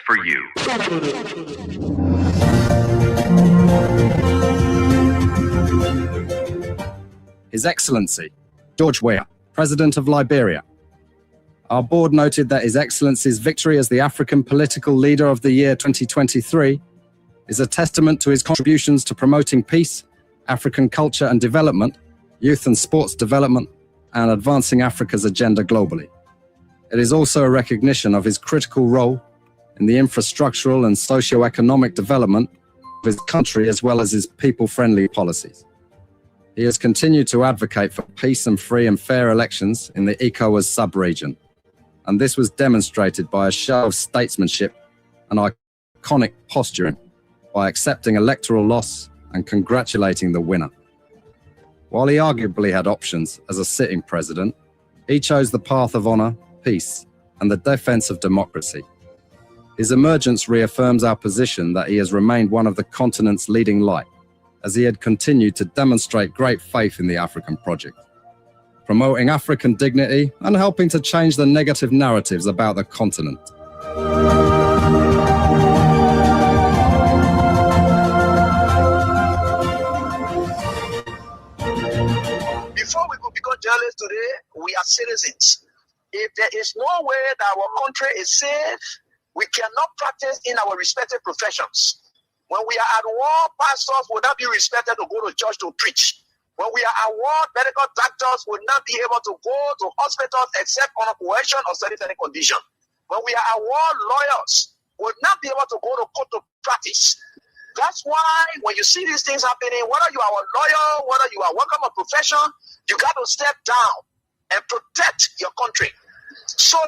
for you. His Excellency, George Weah, President of Liberia. Our board noted that His Excellency's victory as the African Political Leader of the Year 2023 is a testament to his contributions to promoting peace, African culture and development, youth and sports development, and advancing Africa's agenda globally. It is also a recognition of his critical role in the infrastructural and socio-economic development of his country as well as his people-friendly policies. He has continued to advocate for peace and free and fair elections in the ECOWAS sub-region, and this was demonstrated by a show of statesmanship and iconic posturing by accepting electoral loss and congratulating the winner. While he arguably had options as a sitting president, he chose the path of honor, peace, and the defense of democracy. His emergence reaffirms our position that he has remained one of the continent's leading light, as he had continued to demonstrate great faith in the African project, promoting African dignity and helping to change the negative narratives about the continent. Before we could become journalists today, we are citizens. If there is no way that our country is safe, we cannot practice in our respective professions. When we are at war, pastors will not be respected to go to church to preach. When we are at war, medical doctors will not be able to go to hospitals except on a coercion or sanitary condition. When we are at war, lawyers will not be able to go to court to practice. That's why when you see these things happening, whether you are a lawyer, whether you are working a profession, you got to step down and protect your country so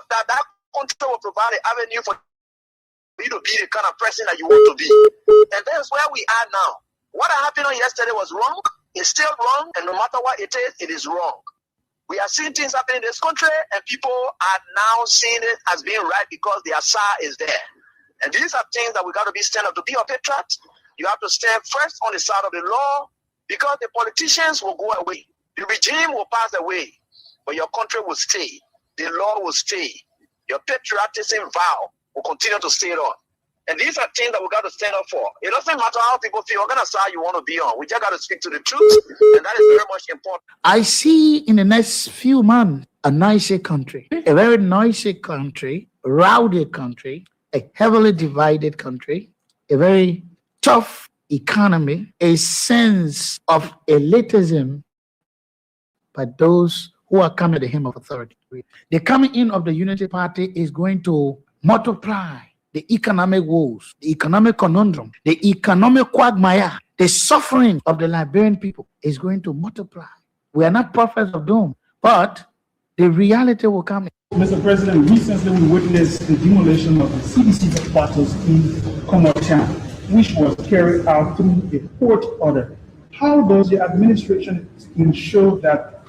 that that country will provide an avenue for you to be the kind of person that you want to be. And that's where we are now. What happened on yesterday was wrong. It's still wrong. And no matter what it is wrong. We are seeing things happening in this country, and people are now seeing it as being right because the Asa is there. And these are things that we got to be stand up to be a patriot. You have to stand first on the side of the law because the politicians will go away. The regime will pass away, but your country will stay. The law will stay. Your patriotism vow will continue to stay on. And these are things that we got to stand up for. It doesn't matter how people feel, what kind of side you want to be on. We just got to speak to the truth, and that is very much important. I see in the next few months a nicer country, a very noisy country, rowdy country, a heavily divided country, a very tough economy, a sense of elitism by those who are coming at the hem of authority. The coming in of the Unity Party is going to multiply the economic woes, the economic conundrum, the economic quagmire, the suffering of the Liberian people is going to multiply. We are not prophets of doom, but the reality will come. Mr. President, recently we witnessed the demolition of the CDC headquarters in Komochan, which was carried out through a court order. How does the administration ensure that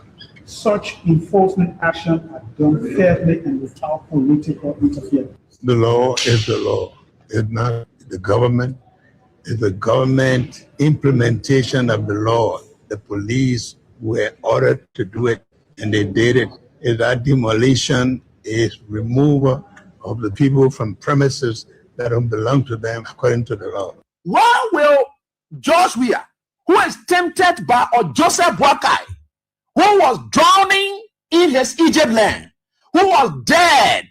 such enforcement action are done fairly and without political interference? The law is the law. It's not the government. It's the government implementation of the law. The police were ordered to do it, and they did it. Is that demolition is removal of the people from premises that don't belong to them according to the law. Why will George Weah, who is tempted by Joseph Boakai, who was drowning in his Egypt land, who was dead,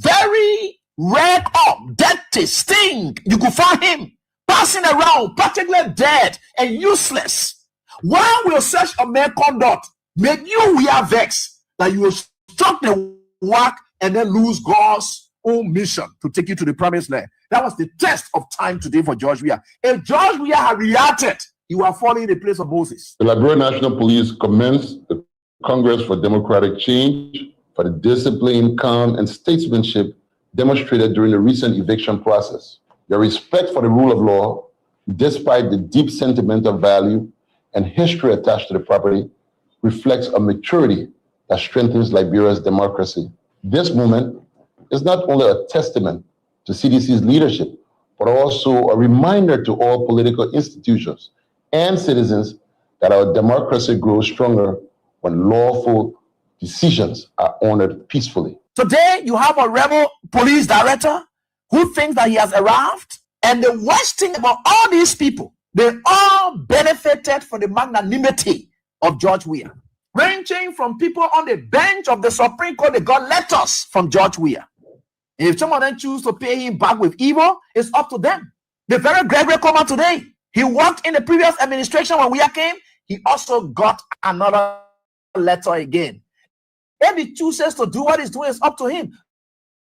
very red up, dirty, stink, you could find him passing around, practically dead and useless. Why will such a man conduct make you wear vex that you will struck the work and then lose God's own mission to take you to the promised land? That was the test of time today for George Weah. If George Weah had reacted, you are falling in the place of Moses. The Liberian National Police commenced the Congress for Democratic Change for the discipline, calm, and statesmanship demonstrated during the recent eviction process. Your respect for the rule of law, despite the deep sentimental value and history attached to the property, reflects a maturity that strengthens Liberia's democracy. This moment is not only a testament to CDC's leadership, but also a reminder to all political institutions and citizens that our democracy grows stronger when lawful decisions are honored peacefully. Today, you have a rebel police director who who thinks that he has arrived. And the worst thing about all these people, they all benefited from the magnanimity of George Weah. Ranging from people on the bench of the Supreme Court, they got letters from George Weah. If some of them choose to pay him back with evil, it's up to them. The very Gregory Comer today, he worked in the previous administration when Weah came, he also got another letter again. If he chooses to do what he's doing, it's up to him.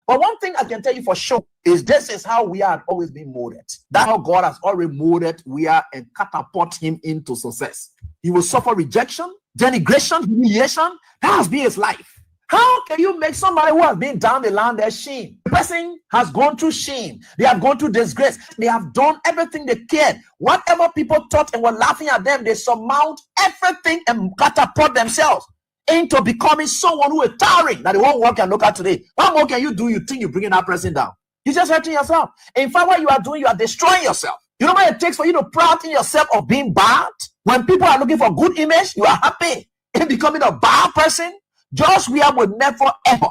But one thing I can tell you for sure is this is how we have always been molded. That's how God has already molded Weah and catapult him into success. He will suffer rejection, denigration, humiliation. That has been his life. How can you make somebody who has been down the line their shame? The person has gone through shame. They have gone through disgrace. They have done everything they cared. Whatever people thought and were laughing at them, they surmount everything and catapult themselves into becoming someone who is towering that the whole world can look at today. What more can you do? You think you're bringing that person down? You're just hurting yourself. In fact, what you are doing, you are destroying yourself. You know what it takes for you to proud in yourself of being bad? When people are looking for good image, you are happy in becoming a bad person. George Weah would never ever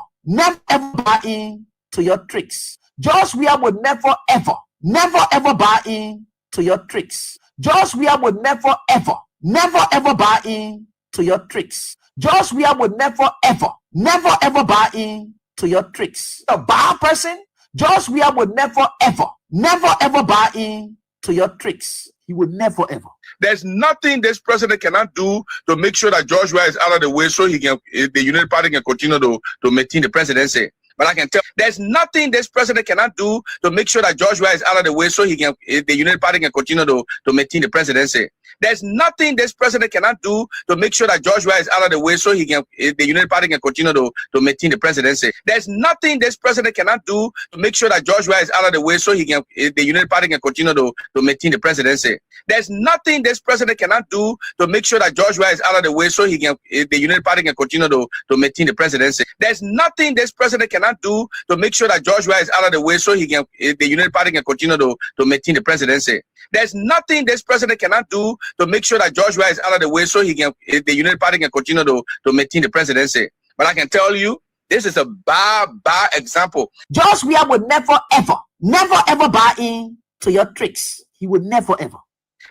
buy in to your tricks. George Weah would never ever buy in to your tricks. George Weah would never ever buy in to your tricks. George Weah would never ever buy in to your tricks. A bad person, George Weah would never ever buy in to your tricks. He would never ever. There's nothing this president cannot do to make sure that George Weah is out of the way so the United Party can continue to maintain the presidency. But I can tell there's nothing this president cannot do to make sure that George Weah is out of the way so the United Party can continue to maintain the presidency. There's nothing this president cannot do to make sure that George Weah is out of the way so the United Party can continue to maintain the presidency. There's nothing this president cannot do to make sure that George Weah is out of the way so the United Party can continue to maintain the presidency. There's nothing this president cannot do to make sure that George Weah is out of the way so the United Party can continue to maintain the presidency. There's nothing this president cannot do to make sure that George Weah is out of the way so the United Party can continue to maintain the presidency. There's nothing this president cannot do to make sure that George Weah is out of the way so the United Party can continue to maintain the presidency. But I can tell you, this is a bad example. George Weah would never ever buy in to your tricks. He would never ever.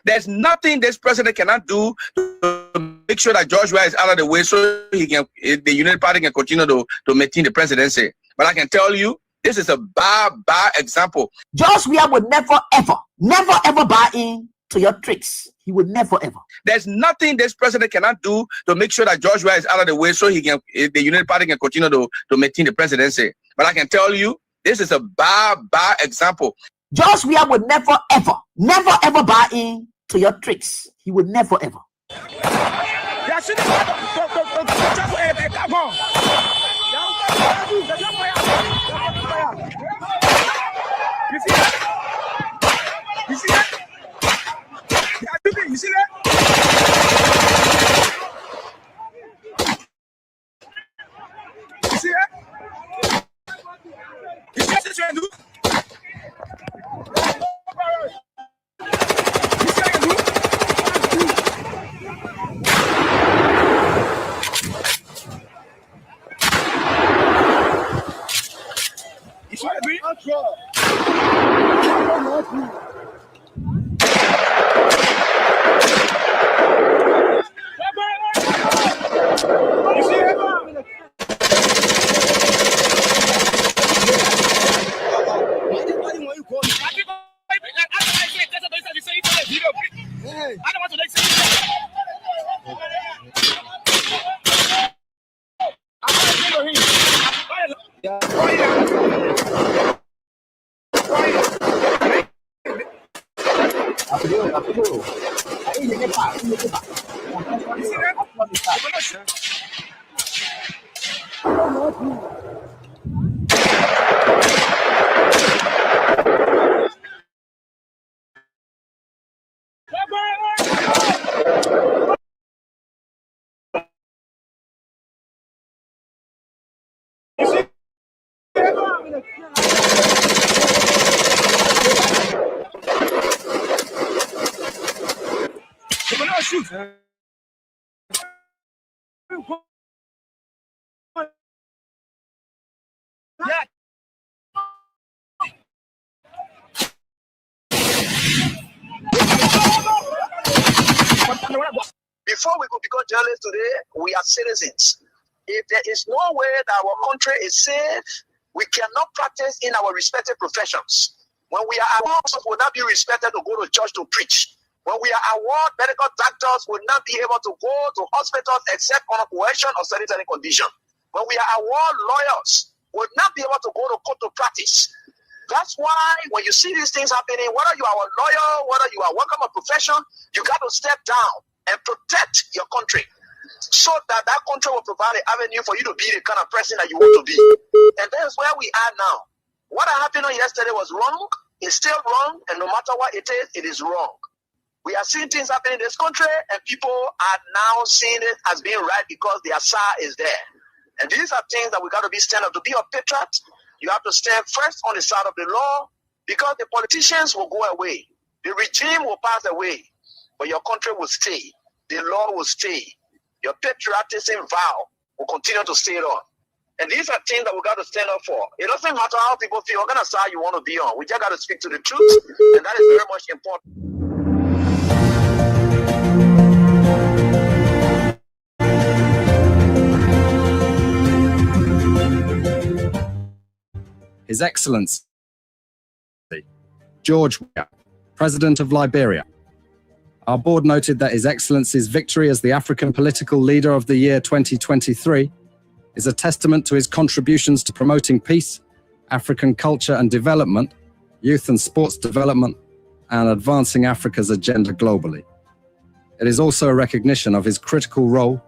There's nothing this president cannot do to make sure that George Weah is out of the way so the United Party can continue to maintain the presidency. But I can tell you, this is a bad example. George Weah would never ever buy in to your tricks. He would never ever. There's nothing this president cannot do to make sure that George Weah is out of the way so the United Party can continue to maintain the presidency. But I can tell you, this is a bad example. George Weah would never ever buy in to your tricks. He would never ever. You see that? You see that? You see that? You see that? You see what you're doing? You see what I mean? Yeah. before we could become journalists today, we are citizens. If there is no way that our country is safe, we cannot practice in our respective professions. When we are awarded, will not be respected to go to church to preach. When we are awarded, medical doctors will not be able to go to hospitals except on a coercion or sanitary condition. When we are awarded, lawyers will not be able to go to court to practice. That's why when you see these things happening, whether you are a lawyer, whether you are working a profession, you got to step down and protect your country so that that country will provide an avenue for you to be the kind of person that you want to be. And that's where we are now. What happened on yesterday was wrong. It's still wrong. And no matter what it is wrong. We are seeing things happening in this country, and people are now seeing it as being right because their side is there. And these are things that we got to be stand up. To be a patriot, you have to stand first on the side of the law, because the politicians will go away. The regime will pass away, but your country will stay. The law will stay. Your patriotism vow will continue to stay on. And these are things that we got to stand up for. It doesn't matter how people feel, what kind of side you want to be on. We just got to speak to the truth, and that is very much important. His Excellency George Weah, President of Liberia. Our board noted that His Excellency's victory as the African Political Leader of the Year 2023 is a testament to his contributions to promoting peace, African culture and development, youth and sports development, and advancing Africa's agenda globally. It is also a recognition of his critical role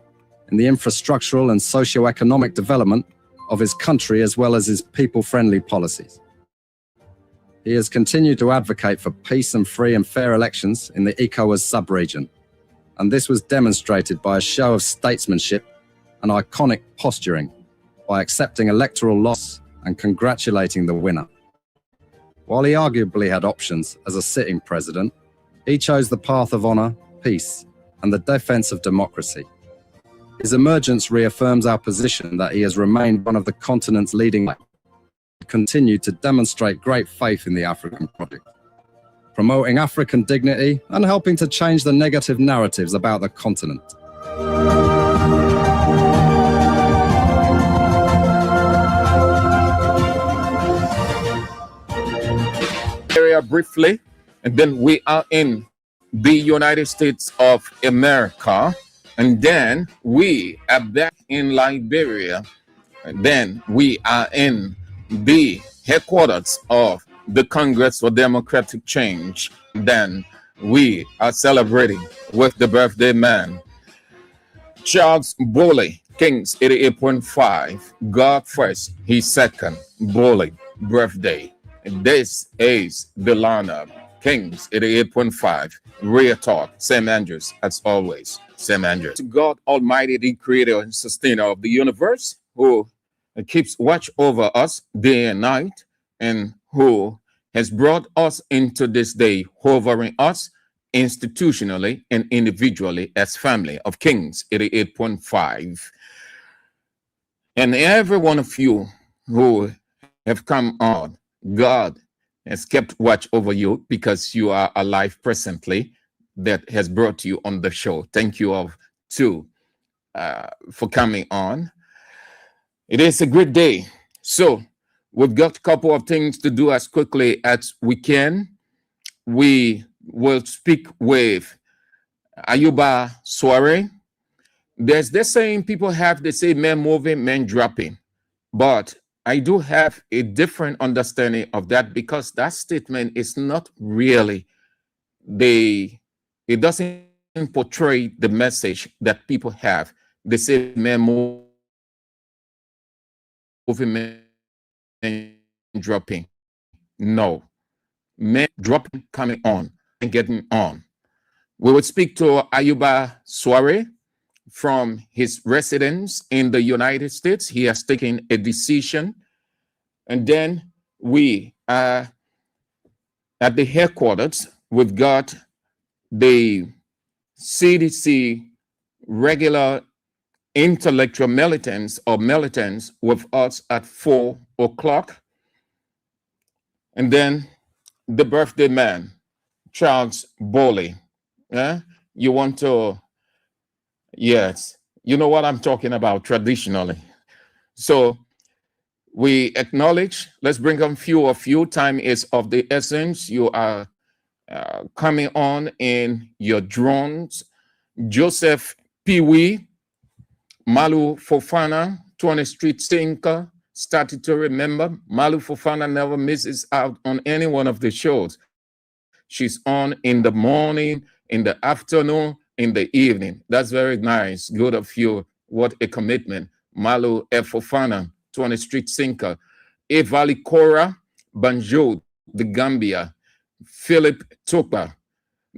in the infrastructural and socio-economic development of his country, as well as his people-friendly policies. He has continued to advocate for peace and free and fair elections in the ECOWAS sub-region, and this was demonstrated by a show of statesmanship and iconic posturing by accepting electoral loss and congratulating the winner. While he arguably had options as a sitting president, he chose the path of honor, peace, and the defense of democracy. His emergence reaffirms our position that he has remained one of the continent's leading and continued to demonstrate great faith in the African project, promoting African dignity and helping to change the negative narratives about the continent. Area briefly, and then we are in the United States of America. And then we are back in Liberia. And then we are in the headquarters of the Congress for Democratic Change. Then we are celebrating with the birthday man, Charles Bowley, Kings 88.5, God first, he's second, Bowley, birthday. And this is the lineup, Kings 88.5, Real Talk, St. Andrews, as always. St. Andrews. God Almighty, the creator and sustainer of the universe, who keeps watch over us day and night, and who has brought us into this day, hovering us institutionally and individually as family of Kings 88.5. And every one of you who have come on, God has kept watch over you because you are alive presently, that has brought you on the show. Thank you all too for coming on. It is a great day. So we've got a couple of things to do as quickly as we can. We will speak with Ayuba Soare. There's this saying people have, they say men moving, men dropping. But I do have a different understanding of that, because that statement is not really it doesn't portray the message that people have. They say men moving, men dropping. No, men dropping, coming on and getting on. We will speak to Ayuba Soare from his residence in the United States. He has taken a decision. And then we are at the headquarters. We've got the CDC regular intellectual militants or militants with us at 4 o'clock. And then the birthday man, Charles Bowley. You want to Yes, you know what I'm talking about traditionally. So we acknowledge, let's bring on few of you. Time is of the essence. You are coming on in your drones. Joseph Peewee, Malu Fofana, 20th Street Sinker, statutory member. Malu Fofana never misses out on any one of the shows. She's on in the morning, in the afternoon, in the evening. That's very nice. Good of you. What a commitment. Malu F. Fofana, 20th Street Sinker. Evali Cora, Banjo, the Gambia. Philip Topa,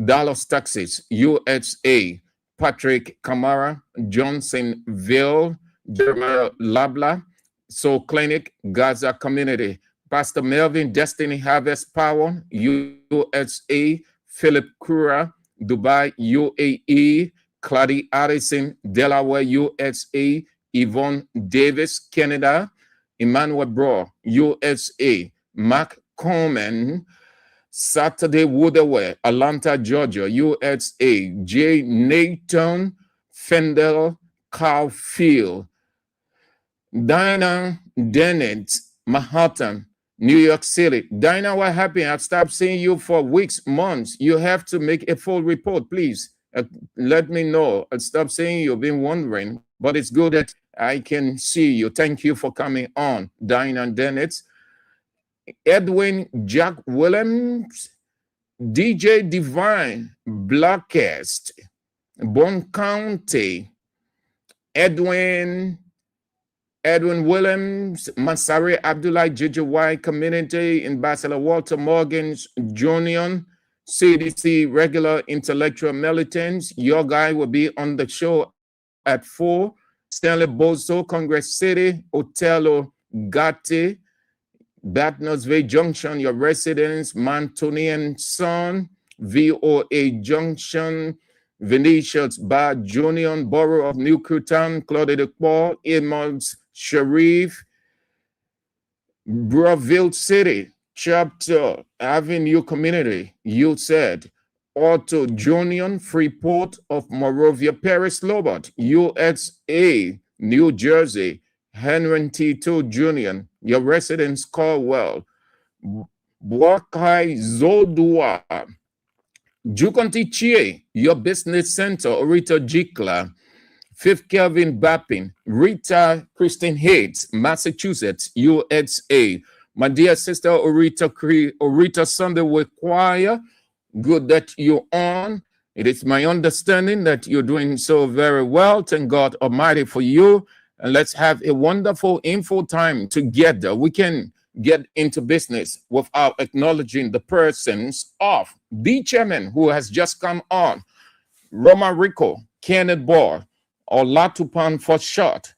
Dallas, Texas, USA. Patrick Kamara, Johnsonville, Jeremiah Labla, Soul Clinic, Gaza Community. Pastor Melvin, Destiny Harvest Power, USA. Philip Kura, Dubai, UAE. Clady Addison, Delaware, USA. Yvonne Davis, Canada. Emmanuel Bro, USA. Mark Coleman, Saturday Woodaway, Atlanta, Georgia, USA. J. Nathan Fendel Caulfield. Dinah Dennett, Manhattan, New York City. Dinah, what happened? I've stopped seeing you for weeks, months. You have to make a full report, please. Let me know. I'll stop seeing you. I've been wondering, but it's good that I can see you. Thank you for coming on, Dinah Dennett. Edwin Jack Williams, DJ Divine, Blackest, Bon County, Edwin Williams, Masari Abdullah, JJY Community, Ambassador Walter Morgan's Junior, CDC regular intellectual militants. Your guy will be on the show at 4. Stanley Bozo, Congress City, Otello Gatti, Batnosville Junction, your residence, Mantonian Son, VOA Junction, Venetians Bar, Junior, Borough of New Kutan, Claude de Paul, Amos Sharif, Broville City, Chapter Avenue Community, you said, Otto Junior, Freeport of Morovia, Paris, Lobot, USA, New Jersey, Henry Tito Jr., your residence Caldwell, Bwakai Zodua, Jukonti Chie, your business center, Orita Jikla, Fifth Kelvin Bappin, Rita Christine Hates, Massachusetts, USA. My dear sister Orita Sunday with choir, good that you're on. It is my understanding that you're doing so very well. Thank God Almighty for you. And let's have a wonderful info time together. We can get into business without acknowledging the presence of the chairman who has just come on, Roma Rico, Kenneth Bohr, or Latupan for short,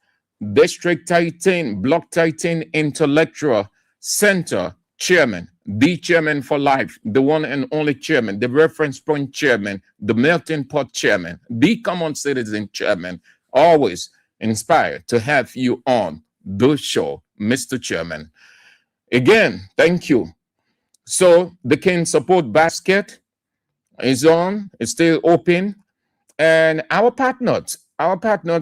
District 13, Block 13 Intellectual Center Chairman, the chairman for life, the one and only chairman, the reference point chairman, the melting pot chairman, the common citizen chairman, always inspired to have you on the show, Mr. Chairman. Again, thank you. So the King Support Basket is on, it's still open. And our partners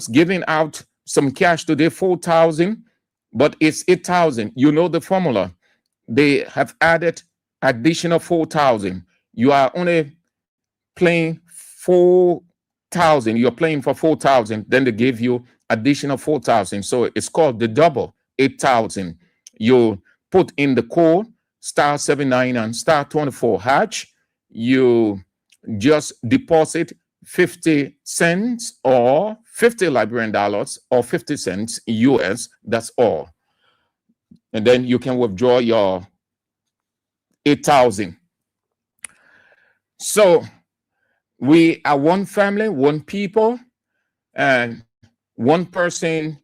giving out some cash today, 4,000, but it's 8,000. You know the formula. They have added additional 4,000. You are only playing 4,000. You're playing for 4,000. Then they give you additional 4,000. So it's called the double, 8,000. You put in the code *79 and *24#. You just deposit 50 cents or 50 Liberian dollars or 50 cents US. That's all. And then you can withdraw your 8,000. So we are one family, one people, and one person.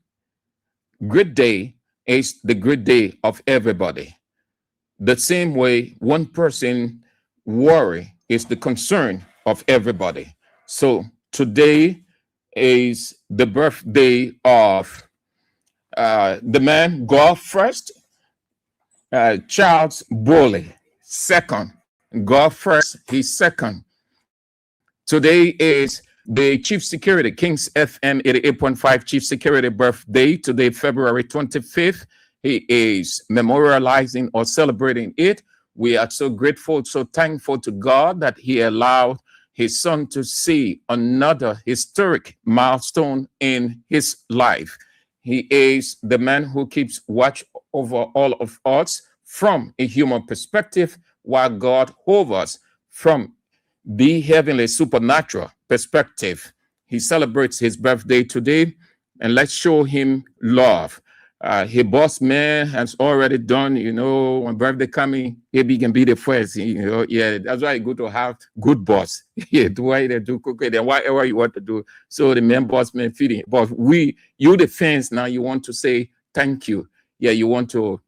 Good day is the good day of everybody. The same way one person worry is the concern of everybody. So today is the birthday of the man, golf first, Charles Bowley, second. Golf first, he's second. Today is The Chief Security, Kings FM 88.5 Chief Security birthday today, February 25th. He is memorializing or celebrating it. We are so grateful, so thankful to God that he allowed his son to see another historic milestone in his life. He is the man who keeps watch over all of us from a human perspective, while God hovers from the heavenly supernatural perspective. He celebrates his birthday today, and let's show him love. His boss man has already done, when birthday coming, maybe he can be the first, yeah, that's why it's good to have good boss. Yeah, do why they do cooking, then whatever you want to do. So the main boss man feeding, but you the fans now, you want to say thank you. Yeah, you want to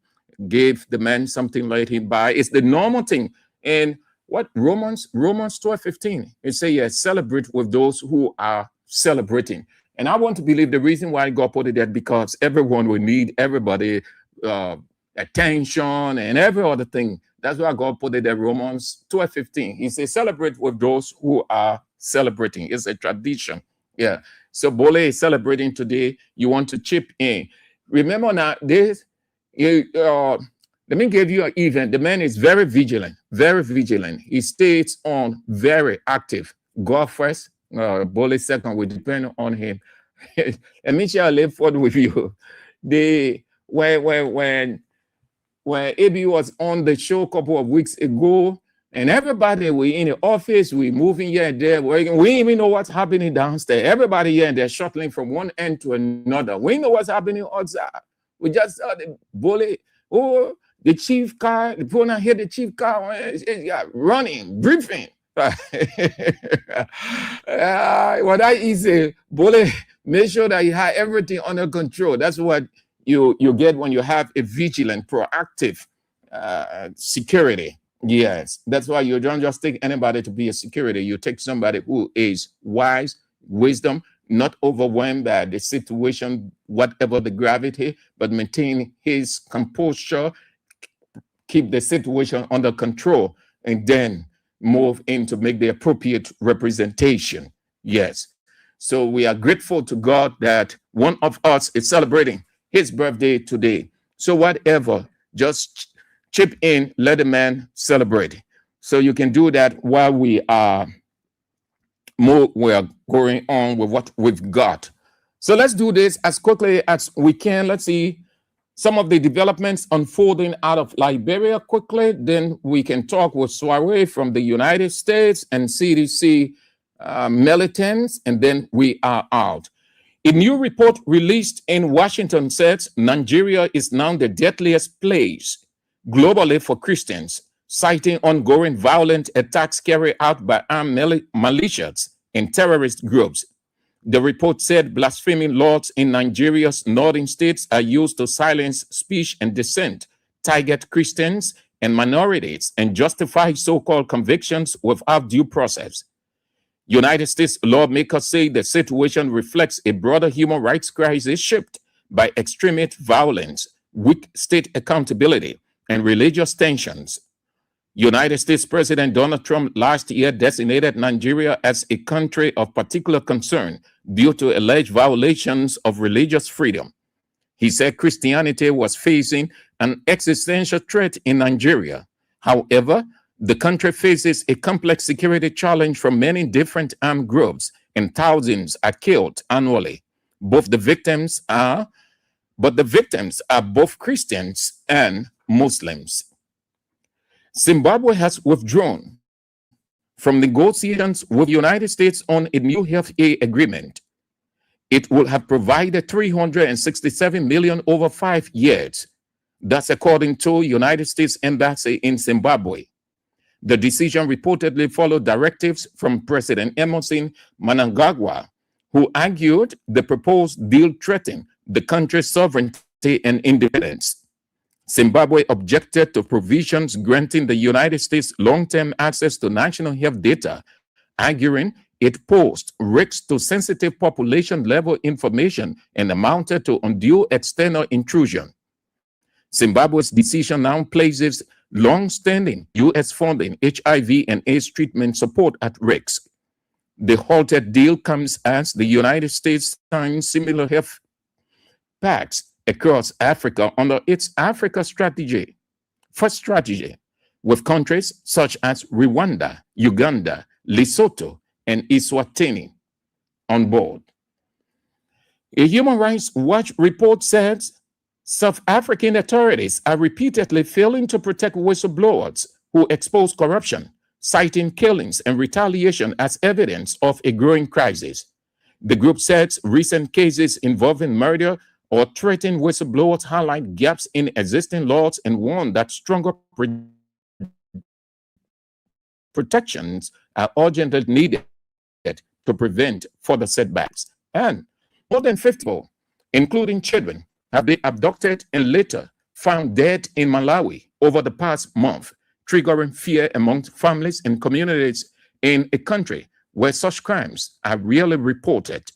give the man something, let him buy. It's the normal thing. And what Romans 12:15, it says, yeah, celebrate with those who are celebrating. And I want to believe the reason why God put it there, because everyone will need everybody attention and every other thing. That's why God put it there, Romans 12:15. He says, celebrate with those who are celebrating. It's a tradition. Yeah. So Bole is celebrating today. You want to chip in. Remember now, let me give you an event. The man is very vigilant, very vigilant. He stays on very active. God first, Bole second, will depend on him. Let me share a little thought with you. When AB was on the show a couple of weeks ago, and everybody, we in the office, we moving here and there, we didn't even know what's happening downstairs. Everybody here and they're shuttling from one end to another. We know what's happening outside. We just saw the Bole, the chief car, the people not hear the chief car, running, briefing. What that is, Bole, make sure that you have everything under control. That's what you get when you have a vigilant, proactive security. Yes, that's why you don't just take anybody to be a security. You take somebody who is wise, wisdom, not overwhelmed by the situation, whatever the gravity, but maintain his composure, keep the situation under control, and then move in to make the appropriate representation. Yes. So we are grateful to God that one of us is celebrating his birthday today. So whatever, just chip in, let the man celebrate. So you can do that while we are going on with what we've got. So let's do this as quickly as we can. Let's see some of the developments unfolding out of Liberia quickly. Then we can talk with Soiree from the United States and CDC militants, and then we are out. A new report released in Washington says Nigeria is now the deadliest place globally for Christians, citing ongoing violent attacks carried out by armed militias and terrorist groups. The report said blasphemy laws in Nigeria's northern states are used to silence speech and dissent, target Christians and minorities, and justify so-called convictions without due process. United States lawmakers say the situation reflects a broader human rights crisis shaped by extremist violence, weak state accountability, and religious tensions. United States President Donald Trump last year designated Nigeria as a country of particular concern due to alleged violations of religious freedom. He said Christianity was facing an existential threat in Nigeria. However, the country faces a complex security challenge from many different armed groups, and thousands are killed annually. But the victims are both Christians and Muslims. Zimbabwe has withdrawn from negotiations with the United States on a new health aid agreement. It will have provided $367 million over 5 years. That's according to United States Embassy in Zimbabwe. The decision reportedly followed directives from President Emerson Mnangagwa, who argued the proposed deal threatened the country's sovereignty and independence. Zimbabwe objected to provisions granting the United States long-term access to national health data, arguing it posed risks to sensitive population-level information and amounted to undue external intrusion. Zimbabwe's decision now places long-standing U.S. funding HIV and AIDS treatment support at risk. The halted deal comes as the United States signs similar health pacts across Africa under its Africa strategy, first strategy, with countries such as Rwanda, Uganda, Lesotho, and Eswatini on board. A Human Rights Watch report says South African authorities are repeatedly failing to protect whistleblowers who expose corruption, citing killings and retaliation as evidence of a growing crisis. The group says recent cases involving murder or threatening whistleblowers highlight gaps in existing laws and warn that stronger protections are urgently needed to prevent further setbacks. And more than 50 people, including children, have been abducted and later found dead in Malawi over the past month, triggering fear among families and communities in a country where such crimes are rarely reported.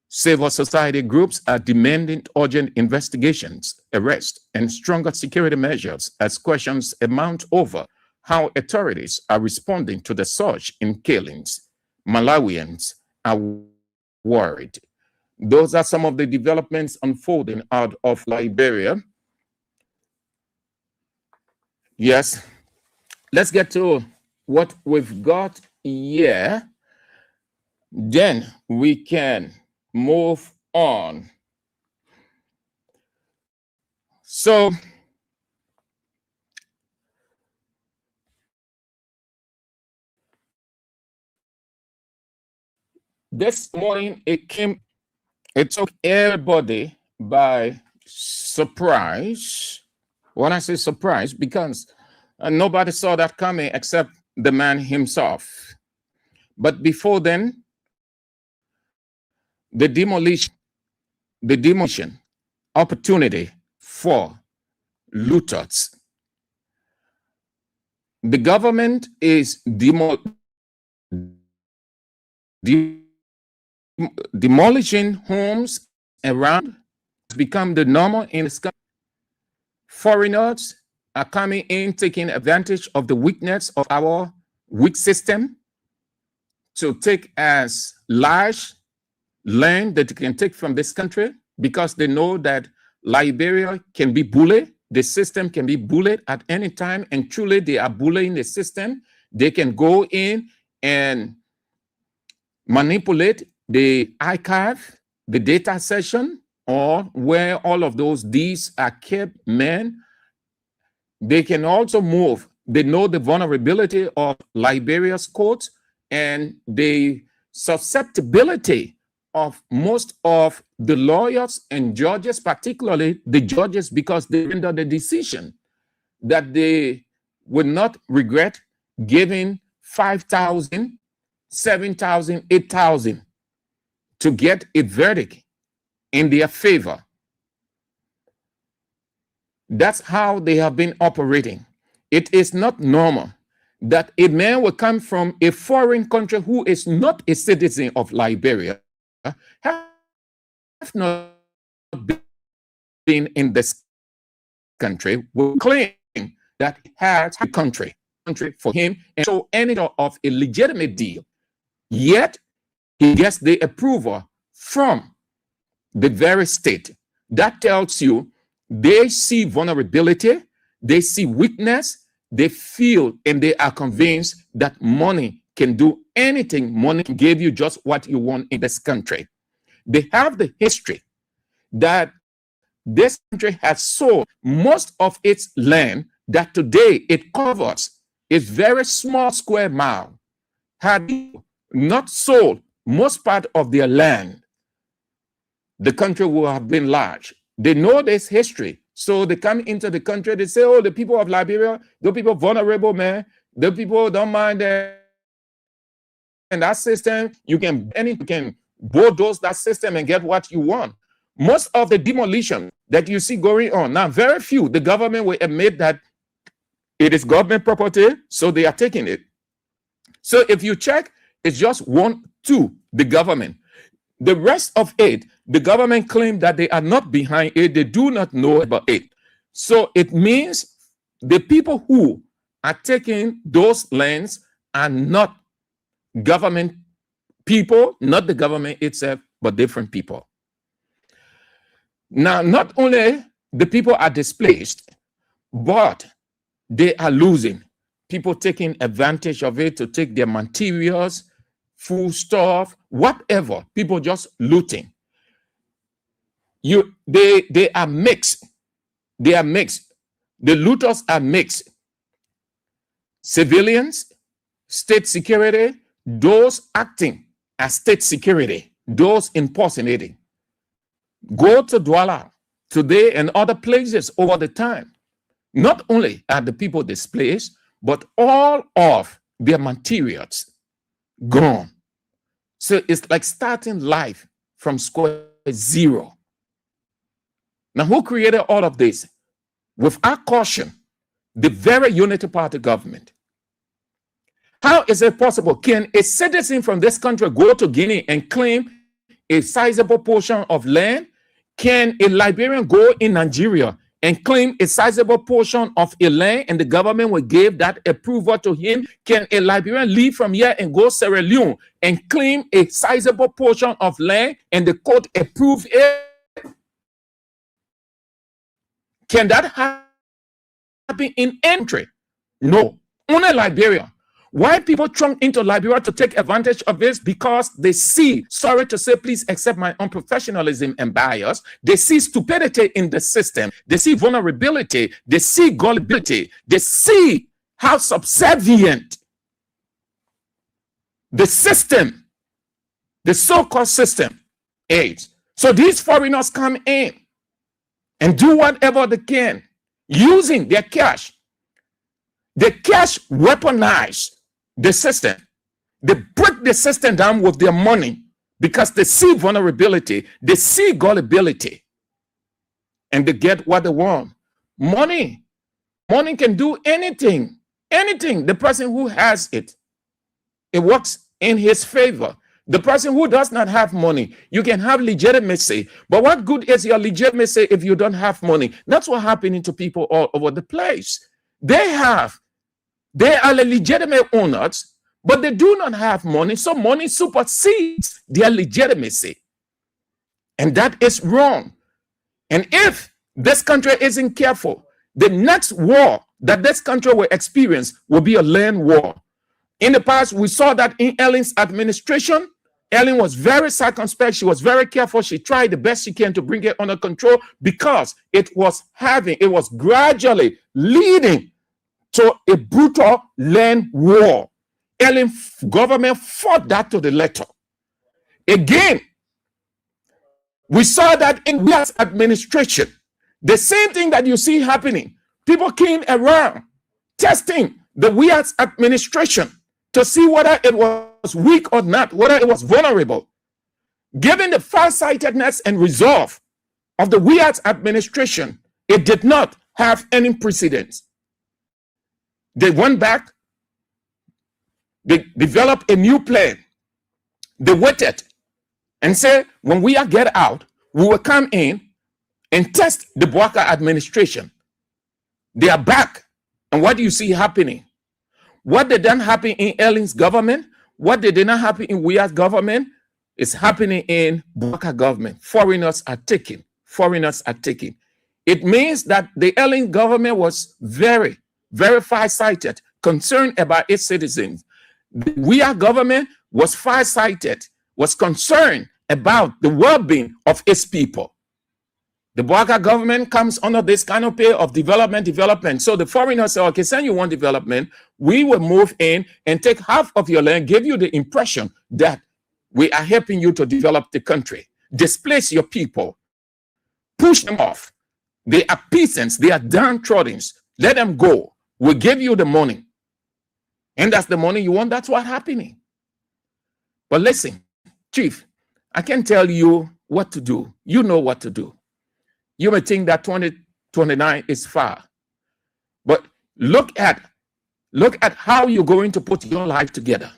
Civil society groups are demanding urgent investigations, arrests, and stronger security measures as questions amount over how authorities are responding to the surge in killings. Malawians are worried. Those are some of the developments unfolding out of Liberia. Yes, let's get to what we've got here. Then we can move on. So, this morning it took everybody by surprise. When I say surprise, because nobody saw that coming except the man himself. But before then, the demolition opportunity for looters. The government is demolishing homes around. It's become the normal in the sky. Foreigners are coming in, taking advantage of the weakness of our weak system to take as large land that they can take from this country, because they know that Liberia can be bullied. The system can be bullied at any time, and truly they are bullying the system. They can go in and manipulate the archive, the data session, or where all of those deeds are kept, man. They can also move. They know the vulnerability of Liberia's courts and the susceptibility of most of the lawyers and judges, particularly the judges, because they render the decision that they would not regret giving 5,000, 7,000, 8,000 to get a verdict in their favor. That's how they have been operating. It is not normal that a man will come from a foreign country who is not a citizen of Liberia, have not been in this country, will claim that he has a country for him and show any of a legitimate deal. Yet he gets the approval from the very state. That tells you they see vulnerability, they see weakness, they feel and they are convinced that money can do anything. Money can give you just what you want in this country. They have the history that this country has sold most of its land that today it covers a very small square mile. Had not sold most part of their land, the country will have been large. They know this history. So they come into the country, they say, oh, the people of Liberia, the people vulnerable, man. The people don't mind that. And that system, you can bulldoze that system and get what you want. Most of the demolition that you see going on, now very few, the government will admit that it is government property, so they are taking it. So if you check, it's just 1, 2, the government. The rest of it, the government claim that they are not behind it. They do not know about it. So it means the people who are taking those lands are not government People, not the government itself, but different people. Now, not only the people are displaced, but they are losing. People taking advantage of it to take their materials, food stuff, whatever. People just looting. They are mixed. They are mixed. The looters are mixed. Civilians, state security, those acting as state security, those impersonating. Go to Douala today and other places over the time. Not only are the people displaced, but all of their materials gone. So it's like starting life from square zero. Now, who created all of this? Without caution, the very Unity Party government. How is it possible? Can a citizen from this country go to Guinea and claim a sizable portion of land? Can a Liberian go in Nigeria and claim a sizable portion of a land and the government will give that approval to him? Can a Liberian leave from here and go Sierra Leone and claim a sizable portion of land and the court approve it? Can that happen in entry? No, only Liberia. Why people trunk into Liberia to take advantage of this? Because they see, sorry to say, please accept my unprofessionalism and bias. They see stupidity in the system. They see vulnerability. They see gullibility. They see how subservient the system, the so-called system, is. So these foreigners come in and do whatever they can using their cash. The cash weaponize the system. They break the system down with their money because they see vulnerability, they see gullibility, and they get what they want. Money. Money can do anything. Anything. The person who has it, it works in his favor. The person who does not have money, you can have legitimacy, but what good is your legitimacy if you don't have money? That's what happening to people all over the place. They are the legitimate owners, but they do not have money, so money supersedes their legitimacy. And that is wrong. And if this country isn't careful, the next war that this country will experience will be a land war. In the past, we saw that in Ellen's administration. Ellen was very circumspect. She was very careful. She tried the best she can to bring it under control because it was gradually leading to a brutal land war. Ellen's government fought that to the letter. Again, we saw that in Bia's administration, the same thing that you see happening. People came around testing the Bia's administration to see whether it was weak or not, whether it was vulnerable. Given the farsightedness and resolve of the Bia's administration, it did not have any precedence. They went back, they developed a new plan. They waited and said, when we get out, we will come in and test the Bouaka administration. They are back. And what do you see happening? What did not happen in Ellen's government, what did not happen in Bia's government, is happening in Bouaka government. Foreigners are taking. Foreigners are taking. It means that the Ellen government was very, very far-sighted, concerned about its citizens. The Bouaka government was far-sighted, was concerned about the well-being of its people. The Bouaka government comes under this canopy of development. So the foreigners say, okay, send you one development, we will move in and take half of your land, give you the impression that we are helping you to develop the country. Displace your people, push them off. They are peasants, they are downtrodden. Let them go. We'll give you the money. And that's the money you want, that's what's happening. But listen, Chief, I can tell you what to do. You know what to do. You may think that 2029 is far, but look at how you're going to put your life together.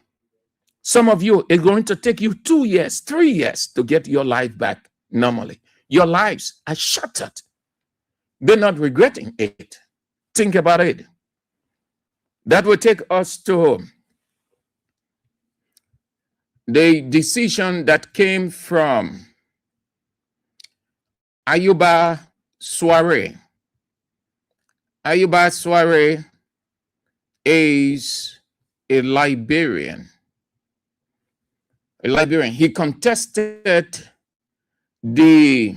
Some of you, it's going to take you 2 years, 3 years to get your life back normally. Your lives are shattered. They're not regretting it. Think about it. That will take us to the decision that came from Ayuba Soare. Ayuba Soare is a Liberian. He contested the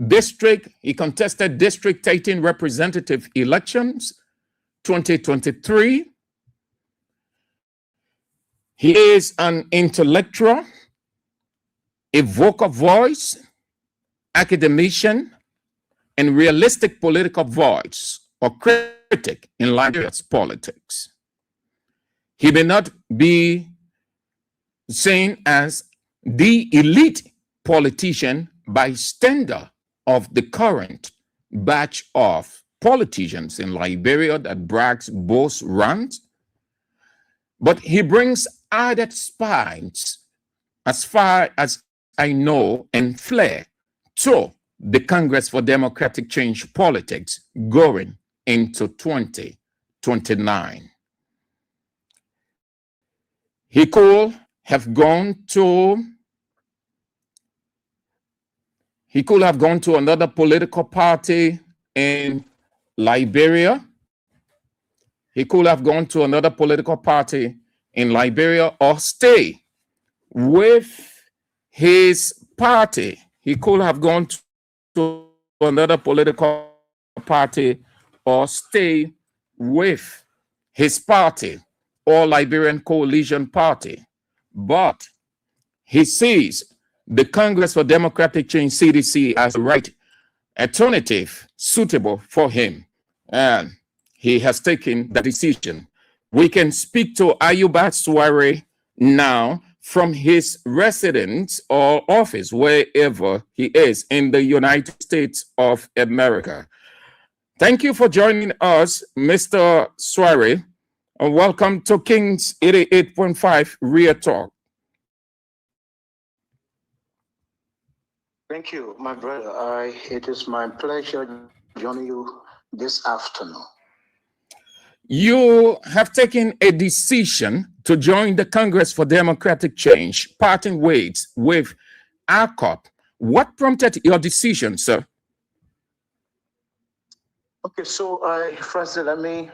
district 18 representative elections 2023. He is an intellectual, a vocal voice, academician, and realistic political voice or critic in Liberia's politics. He may not be seen as the elite politician by standard of the current batch of politicians in Liberia that brags, boasts, runs, but he brings added spice, as far as I know, and flair to the Congress for Democratic Change politics going into 2029. He could have gone to another political party in Liberia. He could have gone to another political party in Liberia or stay with his party. He could have gone to another political party or stay with his party or Liberian Coalition Party. But he sees the Congress for Democratic Change, CDC, as the right alternative suitable for him. And he has taken the decision. We can speak to Ayuba Soare now from his residence or office, wherever he is in the United States of America. Thank you for joining us, Mr. Soare. And welcome to King's 88.5 Real Talk. Thank you, my brother. It is my pleasure joining you this afternoon. You have taken a decision to join the Congress for Democratic Change, parting ways with ACOP. What prompted your decision, sir? Okay, so first let me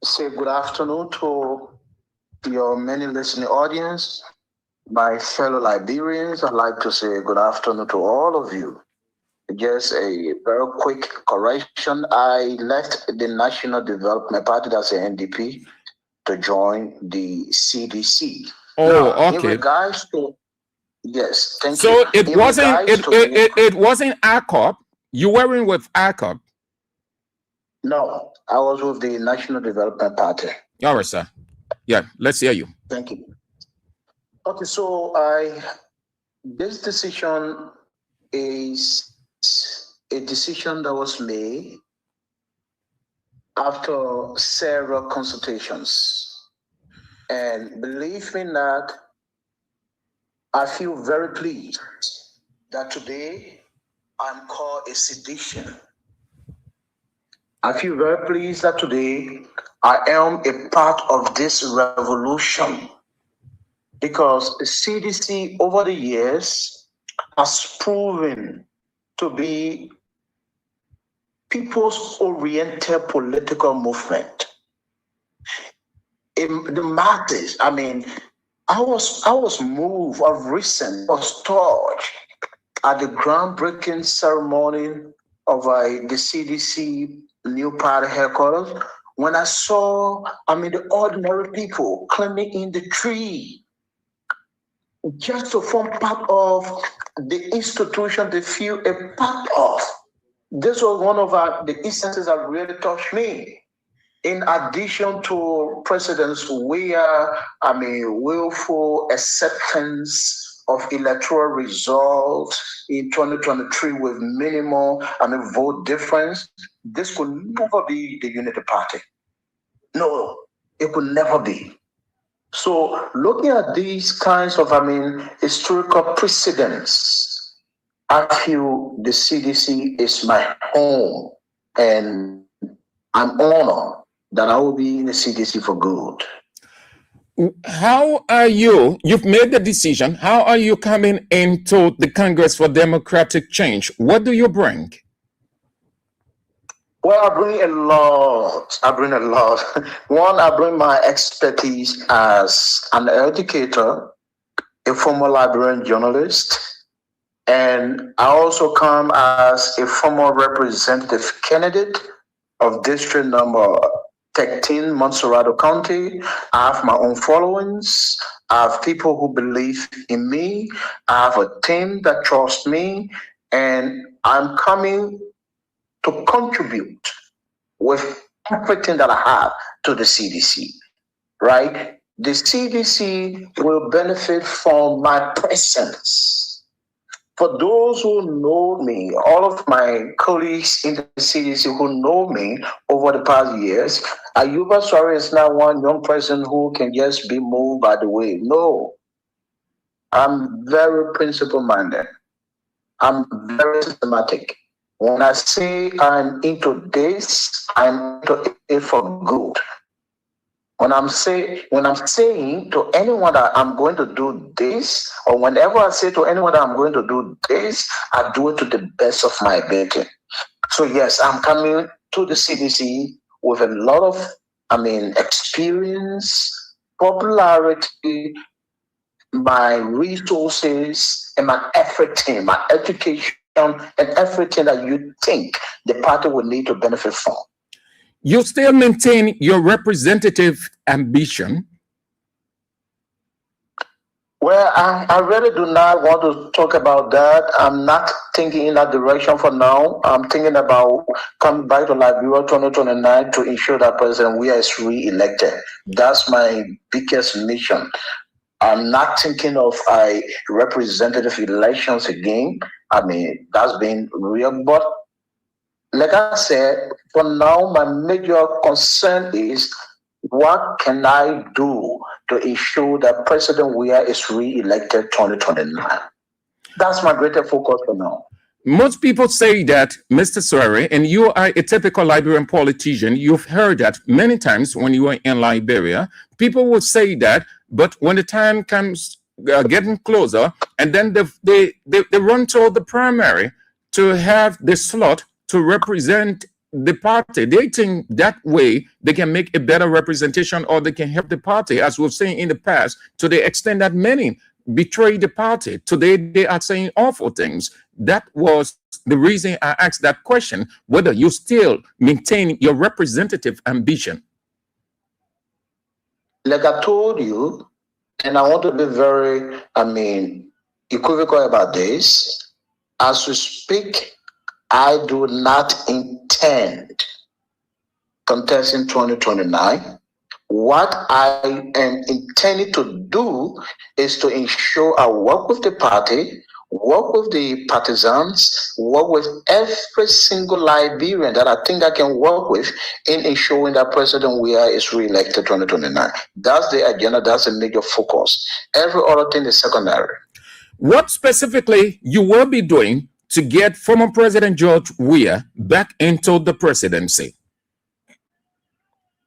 say good afternoon to your many listening audience, my fellow Liberians. I'd like to say good afternoon to all of you. Just a very quick correction. I left the National Development Party, that's the NDP, to join the CDC. Oh, now, okay. In regards to, yes, thank so you. It wasn't ACOP. You weren't with ACOP. No, I was with the National Development Party. All right, sir. Yeah, let's hear you. Thank you. Okay, so this decision is a decision that was made after several consultations. And believe me not, I feel very pleased that today I'm called a sedition. I feel very pleased that today I am a part of this revolution, because the CDC over the years has proven to be people's oriented political movement. In the masses, I mean, I was moved of recent, was touched at the groundbreaking ceremony of the CDC new party headquarters when I saw, the ordinary people climbing in the tree just to form part of the institution they feel a part of. This was one of the instances that really touched me. In addition to President's willful acceptance of electoral results in 2023 with minimal vote difference, this could never be the unity party. No, it could never be. So looking at these kinds of historical precedents, I feel the CDC is my home, and I'm honored that I will be in the CDC for good. How are you've made the decision, how are you coming into the Congress for Democratic Change? What do you bring? Well, I bring a lot. One, I bring my expertise as an educator, a former Liberian journalist, and I also come as a former representative candidate of district number 13, Montserrado County. I have my own followings. I have people who believe in me. I have a team that trusts me, and I'm coming to contribute with everything that I have to the CDC, right? The CDC will benefit from my presence. For those who know me, all of my colleagues in the CDC who know me over the past years, Ayuba Suare is not one young person who can just be moved by the way. No, I'm very principle-minded. I'm very systematic. When I say I'm into this, I'm into it for good. When I'm saying to anyone that I'm going to do this, or whenever I say to anyone that I'm going to do this, I do it to the best of my ability. So yes, I'm coming to the CDC with a lot of, experience, popularity, my resources, and my everything, my education, and everything that you think the party will need to benefit from. You still maintain your representative ambition? Well, I really do not want to talk about that. I'm not thinking in that direction for now. I'm thinking about coming back to Liberia 2029 to ensure that President Weah is re-elected. That's my biggest mission. I'm not thinking of representative elections again. That's been real, but like I said, for now, my major concern is what can I do to ensure that President Weah is re-elected 2029? That's my greater focus for now. Most people say that, Mr. Suare, and you are a typical Liberian politician, you've heard that many times when you were in Liberia, people will say that, but when the time comes getting closer, and then they run toward the primary to have the slot to represent the party. They think that way they can make a better representation, or they can help the party, as we've seen in the past, to the extent that many betray the party. Today they are saying awful things. That was the reason I asked that question, whether you still maintain your representative ambition. Like I told you, and I want to be very, equivocal about this. As we speak, I do not intend contesting 2029. What I am intending to do is to ensure I work with the party, work with the partisans, work with every single Liberian that I think I can work with in ensuring that President Weah is re-elected 2029. That's the agenda, that's the major focus. Every other thing is secondary. What specifically you will be doing to get former President George Weah back into the presidency?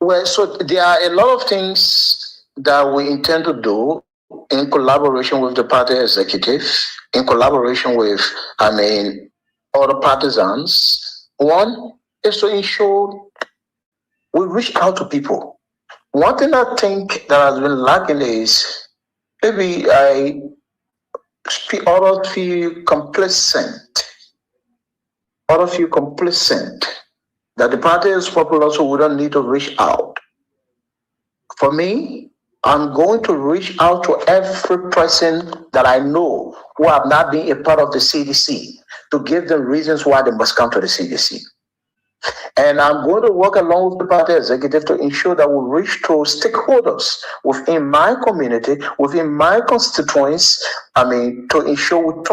Well, so there are a lot of things that we intend to do in collaboration with the party executive, in collaboration with, other partisans. One is to ensure we reach out to people. One thing I think that has been lacking is maybe others feel complacent. That the party is popular, so we don't need to reach out. For me, I'm going to reach out to every person that I know who have not been a part of the CDC to give them reasons why they must come to the CDC. And I'm going to work along with the party executive to ensure that we reach to stakeholders within my community, within my constituents, to ensure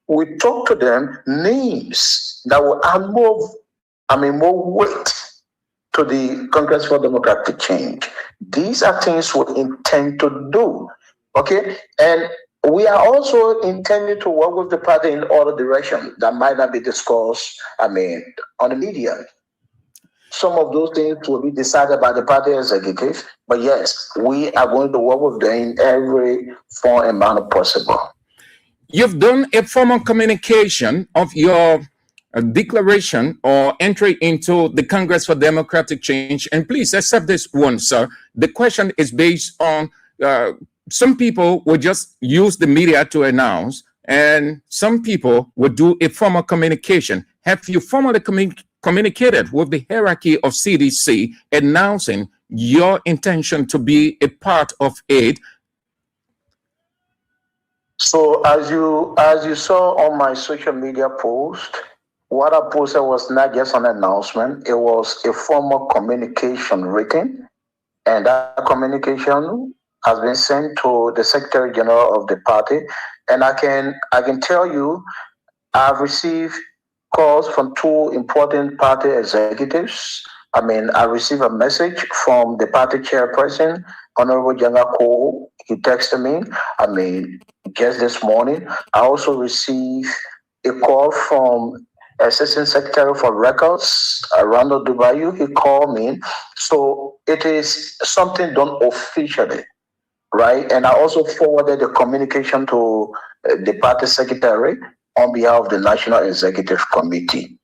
we talk to them names that will add more weight to the Congress for Democratic Change. These are things we intend to do, okay? And we are also intending to work with the party in other directions that might not be discussed, on the media. some of those things will be decided by the party executive. But yes, we are going to work with them in every form and manner possible. You've done a formal communication of your declaration or entry into the Congress for Democratic Change. And please accept this one, sir. The question is based on some people will just use the media to announce, and some people will do a formal communication. Have you formally communicated with the hierarchy of CDC announcing your intention to be a part of it? So as you saw on my social media post, what I posted was not just an announcement, it was a formal communication written, and that communication has been sent to the Secretary General of the party. And I can tell you, I've received calls from two important party executives. I received a message from the party chairperson, Honorable Janga Ko. He texted me, just this morning. I also received a call from Assistant Secretary for Records, Randall Dubayu. He called me. So it is something done officially, right? And I also forwarded the communication to the party secretary on behalf of the National Executive Committee.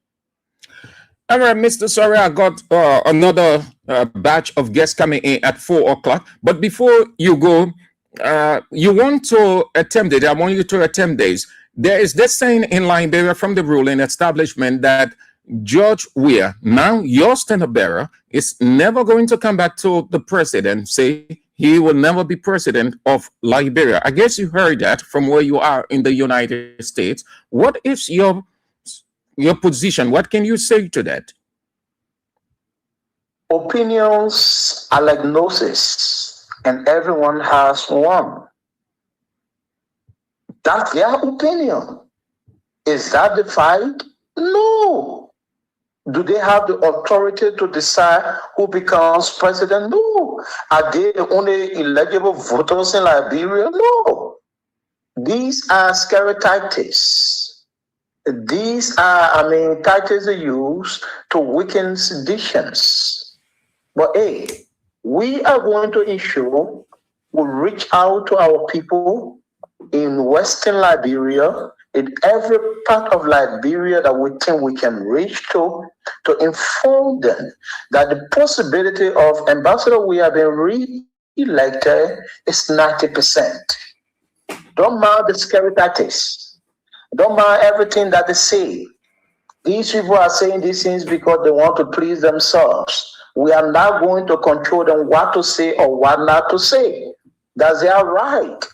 All right, Mr. Sorry, I got another batch of guests coming in at 4 o'clock. But before you go, you want to attempt it. I want you to attempt this. There is this saying in Liberia from the ruling establishment that George Weah, now your standard bearer, is never going to come back to the presidency. He will never be president of Liberia. I guess you heard that from where you are in the United States. What is your position? What can you say to that? Opinions are like noses, and everyone has one. That's their opinion. Is that the fight? No. Do they have the authority to decide who becomes president? No. Are they the only eligible voters in Liberia? No. These are scary tactics. These are, tactics are used to weaken seditions. But hey, we are going to ensure we reach out to our people in Western Liberia, in every part of Liberia that we think we can reach to inform them that the possibility of Ambassador we have been re-elected is 90%. Don't mind the scary tactics. Don't mind everything that they say. These people are saying these things because they want to please themselves. We are not going to control them what to say or what not to say. That's their right.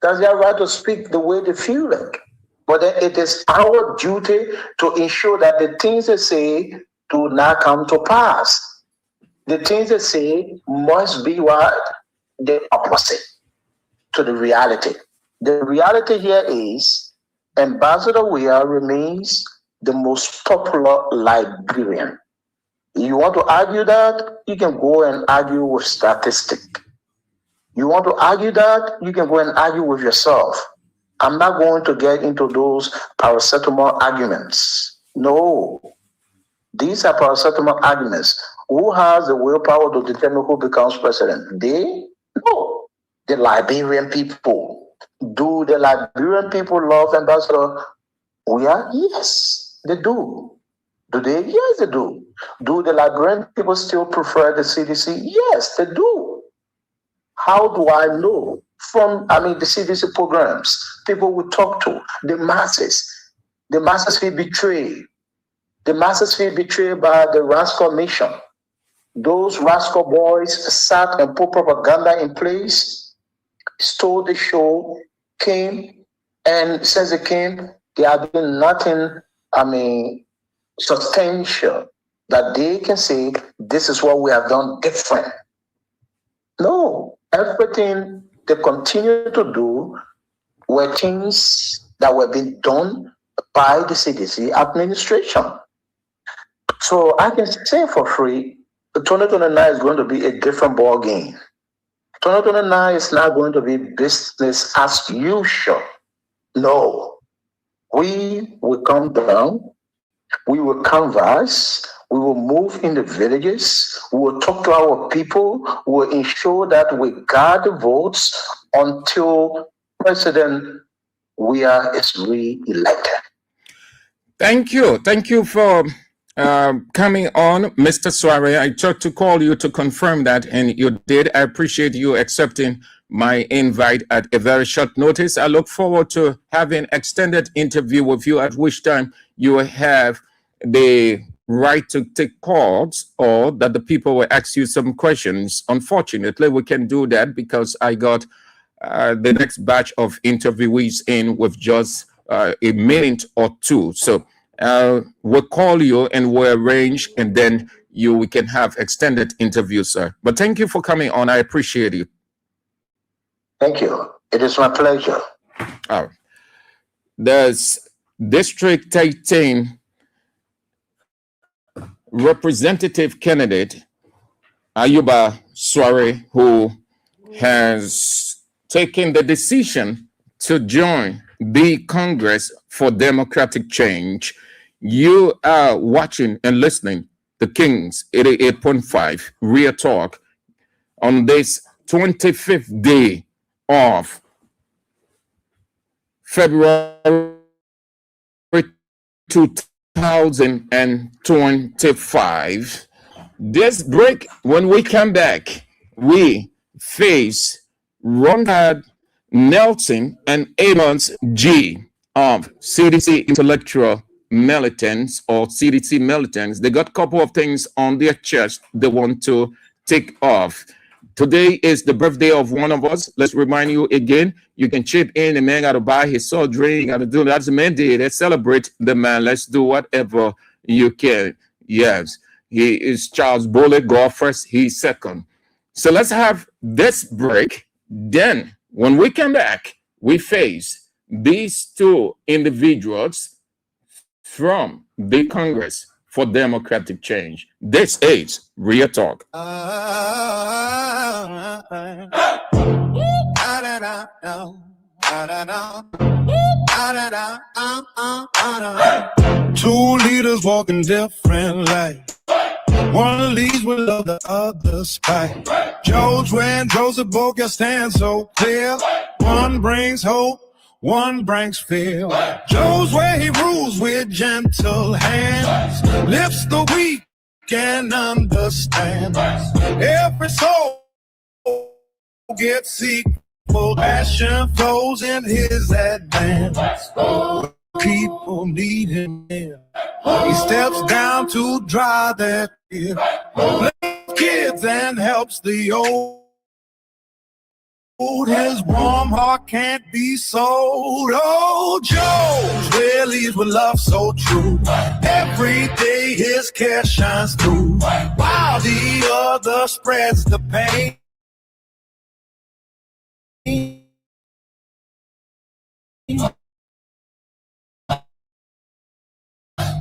That's their right to speak the way they feel like. But then it is our duty to ensure that the things they say do not come to pass. The things they say must be what? The opposite to the reality. The reality here is Ambassador Weah remains the most popular Liberian. You want to argue that? You can go and argue with statistics. You want to argue that? You can go and argue with yourself. I'm not going to get into those paracetamol arguments. No. These are paracetamol arguments. Who has the willpower to determine who becomes president? They? No. The Liberian people. Do the Liberian people love Ambassador Weah? Yes, they do. Do they? Yes, they do. Do the Liberian people still prefer the CDC? Yes, they do. How do I know? From, the CDC programs, people we talk to, the masses feel betrayed. The masses feel betrayed by the rascal mission. Those rascal boys sat and put propaganda in place, stole the show, came, and since they came, they have done nothing, substantial that they can say, this is what we have done different. No, everything they continue to do were things that were being done by the CDC administration. So I can say for free, 2029 is going to be a different ball game. 2029 is not going to be business as usual. No. We will come down, we will canvass, We will move in the villages. We will talk to our people. We will ensure that we guard the votes until President Weah is re-elected. Thank you. Thank you for coming on, Mr. Soare. I tried to call you to confirm that, and you did. I appreciate you accepting my invite at a very short notice. I look forward to having extended interview with you, at which time you will have the right to take calls, or that the people will ask you some questions. Unfortunately, we can do that because I got the next batch of interviewees in with just a minute or two. So we'll call you and we'll arrange, and then we can have extended interviews, sir. But thank you for coming on. I appreciate it. Thank you. It is my pleasure. There's District 18 representative candidate Ayuba Soare, who has taken the decision to join the Congress for Democratic Change. You are watching and listening to Kings 88.5 Real Talk on this 25th day of February 2025. This break, when we come back, we face Ronald Nelson and Amos G of CDC Intellectual Militants, or CDC Militants. They got a couple of things on their chest they want to take off. Today is the birthday of one of us. Let's remind you again, you can chip in. The man got to buy his soul drink, got to do that's the man day. Let's celebrate the man. Let's do whatever you can. Yes, he is Charles Bullet. Go first, he's second. So let's have this break. Then when we come back, we face these two individuals from the Congress for Democratic Change. This is Real Talk. 2 leaders walking different lights. One leads with love, the other spite. George and Joseph both can stand so clear. One brings hope, one brings fear. Joe's where he rules with gentle hands, lifts the weak and understands. Every soul gets equal, passion flows in his advance. People need him here. He steps down to dry their tears, lifts kids and helps the old. His warm heart can't be sold. Oh, Joe's where leads with love so true. Every day his care shines through, while the other spreads the pain.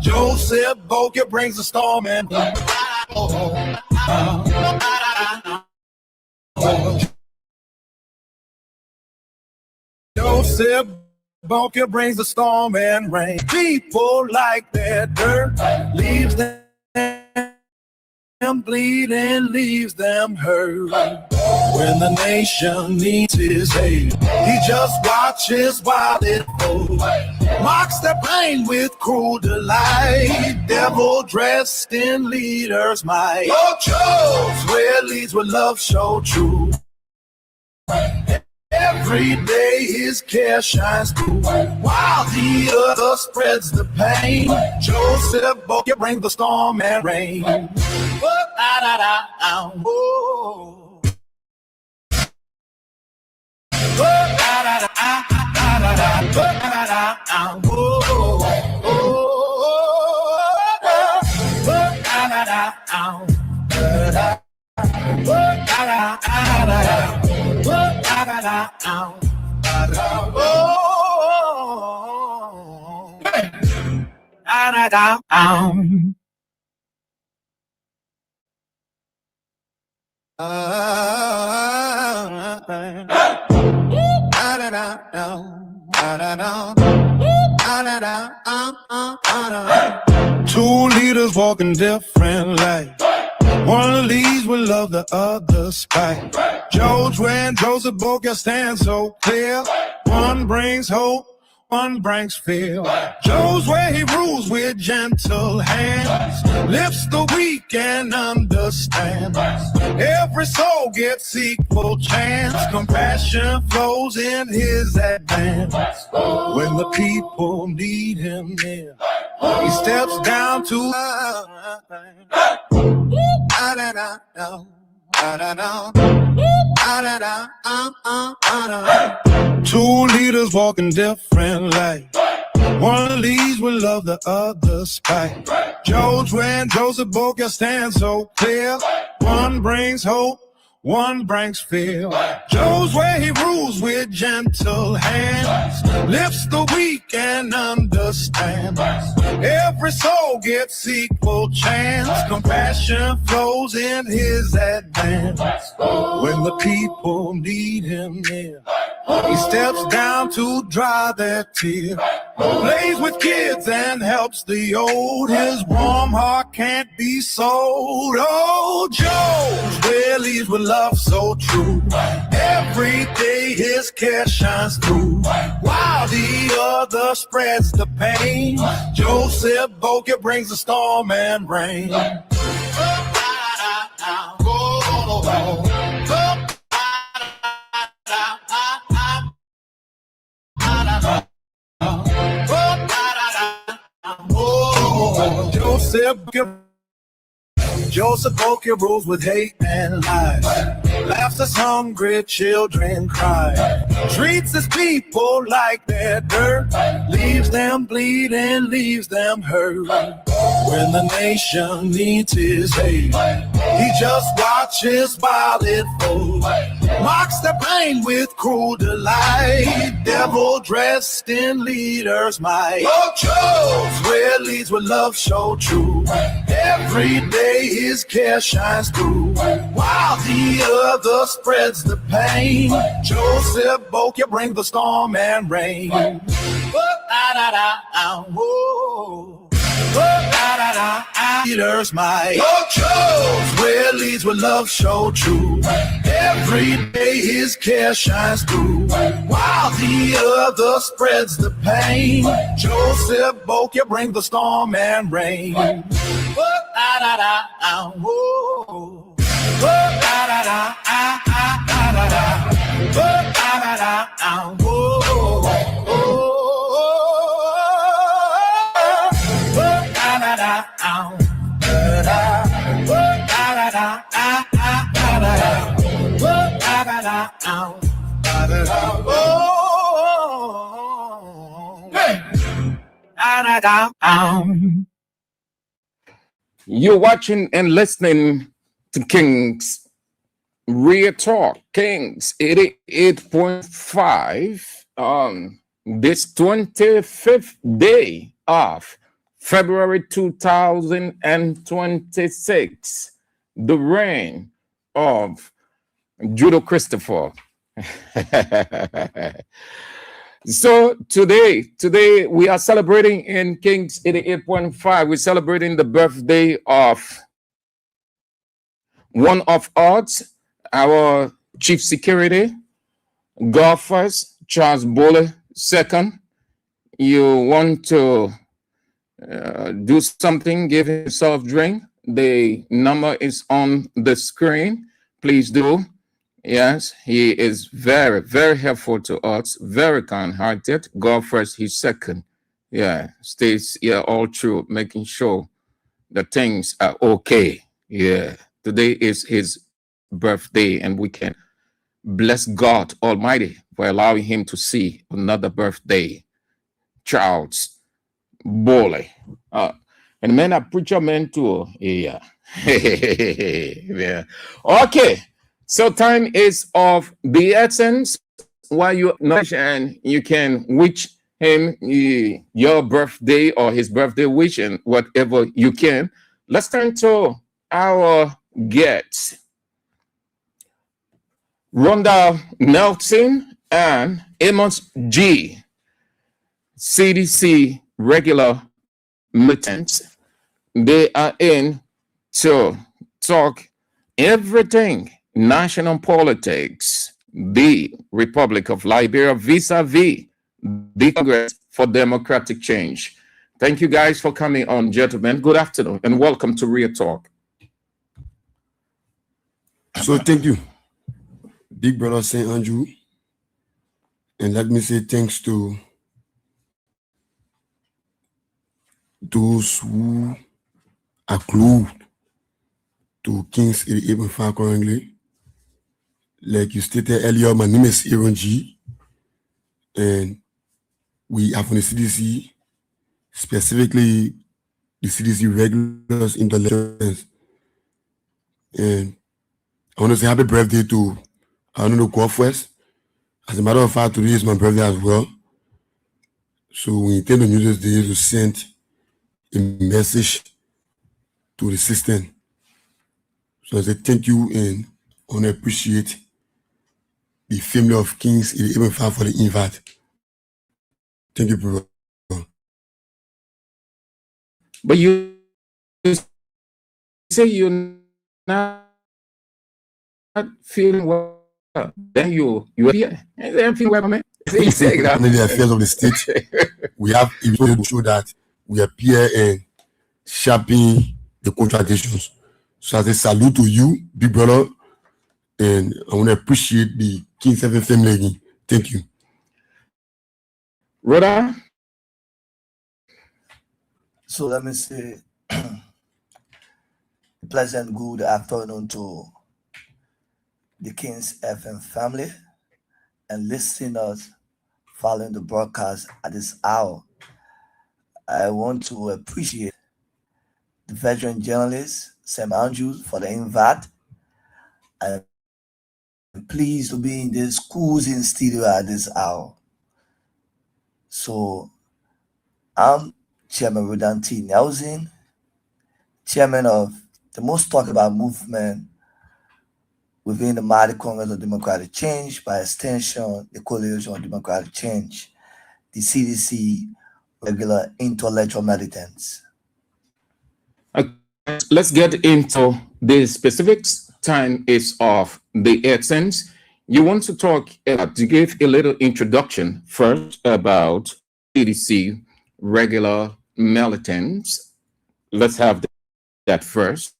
Joseph Boker brings the storm and Joseph Boker brings the storm and rain. People like their dirt, leaves them bleed and leaves them hurt. When the nation needs his aid, he just watches while it flows, mocks their pain with cruel delight. Devil dressed in leader's might. Oh, Joe's where leads with love so true. Every day his care shines through, while the other spreads the pain. Joseph Boker brings the storm and rain. Two leaders walking different lives. One leads with love, the other spite. George and Joseph both can stand so clear. One brings hope, one brings fear. Joe's where he rules with gentle hands, lifts the weak and understands. Every soul gets equal chance. Compassion flows in his advance. When the people need him near, he steps down to Two leaders walking different lives. One leads with love, the other spite. George and Joseph both can stand so clear. One brings hope, one brings fear. Joe's where he rules with gentle hands, lifts the weak and understands. Every soul gets equal chance. Compassion flows in his advance. When the people need him near, he steps down to dry their tears. Plays with kids and helps the old. His warm heart can't be sold. Oh, Joe's where leads with love so true. Every day his care shines through, while the other spreads the pain. Joseph Boker brings the storm and rain. Joseph Boker rules with hate and lies, laughs as hungry children cry, treats his people like they're dirt, leaves them bleeding, leaves them hurt. When the nation needs his aid, he just watches while it falls, mocks the pain with cruel delight, devil dressed in leader's might. Oh, Joe's where leads with love so true. Every day his care shines through, while the other spreads the pain. Joseph Boker brings the storm and rain. Leaders might. Oh, Joe's where leads with love so true. Every day his care shines through, while the other spreads the pain. Joseph Boker brings the storm and rain. You're watching and listening to King's Real Talk, King's 88.5 on this 25th day of February 2026, the reign of Judo Christopher. So today we are celebrating in King's 88.5. We're celebrating the birthday of one of us, our chief security, golfers, Charles Bowley II. You want to do something, give himself a drink. The number is on the screen. Please do. Yes, he is very, very helpful to us, very kind-hearted. God first, he's second. Yeah, stays here all through, making sure that things are okay. Yeah, today is his birthday, and we can bless God Almighty for allowing him to see another birthday. Charles Bowley. And man, I preacher man too. Yeah. Yeah. Okay. So time is of the essence. While you acknowledge and you can wish him your birthday or his birthday wish and whatever you can. Let's turn to our guests. Rhonda Nelson and Amos G, CDC regular militants. they are in to talk everything national politics, the Republic of Liberia vis-a-vis the Congress for Democratic Change. Thank you guys for coming on, gentlemen. Good afternoon and welcome to Real Talk. So thank you, Big Brother St. Andrew. And let me say thanks to those who are glued to King's 88.5 currently. Like you stated earlier, my name is Aaron G. And we have on the CDC, specifically the CDC regulars in the elections. And I want to say happy birthday to Arnold Godfrey. As a matter of fact, today is my birthday as well. So we intend to use this day to send a message to the system. So I say thank you and I want to appreciate the family of Kings 88.5 for the invite. Thank you, bro. But you say you're not feeling well. Then you appear. Then feel well, man. Under the affairs of the state, we have to show that we appear and sharpen the contradictions. So I say salute to you, big brother, and I want to appreciate the King 7 family again. Thank you. Rhoda? So let me say pleasant good afternoon to the King's FM family and listeners following the broadcast at this hour. I want to appreciate the veteran journalist, Sam Andrews, for the invite. I'm pleased to be in this cruising studio at this hour. So I'm Chairman Rodan T. Nelson, Chairman of the most talked about movement within the Mighty Congress of Democratic Change, by extension, the Coalition of Democratic Change, the CDC regular intellectual militants. Let's get into the specifics. Time is of the essence. You want to talk to give a little introduction first about CDC regular militants. Let's have that first.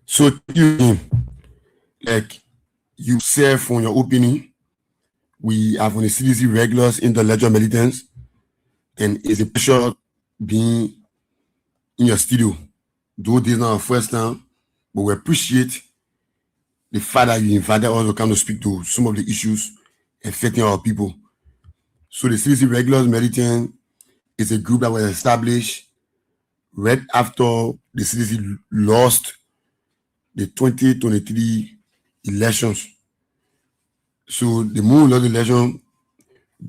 So you, like you said from your opening, we have on the CDC regulars intellectual militants, and it's a pleasure being in your studio. Though this is not our first time, but we appreciate the fact that you invited us to come to speak to some of the issues affecting our people. So the CDC regulars militant is a group that was established right after the CDC lost the 2023 elections. So the moment of the election,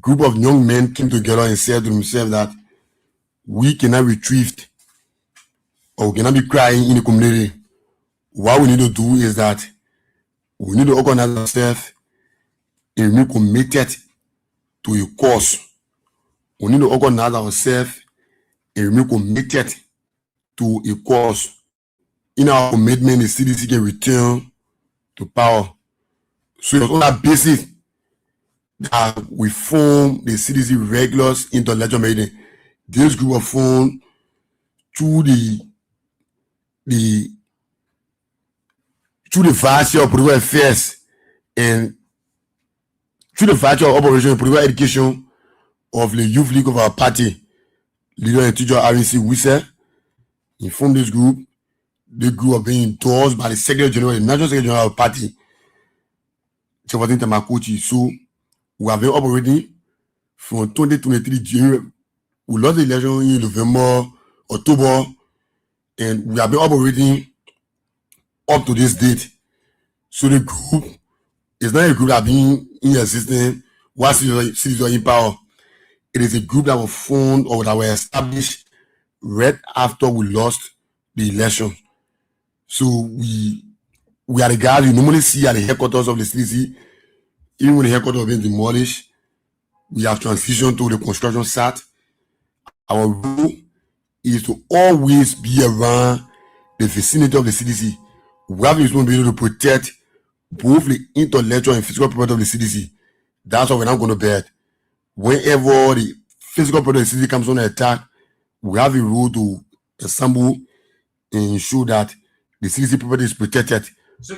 group of young men came together and said to themselves that we cannot retrieve or we cannot be crying in the community. What we need to do is that we need to organize ourselves and be committed to a cause. We need to organize ourselves and be committed to a cause. In our commitment, the CDC can return to power. So it's on that basis that we form the CDC regulars intellectual meeting. This group was formed through the Vice of Political Affairs and through the Vice of Operation Political Education of the Youth League of our party, leader and teacher RNC Wisse. He formed this group. The group of being endorsed by the Secretary General, the National Secretary General of the party, Chevatin Tamakochi. So we have been operating from 2023 January. We lost the election in November, October, and we have been operating up to this date. So the group is not a group that been in existence while cities are in power. It is a group that was formed or that was established right after we lost the election. So we are the guys you normally see at the headquarters of the CDC. Even when the headquarters have been demolished, we have transitioned to the construction site. our role is to always be around the vicinity of the CDC. We have the responsibility to protect both the intellectual and physical property of the CDC. That's why we're not going to bed. Whenever the physical property of the CDC comes under attack, we have a role to assemble and ensure that the CDC property is protected. So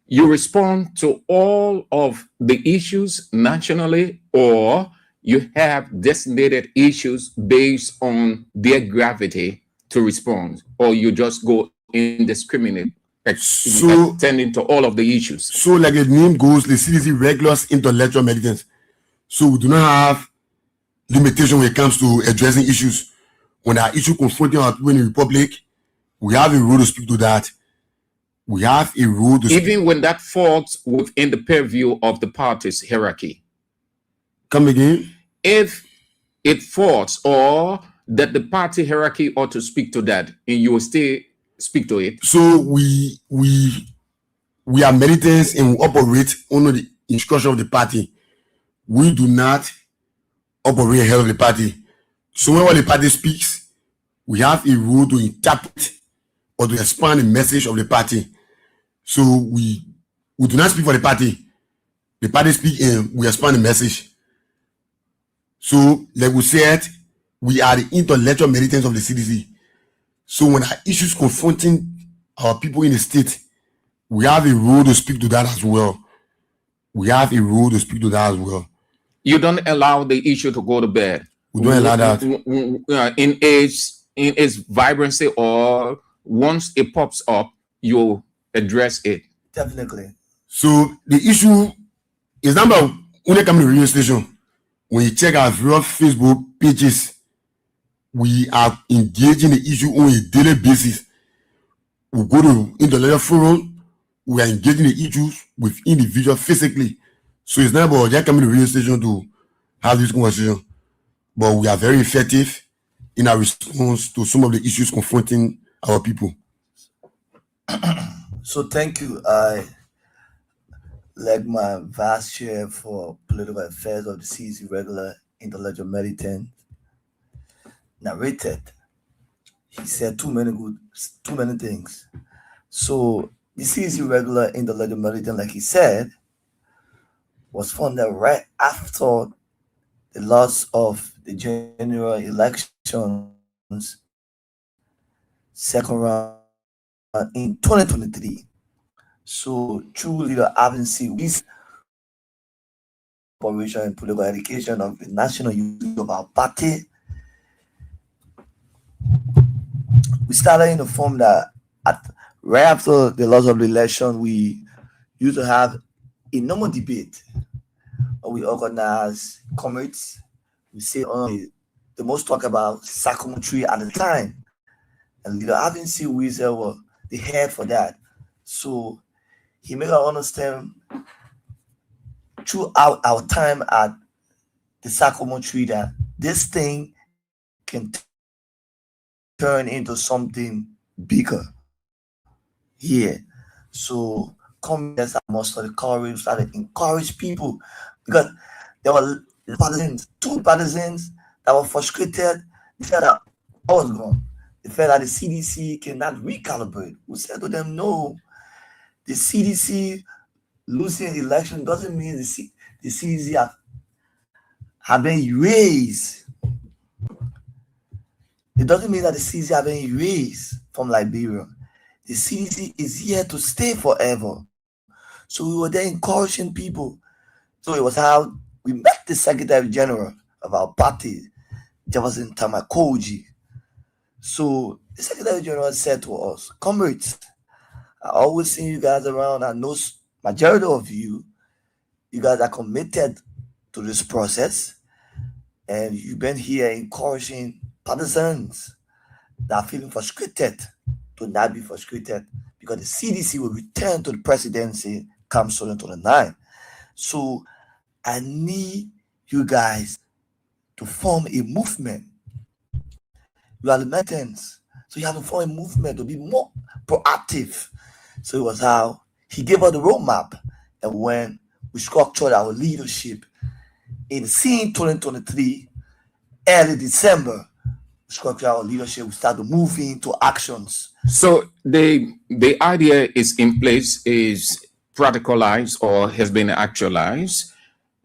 you respond to all of the issues nationally, or you have designated issues based on their gravity to respond, or you just go indiscriminate, attending to all of the issues? So like the name goes, the CDC regulars intellectual medicines. So we do not have limitation when it comes to addressing issues. When there are issues confronting our people in the Republic, we have a role to speak to that. We have a role to even when that falls within the purview of the party's hierarchy. Come again? If it falls, or that the party hierarchy ought to speak to that, and you will still speak to it. So we are militants and we operate under the instruction of the party. We do not operate ahead of the party. So whenever the party speaks, we have a role to interpret or to expand the message of the party. So we do not speak for the party. The party speak and we expand the message. So like we said, we are the intellectual militants of the CDC. So when there are issues confronting our people in the state, we have a role to speak to that as well. We have a role to speak to that as well. You don't allow the issue to go to bed. We don't allow that. In its vibrancy, or once it pops up, you address it. Definitely. So the issue is not about when they come to the radio station. When you check our various Facebook pages, we are engaging the issue on a daily basis. We go to intellectual forum, we are engaging the issues with individuals physically. So it's not about just coming to the radio station to have this conversation, but we are very effective in our response to some of the issues confronting our people. So thank you. I like my vice chair for political affairs of the CDC regular intellectual militant narrated. He said too many things. So the CDC regular intellectual militant, like he said, was funded right after the loss of the general elections, second round in 2023. So true leader Avin C. Operation and political education of the national youth of our party. We started in the form that right after the loss of the election, we used to have a normal debate. We organize comrades. We say the most talk about psychometry at the time. And leader Avin C. Weezer was the head for that. So he made us understand throughout our time at the psychometry that this thing can turn into something bigger here. So communists most of the courage started to encourage people, because there were two partisans that were frustrated. They felt that I was gone. They felt that the CDC cannot recalibrate. We said to them, no, the CDC losing the election doesn't mean the CDC have been erased. It doesn't mean that the CDC have been erased from Liberia. The CDC is here to stay forever. So we were there encouraging people. So it was how we met the Secretary General of our party, Jefferson Tamakoji. So the Secretary General said to us, comrades, I always see you guys around. I know majority of you guys are committed to this process, and you've been here encouraging partisans that are feeling frustrated to not be frustrated, because the CDC will return to the presidency come 2029. So I need you guys to form a movement. You are the militants, so you have to form a movement to be more proactive. So it was how he gave us the roadmap, and when we structured our leadership in seeing 2023 early December, structural leadership will start to move into actions. So the idea is in place, is protocolized or has been actualized.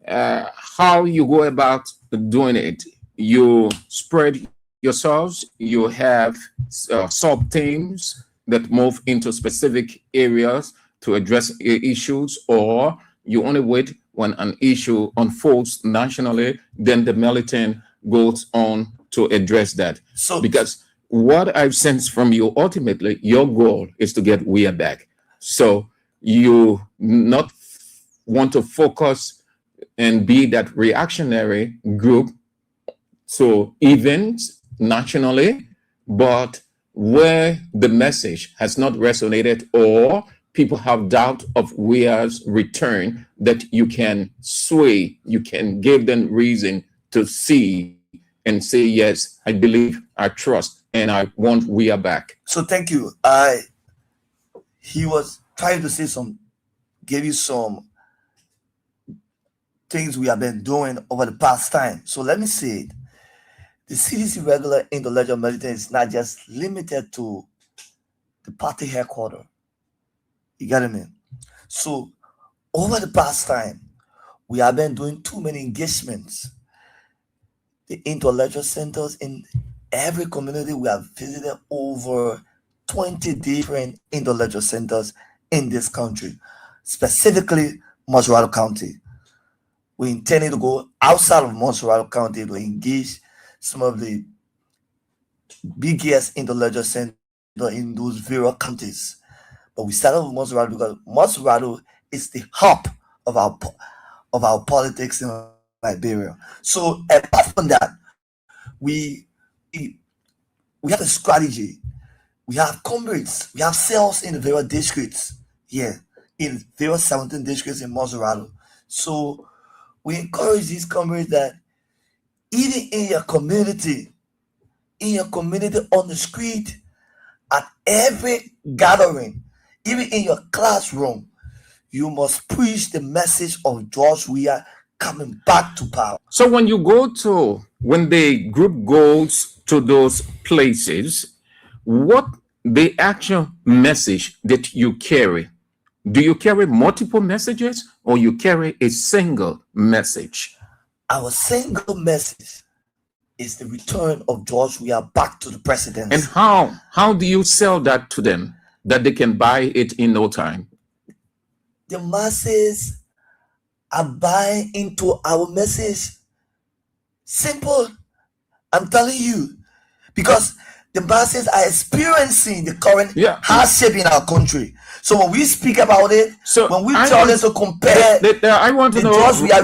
How you go about doing it? You spread yourselves. You have sub teams that move into specific areas to address issues, or you only wait when an issue unfolds nationally, then the militant goes on to address that. So because what I've sensed from you, ultimately, your goal is to get WEA back. So you not want to focus and be that reactionary group to events nationally, but where the message has not resonated or people have doubt of WEA's return, that you can sway, you can give them reason to see and say, yes, I believe, I trust, and I want WEA back. So thank you. He was trying to say give you some things we have been doing over the past time. So let me say it. The CDC regular in the Ledger Militant is not just limited to the party headquarters. You get me? So over the past time, we have been doing too many engagements. The intellectual centers in every community, we have visited over 20 different intellectual centers in this country, specifically Montserrat County. We intended to go outside of Montserrat County to engage some of the biggest intellectual centers in those various counties. But we started with Montserrat because Montserrat is the hub of our politics in Liberia. So apart from that, we have a strategy. We have comrades. We have cells in the various districts here, in various 17 districts in Montserrat. So we encourage these comrades that even in your community on the street, at every gathering, even in your classroom, you must preach the message of George Weah coming back to power. So when the group goes to those places, what the actual message that you carry? Do you carry multiple messages or you carry a single message? Our single message is the return of George Weah back to the presidency. And how do you sell that to them that they can buy it in no time? The masses are buying into our message. Simple. I'm telling you. Because the masses are experiencing the current hardship in our country. So when we speak about it, when we tell them to compare, I want to know,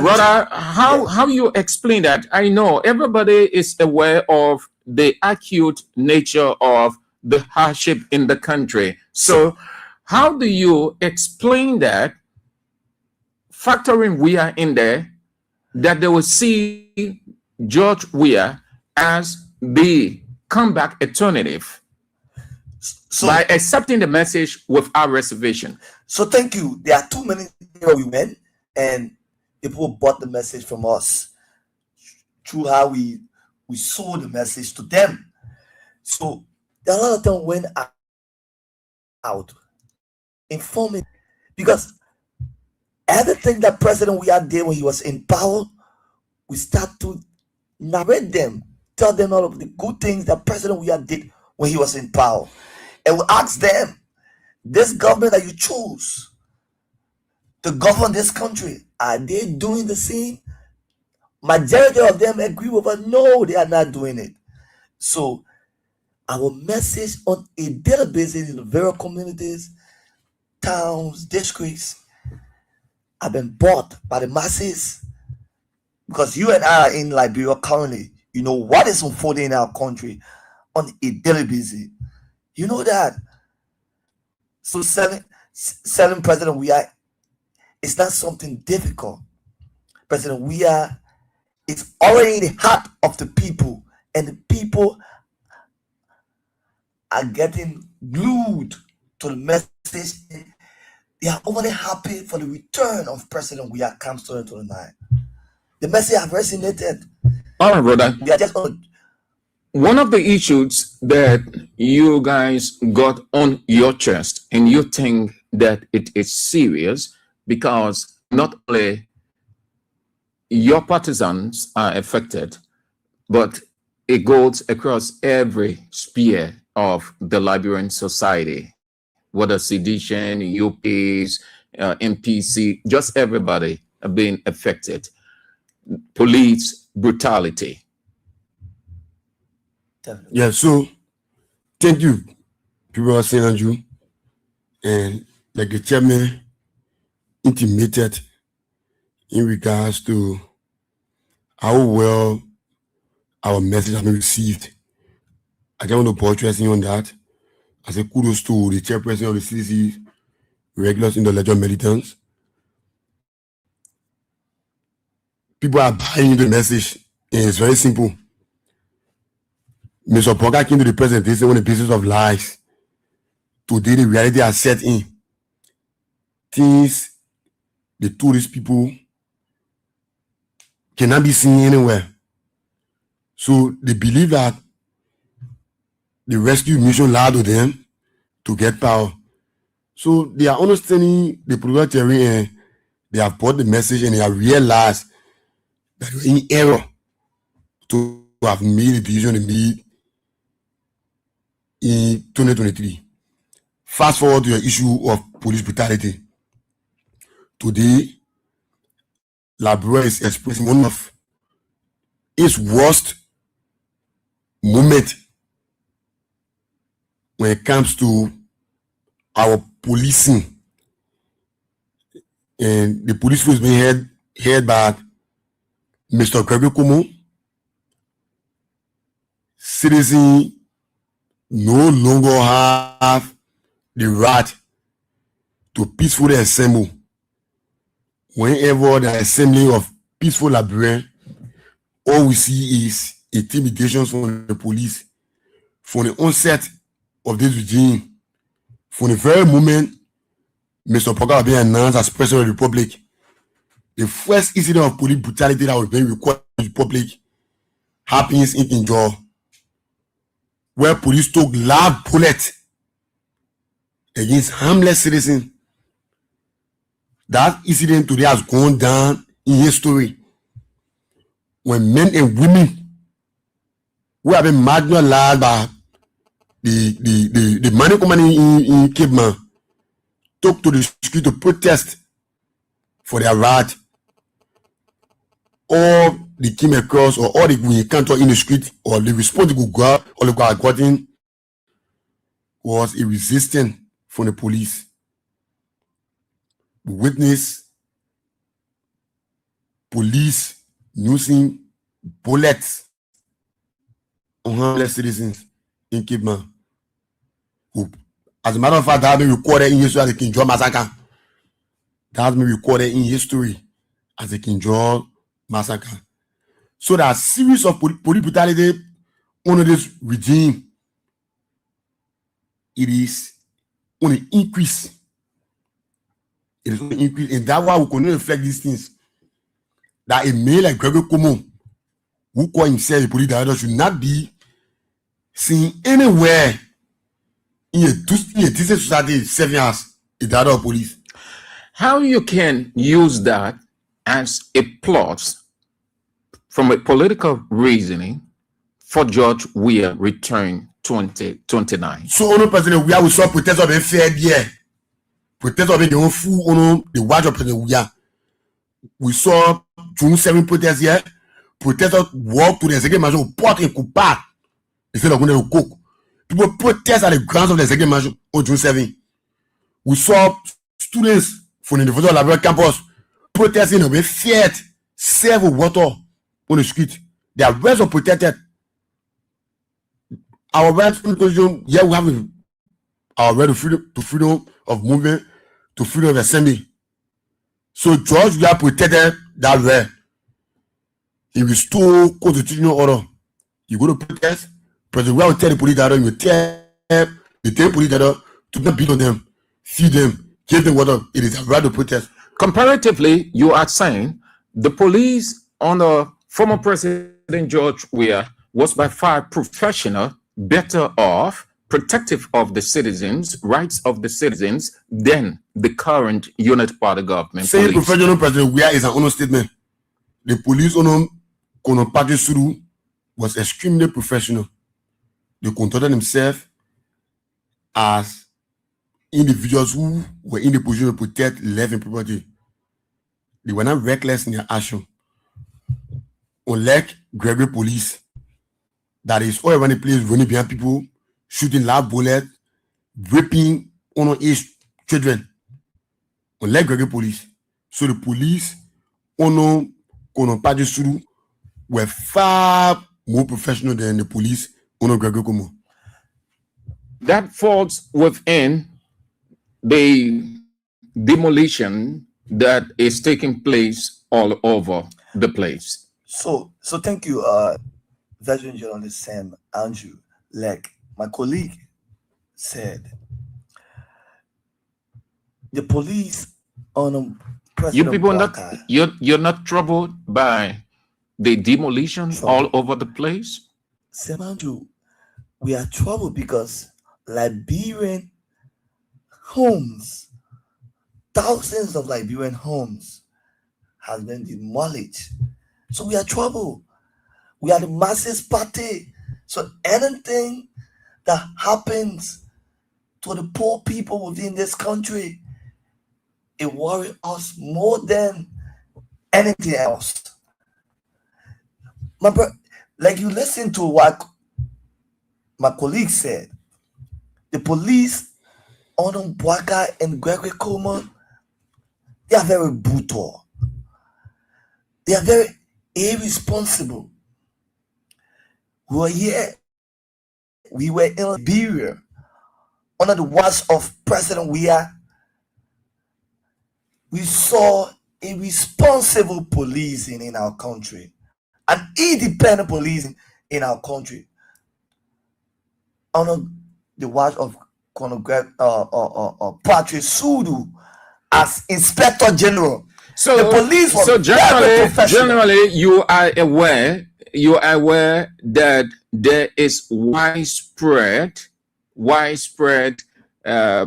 brother, how you explain that. I know everybody is aware of the acute nature of the hardship in the country. So how do you explain that, factoring Weah in there, that they will see George Weah as the comeback alternative by accepting the message without reservation? So thank you. There are too many where we went and people bought the message from us through how we sold the message to them. So there are a lot of them went out informing, because everything that President Weah did when he was in power, we start to narrate them, tell them all of the good things that President Weah did when he was in power. And we ask them, this government that you choose to govern this country, are they doing the same? Majority of them agree with us, no, they are not doing it. So our message on a daily basis in the various communities, towns, districts, have been bought by the masses. Because you and I are in Liberia currently, you know what is unfolding in our country on a daily basis. You know that. So selling President Weah is not something difficult. President Weah is already in the heart of the people, and the people are getting glued to the message. They are already happy for the return of President Weah comes 2029. The message has resonated. All right, brother. We are just on. One of the issues that you guys got on your chest, and you think that it is serious because not only your partisans are affected, but it goes across every sphere of the Liberian society, whether sedition, UPs, MPC, just everybody are being affected. Police brutality. Yeah, so thank you, people are saying Andrew. And like the chairman intimated in regards to how well our message has been received. I just want to portray on that. I say kudos to the chairperson of the CDC regulars in the Ledger militants. People are buying into the message, and it's very simple. Mr. Ponga came to the presentation on the basis of lies. Today, the reality has set in. Things the tourist people cannot be seen anywhere. So they believe that the rescue mission allowed to them to get power. So they are understanding the political theory and they have brought the message and they have realized that they were in error to have made the decision they made in 2023. Fast forward to the issue of police brutality. Today, Liberia is expressing one of its worst moments when it comes to our policing. And the police force being head by Mr. Gregory Kumo. Citizens no longer have the right to peacefully assemble. Whenever the assembly of peaceful Liberians, all we see is intimidation from the police. From the onset of this regime, from the very moment Mr. Ponga was being announced as President of the Republic, the first incident of police brutality that was being recorded in the Republic happens in Kinjor, where police took loud bullets against harmless citizens. That incident today has gone down in history when men and women who have been marginalized by the money company in Cape Man took to the street to protest for their right. All they came across or all they encounter in the street or the response they got or they got gotten was a resistance from the police. We witnessed police using bullets on harmless citizens in Cape Man. As a matter of fact, that has been recorded in history as the Kinjor massacre. That has been recorded in history as the Kinjor massacre. So that series of police brutality under this regime, it is on an increase. It is on an increase, and that's why we continue to reflect these things. That a man like Gregory Kumo, who call himself a police director, should not be seen anywhere in a decent society serving as a director of police. How you can use that as a plot from a political reasoning for George Weah return 2029. So on President Weah, we saw protesters being fair there. Protesters being the fool on the watch of President Weah. We saw June 7 protests here. Protesters walk to the executive mansion, pot and coupat instead of going to cook. People protest at the grounds of the executive mansion on June 7. We saw students from the University of Liberia campus protesting and being feared, serve with water on the street. Their rights are protected. Our rights in the Constitution, yeah, we have our right to freedom of movement, to freedom of assembly. So George, we have protected that right. He restored constitutional order. You go to protest, President will tell the police that you tell the police that to not beat on them, feed them, give them water. It is a right to protest. Comparatively, you are saying the police under former President President George Weah was by far professional, better off, protective of the citizens, rights of the citizens, than the current unit party government. Saying police. professional President Weah is an understatement. The police on Kono Party Suru was extremely professional. They conducted themselves as individuals who were in the position to protect life and property. They were not reckless in their action. Unlike Gregory police, that is all around the place running behind people, shooting loud bullets, raping underage children. Unlike Gregory police. So the police on Kono Party Suru were far more professional than the police on Gregory Komo. That falls within the demolition that is taking place all over the place. So thank you, veteran journalist Sam Andrew. Like my colleague said, the police on You people you're not troubled by the demolition all over the place? Sam Andrew, we are troubled because Liberian homes, thousands of Liberian homes has been demolished. So we are troubled. We are the masses party. So anything that happens to the poor people within this country, it worries us more than anything else. Like you listen to what my colleague said, the police, Onum Bwaka and Gregory Coleman, they are very brutal. They are very irresponsible. We were here. We were in Liberia under the watch of President Weah. We saw irresponsible policing in our country, an independent policing in our country under the watch of Colonel Patrick Sudu as Inspector General. So the police was generally you are aware that there is widespread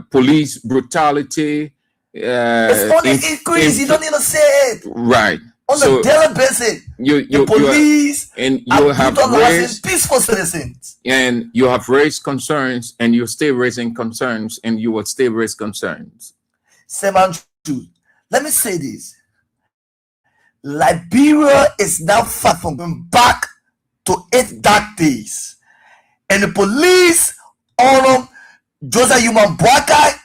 police brutality. It's only increased. You don't need to say it. Right. On a daily basis, the police you have raised peaceful citizens. And you have raised concerns, and you stay raising concerns, and you will stay raise concerns. Semantu, let me say this. Liberia is now far from going back to its dark days. And the police on Joseph Human Bwakai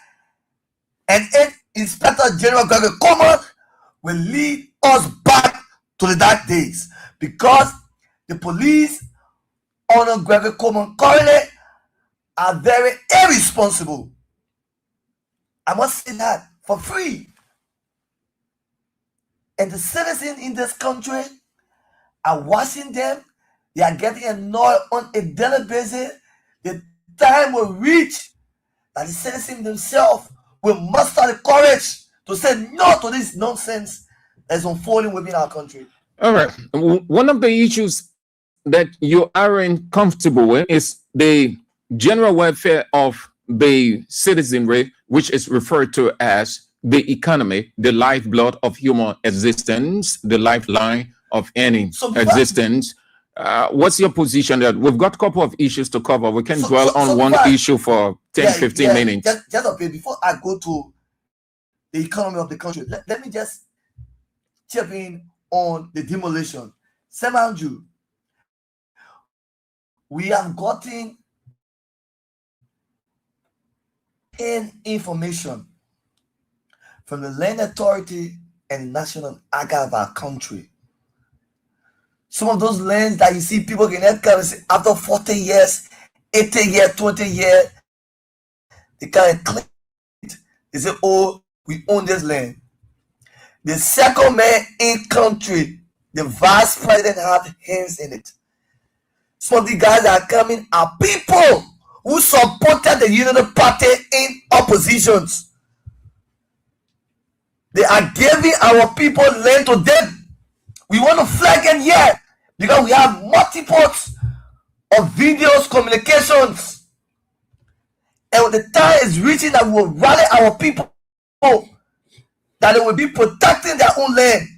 and Inspector General Gregory Coleman will lead us back to the dark days, because the police on Gregory Coleman currently are very irresponsible. I must say that for free. And the citizens in this country are watching them. They are getting annoyed on a daily basis. The time will reach that the citizens themselves will muster the courage to say no to this nonsense that's unfolding within our country. All right. One of the issues that you aren't comfortable with is the general welfare of the citizenry, which is referred to as the economy, the lifeblood of human existence, the lifeline of any existence. What's your position there? We've got a couple of issues to cover. We can dwell on one issue for 10-15 minutes. Just a bit before I go to the economy of the country, let me just chip in on the demolition. Semanju, we have gotten information from the Land Authority and National Archive of our country. Some of those lands that you see people can have currency after 40 years, 80 years, 20 years, they can't claim it. They say, oh, we own this land. The second man in country, the vice president, have hands in it. Some of the guys that are coming are people who supported the Unity Party in oppositions. They are giving our people land to them. We want to flag them here because we have multiples of videos, communications, and when the time is reaching that we will rally our people, that they will be protecting their own land.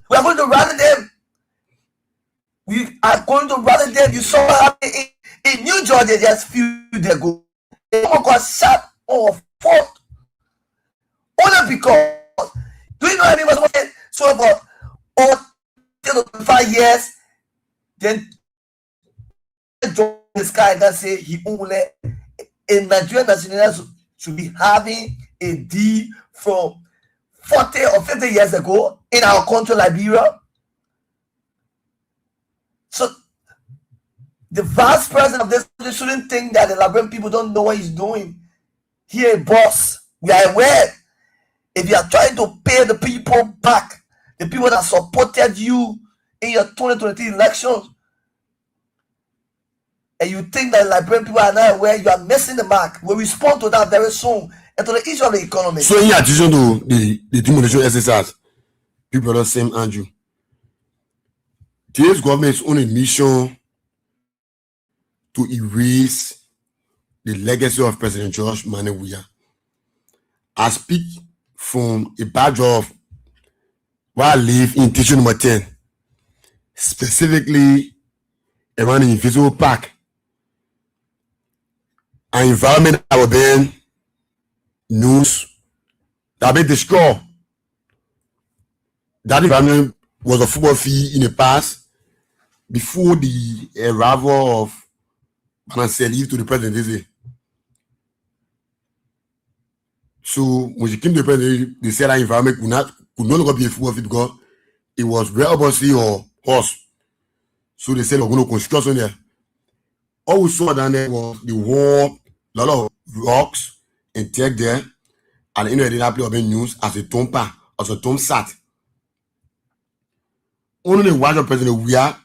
We are going to rally them. We are going to rally them. You saw what happened in New Georgia just a few days ago. Someone got shot or fought only because, do you know what I mean? So for all 5 years, then this guy that say he only in Nigerian nationalities should be having a deed from 40 or 50 years ago in our country, Liberia. So the vice president of this country shouldn't think that the Liberian people don't know what he's doing. Here, boss, we are aware. If you are trying to pay the people back, the people that supported you in your 2023 elections, and you think that Liberian people are not aware, you are missing the mark. We'll respond to that very soon and to the issue of the economy. So in addition to the demolition SSRs, people are same Andrew. Today's government is on a mission to erase the legacy of President George Weah. I speak from a backdrop of where I live in Teaching Number 10, specifically around the Invisible Park, an environment that was being news that been destroyed. That environment was a football field in the past before the arrival of Banaseli to the presidency. So when she came to the presidency, they said that environment could no longer be a football field because it was real obviously or horse. So they said we're going to construction there. All we saw down there was the wall, a lot of rocks and tech there. And the internet play being used as a tomb park, as a tomb sat. Only the wife of President Weah,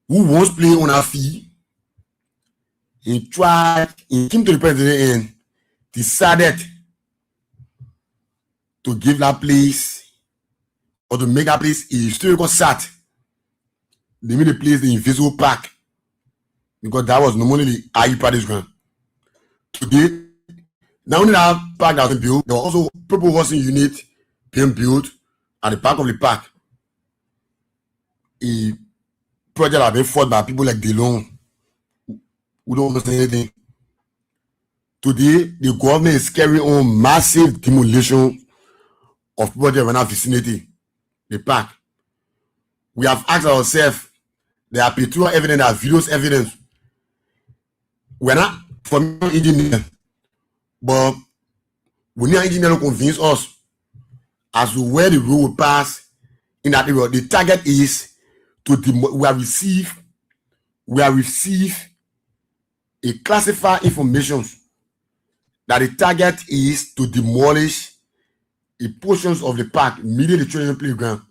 who once played on our field, he came to the president and decided to give that place or to make that place a historical site. They made the place the Invisible Park because that was normally the IE party's ground. Today, not only that park that was built, there was also purple housing unit being built at the back of the park. A project that been fought by people like DeLong who don't understand anything. Today, the government is carrying on massive demolition of projects around our vicinity, the park. We have asked ourselves, there are pictorial evidence, there are videos evidence. We're not from engineer, but we need an engineer to convince us as to where the road will pass in that area. The target is to we have received a classified information that the target is to demolish a portions of the park, immediately the children's playground.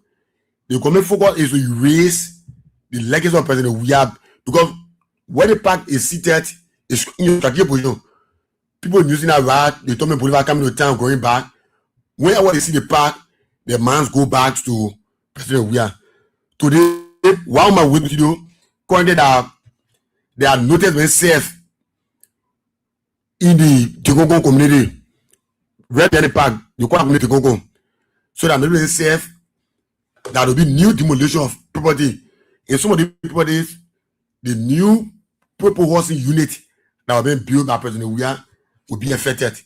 The government focus is to erase the legacy of President Weah because where the park is seated is in a strategic position. People using that route, they told me Bolivar coming to town, going back. Whenever they see the park, their minds go back to President Weah. Today, while my witness video, currently they are noticed themselves in the Tegongon community, right near the park, the community Tegongon. So that maybe themselves that will be new demolition of property. In some of the properties, the new purple housing unit that have been built by President Weah will be affected.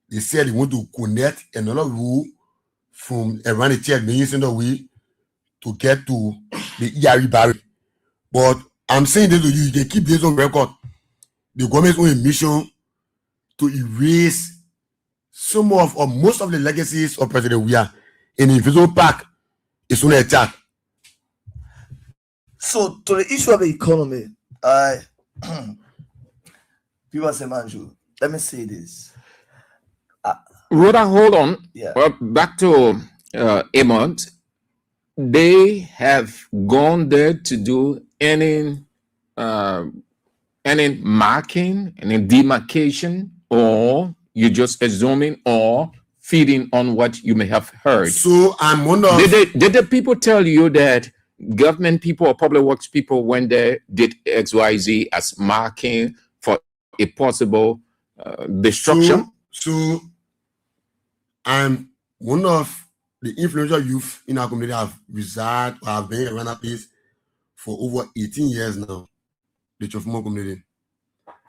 They said they want to connect another road from around the church, main center way, to get to the ERE barrier. But I'm saying this to you, you can keep this on record. The government's on a mission to erase some of or most of the legacies of President Weah in the Invisible Park. It's on attack. So to the issue of the economy, people say, Manju, let me say this. Rhoda, hold on. Yeah. Well, back to Emont. They have gone there to do any marking, any demarcation, or you just assuming or feeding on what you may have heard. So I'm wondering, did the people tell you that government people or public works people went there, did XYZ as marking for a possible destruction? So I'm one of the influential youth in our community. Have resided or have been around that place for over 18 years now. The Chofimo community.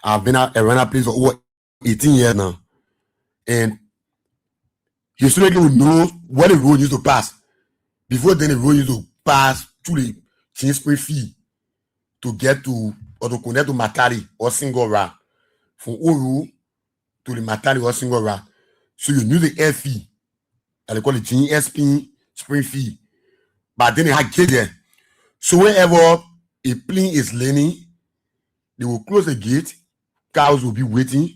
I've been around that place for over 18 years now. And historically we know where the road used to pass. Before then, the road used to pass through the Chin Spring Fee to get to or to connect to Matari or Single Route. From Oru to the Matari or Single Route. So you knew the air fee. And they call it GSP Spring Fee. But then they had get there. So whenever a plane is landing, they will close the gate. Cars will be waiting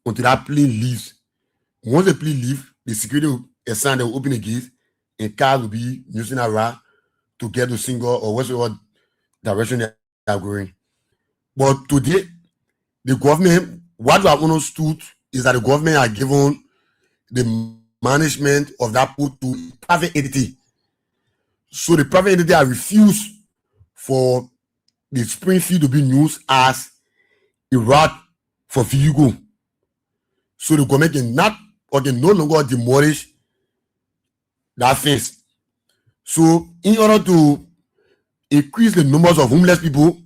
until that plane leaves. Once the plane leaves, the security will assign, they will open the gate, and cars will be using a route to get to Single or whatever direction they are going. But today, the government, what we have understood is that the government are given the management of that port to a private entity. So the private entity have refused for the Spring Fee to be used as a route for vehicle. So the government can no longer demolish that fence. So in order to increase the numbers of homeless people,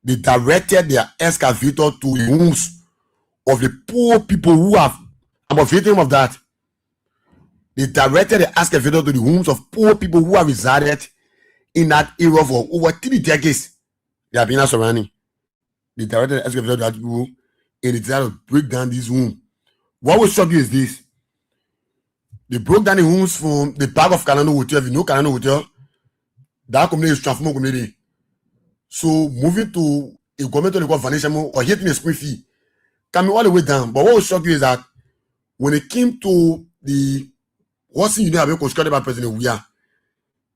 they directed their excavator to the homes of the poor people who have, I'm a victim of that. They directed the excavator to the homes of poor people who have resided in that area for over 3 decades. They have been surrounding. They directed the excavator to that people and they decided to break down these homes. What will shock you is this. They broke down the homes from the back of Kalano Hotel. If you know Kalano Hotel, that community is transformed community. So moving to a government called Vanishamo or hitting a Spring Fee coming all the way down. But what will shock you is that when it came to the housing unit being constructed by President Weah,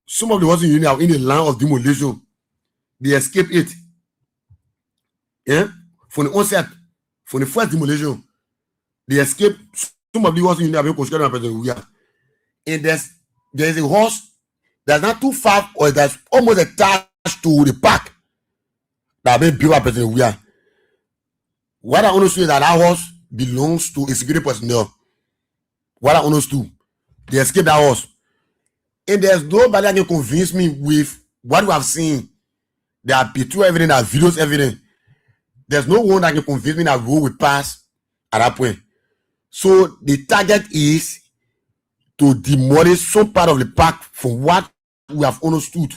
some of the housing units are in the line of demolition. They escape it. Yeah? From the onset, from the first demolition, they escape. Some of the housing units are being constructed by President Weah. And there's a house that's not too far or that's almost attached to the park that been built by President Weah. What I understood is that house belongs to a security personnel. What I understood, they escaped that house. And there's nobody that can convince me with what we have seen. There are picture evidence, there are videos evidence. There's no one that can convince me that road will pass at that point. So the target is to demolish some part of the park from what we have understood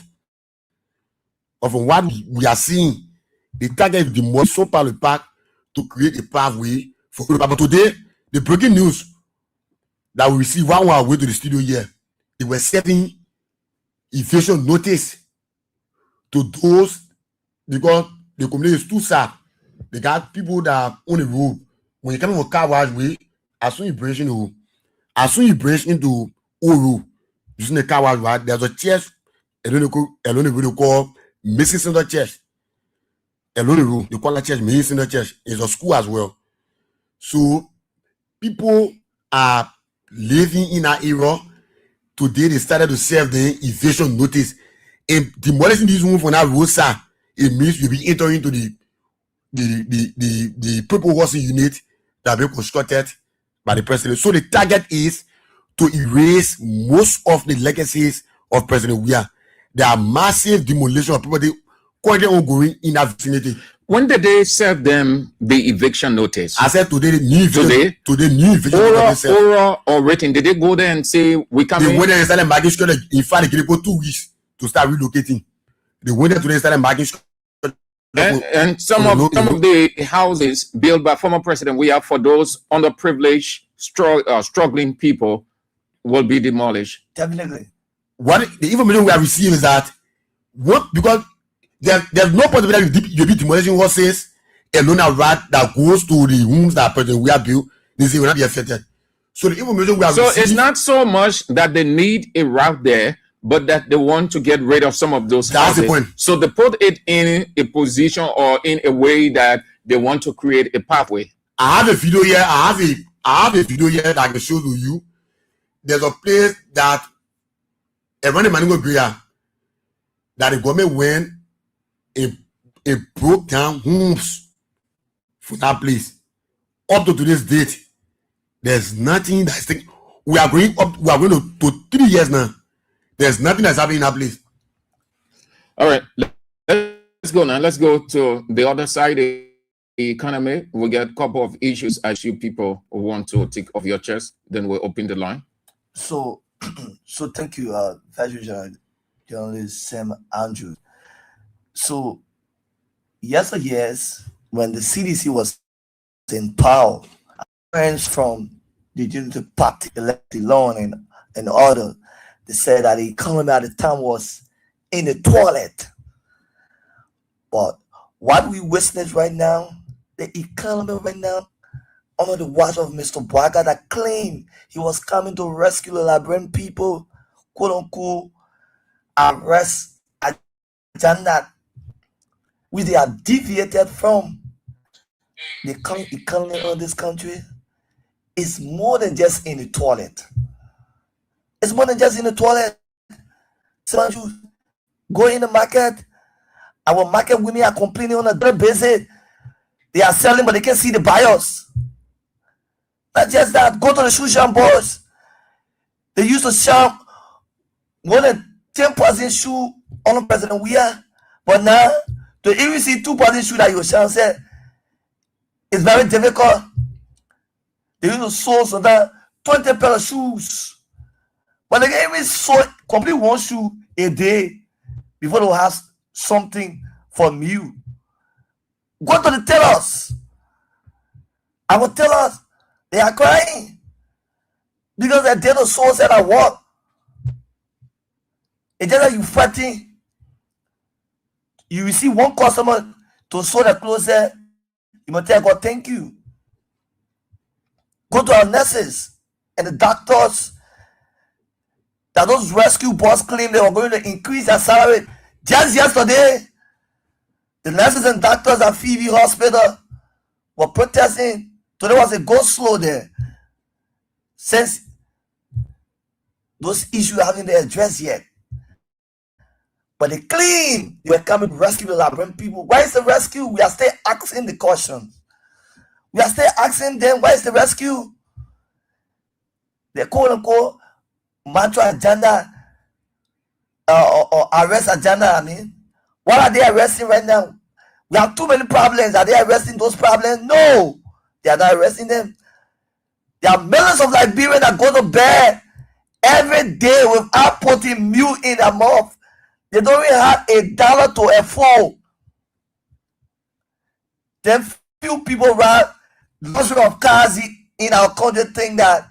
or from what we are seeing. The target is to demolish some part of the park to create a pathway for the park. But today, the breaking news that we received while we are way to the studio here, they were serving evasion notice to those because the community is too sad. They got people that are on the road. When you come from car wash way, as soon as you branch into Oru, using the car wash way, there's a church, alone call Missing Center Church. Alone they call that church Missing Center Church. It's a school as well. So people are living in that era. Today they started to serve the evasion notice. And demolishing this room from that roadside, it means you'll be entering into the people housing unit that have been constructed by the president. So the target is to erase most of the legacies of President Weah. There are massive demolition of property currently ongoing in that vicinity. When did they serve them the eviction notice? I said today, the new eviction notice. Oral or written, did they go there and say, we come in? They went there and started marking, in fact, they go 2 weeks to start relocating. They went there today and started marking. And some of the houses built by former President Weah for those underprivileged, struggling people will be demolished. Definitely. What the information we have received is that because there's no possibility you'll be demolishing houses alone a rat that goes to the homes that President Weah built. They say will not be affected. So the information we have received. So it's not so much that they need a route there, but that they want to get rid of some of those houses. That's the point. So they put it in a position or in a way that they want to create a pathway. I have a video here. I have a video here that I can show to you. There's a place that around the Maningo Bria, that the government went and broke down homes for that place. Up to today's date, there's nothing that's we are going to 3 years now. There's nothing that's happening in that place. All right, let's go now. Let's go to the other side, the economy. We get a couple of issues as you people want to take off your chest. Then we'll open the line. So thank you, Vice Journalist Sam Andrews. So years when the CDC was in power, friends from the Unity Party elected law and order, they said that the economy at the time was in the toilet. But what we witness right now, the economy right now, under the watch of Mr. Bwaga, that claimed he was coming to rescue the Liberian people, quote unquote, arrest agenda, which they are deviated from. The economy of this country is more than just in the toilet. It's more than just in the toilet. So you go in the market, our market women are complaining on a daily basis. They are selling, but they can't see the buyers. Not just that, go to the shoe shop boys. They used to shop more than 10% shoe on the president wear. But now, to even see 2% shoe that you shall say, it's very difficult. They used to sold so that 20 pair of shoes. But they can even sold complete one shoe a day before they will have something from you. Go to the tailors. Our tailors, they are crying because they did the source at work. It's just like you fighting. You receive one customer to sew the clothes there, you must tell God thank you. Go to our nurses and the doctors that those rescue boss claim they were going to increase their salary. Just yesterday, the nurses and doctors at Phoebe Hospital were protesting. Today was a go slow there. Since those issues haven't been addressed yet. But they claim they were coming to rescue the Liberian people. Why is the rescue? We are still asking the questions. We are still asking them, why is the rescue? The quote unquote macho agenda or arrest agenda, I mean. What are they arresting right now? We have too many problems. Are they arresting those problems? No, they are not arresting them. There are millions of Liberians that go to bed every day without putting milk in their mouth. They don't even have $1 to afford. Then few people run luxury of cars in our country think that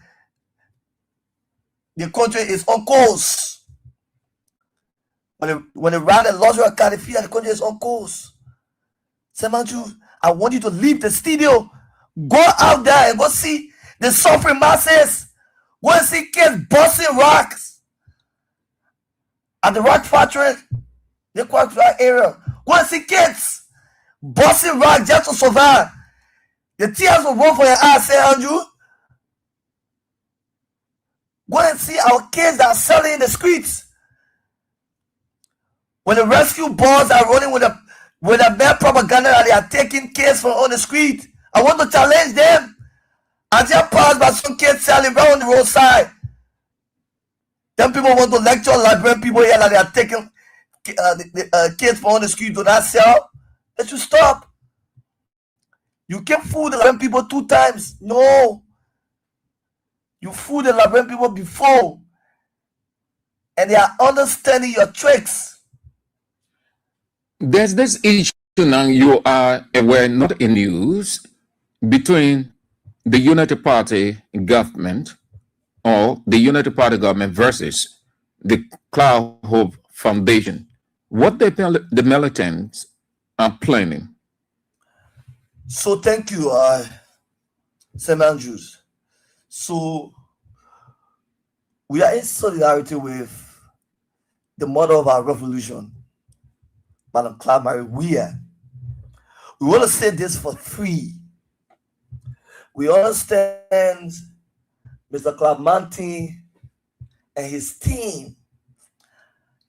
the country is on course. When they run a luxury of car, they feel that the country is on course. Semanju, I want you to leave the studio. Go out there and go see the suffering masses. Go and see kids busting rocks at the rock factory, the rock area. Go and see kids busting rocks just to survive. The tears will roll for your eyes, say Andrew. Go and see our kids that are selling in the streets. When the rescue boys are running with a bad propaganda that they are taking kids from on the street, I want to challenge them. I just passed by some kids selling right on the roadside. Then people want to lecture Liberian people here that they are taking kids from on the street to not sell. They should stop. You can't fool the Liberian people 2 times. No. You fooled the Liberian people before. And they are understanding your tricks. There's this issue now you are aware, not in news, between the Unity Party government or the Unity Party government versus the Cloud Hope Foundation. What the militants are planning. So thank you, Sam Andrews. So we are in solidarity with the mother of our revolution, Madam Claude Marie. We want to say this for free. We understand Mr. Claude Manti and his team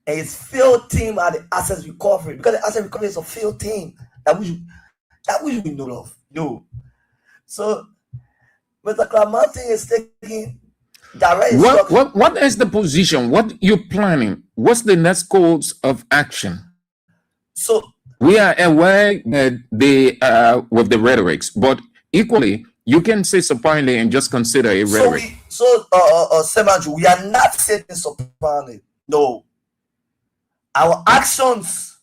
and his field team are the asset recovery, because the asset recovery is a field team that we know of. No. So Mr. Clemente is taking direct instruction. What is the position? What you planning? What's the next course of action? So we are aware that they with the rhetorics, but equally you can say supinely and just consider a rhetoric. Semanju, we are not saying supinely. No. Our actions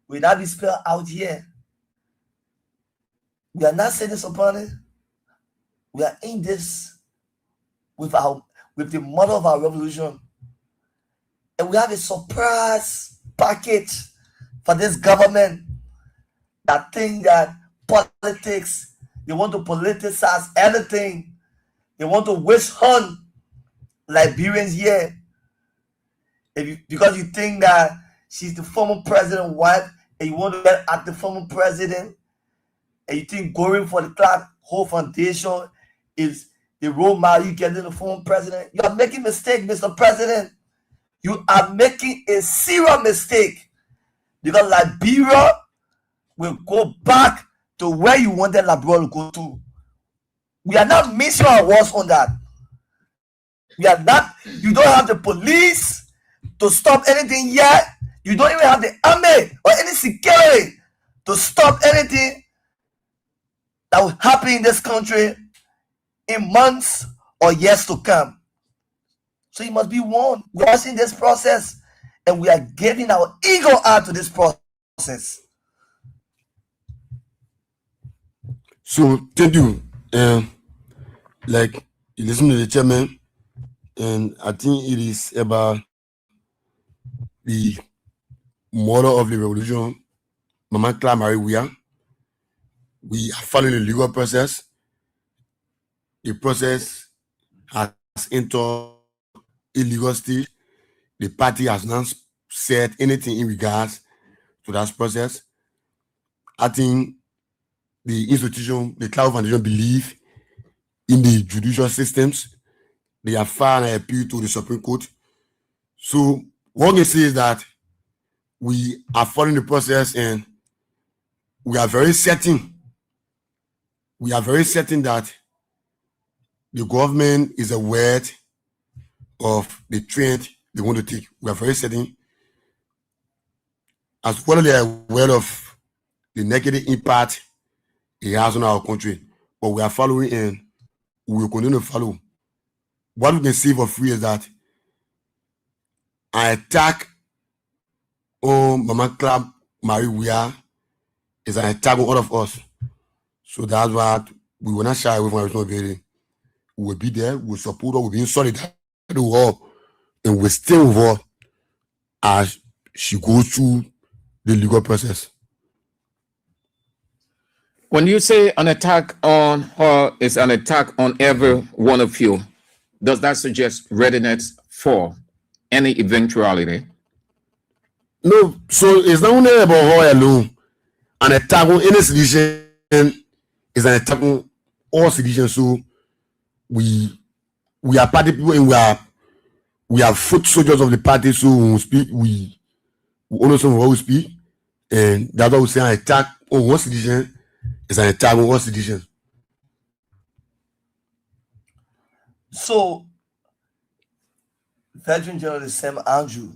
will not be spelled out here. We are not saying supinely. We are in this with the model of our revolution, and we have a surprise package for this government that think that politics, they want to politicize everything. They want to wish hunt Liberians here. Because you think that she's the former president's wife and you want to get at the former president, and you think going for the Clark whole foundation is the role model you get in the former president, you are making a mistake, Mr. President. You are making a serious mistake, because Liberia will go back to where you wanted Liberia to go to. We are not missing our words on that. We are not. You don't have the police to stop anything yet. You don't even have the army or any security to stop anything that will happen in this country in months or years to come. So you must be warned. We are in this process, and we are giving our ego out to this process. So thank you. Like you listen to the chairman, and I think it is about the model of the revolution. Mama Cla Marie we are following the legal process. The process has entered illegal stage. The party has not said anything in regards to that process. I think the institution, the Cloud Foundation, believe in the judicial systems. They have filed an appeal to the Supreme Court. So what we say is that we are following the process, and we are very certain. We are very certain that the government is aware of the trend they want to take. We are very certain, as well as they are aware of the negative impact it has on our country. But we are following, and we will continue to follow. What we can say for free is that an attack on Mama Club Marie is an attack on all of us. So that's why we will not shy away from our responsibility. We will be there, we will support her, we will be in solidarity with her, and we will stay with her as she goes through the legal process. When you say an attack on her is an attack on every one of you, does that suggest readiness for any eventuality? No, so it's not only about her alone. An attack on any sedition is an attack on all sedition. So we are party people, and we are foot soldiers of the party. So when we speak, we honor some of what we speak, and that's why we say an attack on one sedition is an attack on all sedition. So, Veteran General Sam Andrew,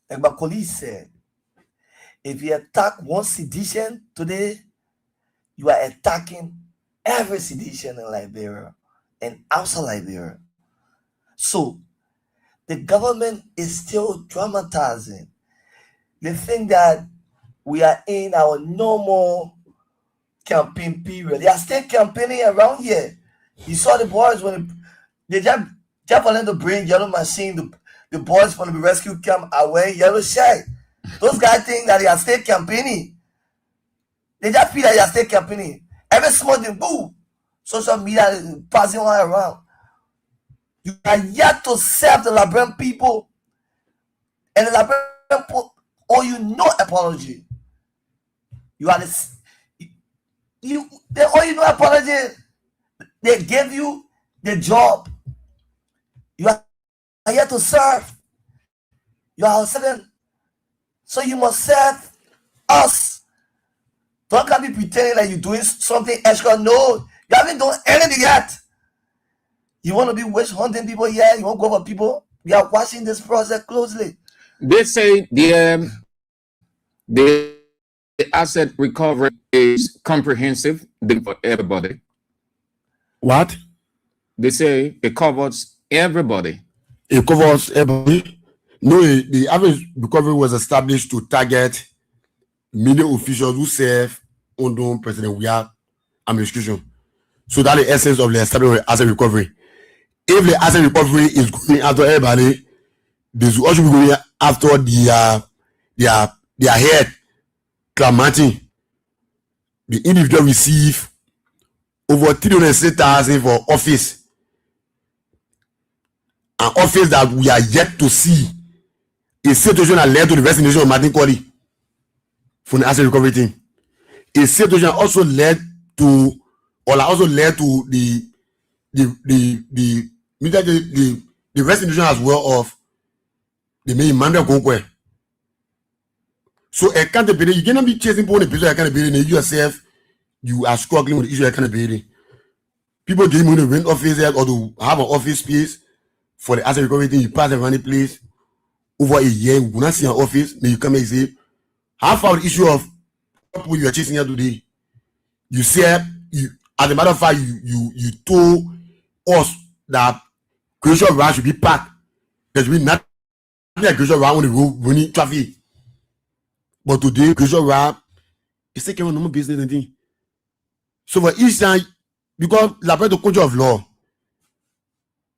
like my colleague said, if you attack one sedition today, you are attacking every sedition in Liberia and outside Liberia. So, the government is still dramatizing. They think that we are in our normal campaign period. They are still campaigning around here. You saw the boys when they just wanted to bring yellow machine. The boys from the rescue camp are wearing yellow shirt. Those guys think that they are still campaigning. They just feel that they are still campaigning. Every small thing, boo, social media is passing all around. You are yet to serve the Liberian people, and the Liberian people owe you no apology. You are they owe you no apology. They gave you the job. You are here to serve. You are our servant. So you must serve us. Don't come be pretending like you're doing something extra. No, you haven't done anything yet. You want to be witch hunting people here? You want to go for people? We are watching this process closely. They say the asset recovery is comprehensive for everybody. What? They say it covers everybody. It covers everybody. No, the average recovery was established to target many officials who serve under President Weah administration. So that's the essence of the establishment of asset recovery. If the asset recovery is going after everybody, they should also be going after their head, Clamati. The individual receive over 306,000 for office. An office that we are yet to see. A situation that led to the resignation of Martin Colley from the asset recovery team. A situation also led to the resignation as well of the main Emmanuel Gonkwe. So accountability, you cannot be chasing for the issue of accountability and yourself, you are struggling with the issue of accountability. People give you to rent office or to have an office space for the asset recovery thing, you pass around the place over a year, you will not see an office, then you come and say, how far the issue of people you are chasing here today? You say, as a matter of fact, you told us that crucial route should be packed. There should be nothing like crucial route on the road running traffic. But today, crucial route is taking on normal business and thing. So for each time, because the culture of law,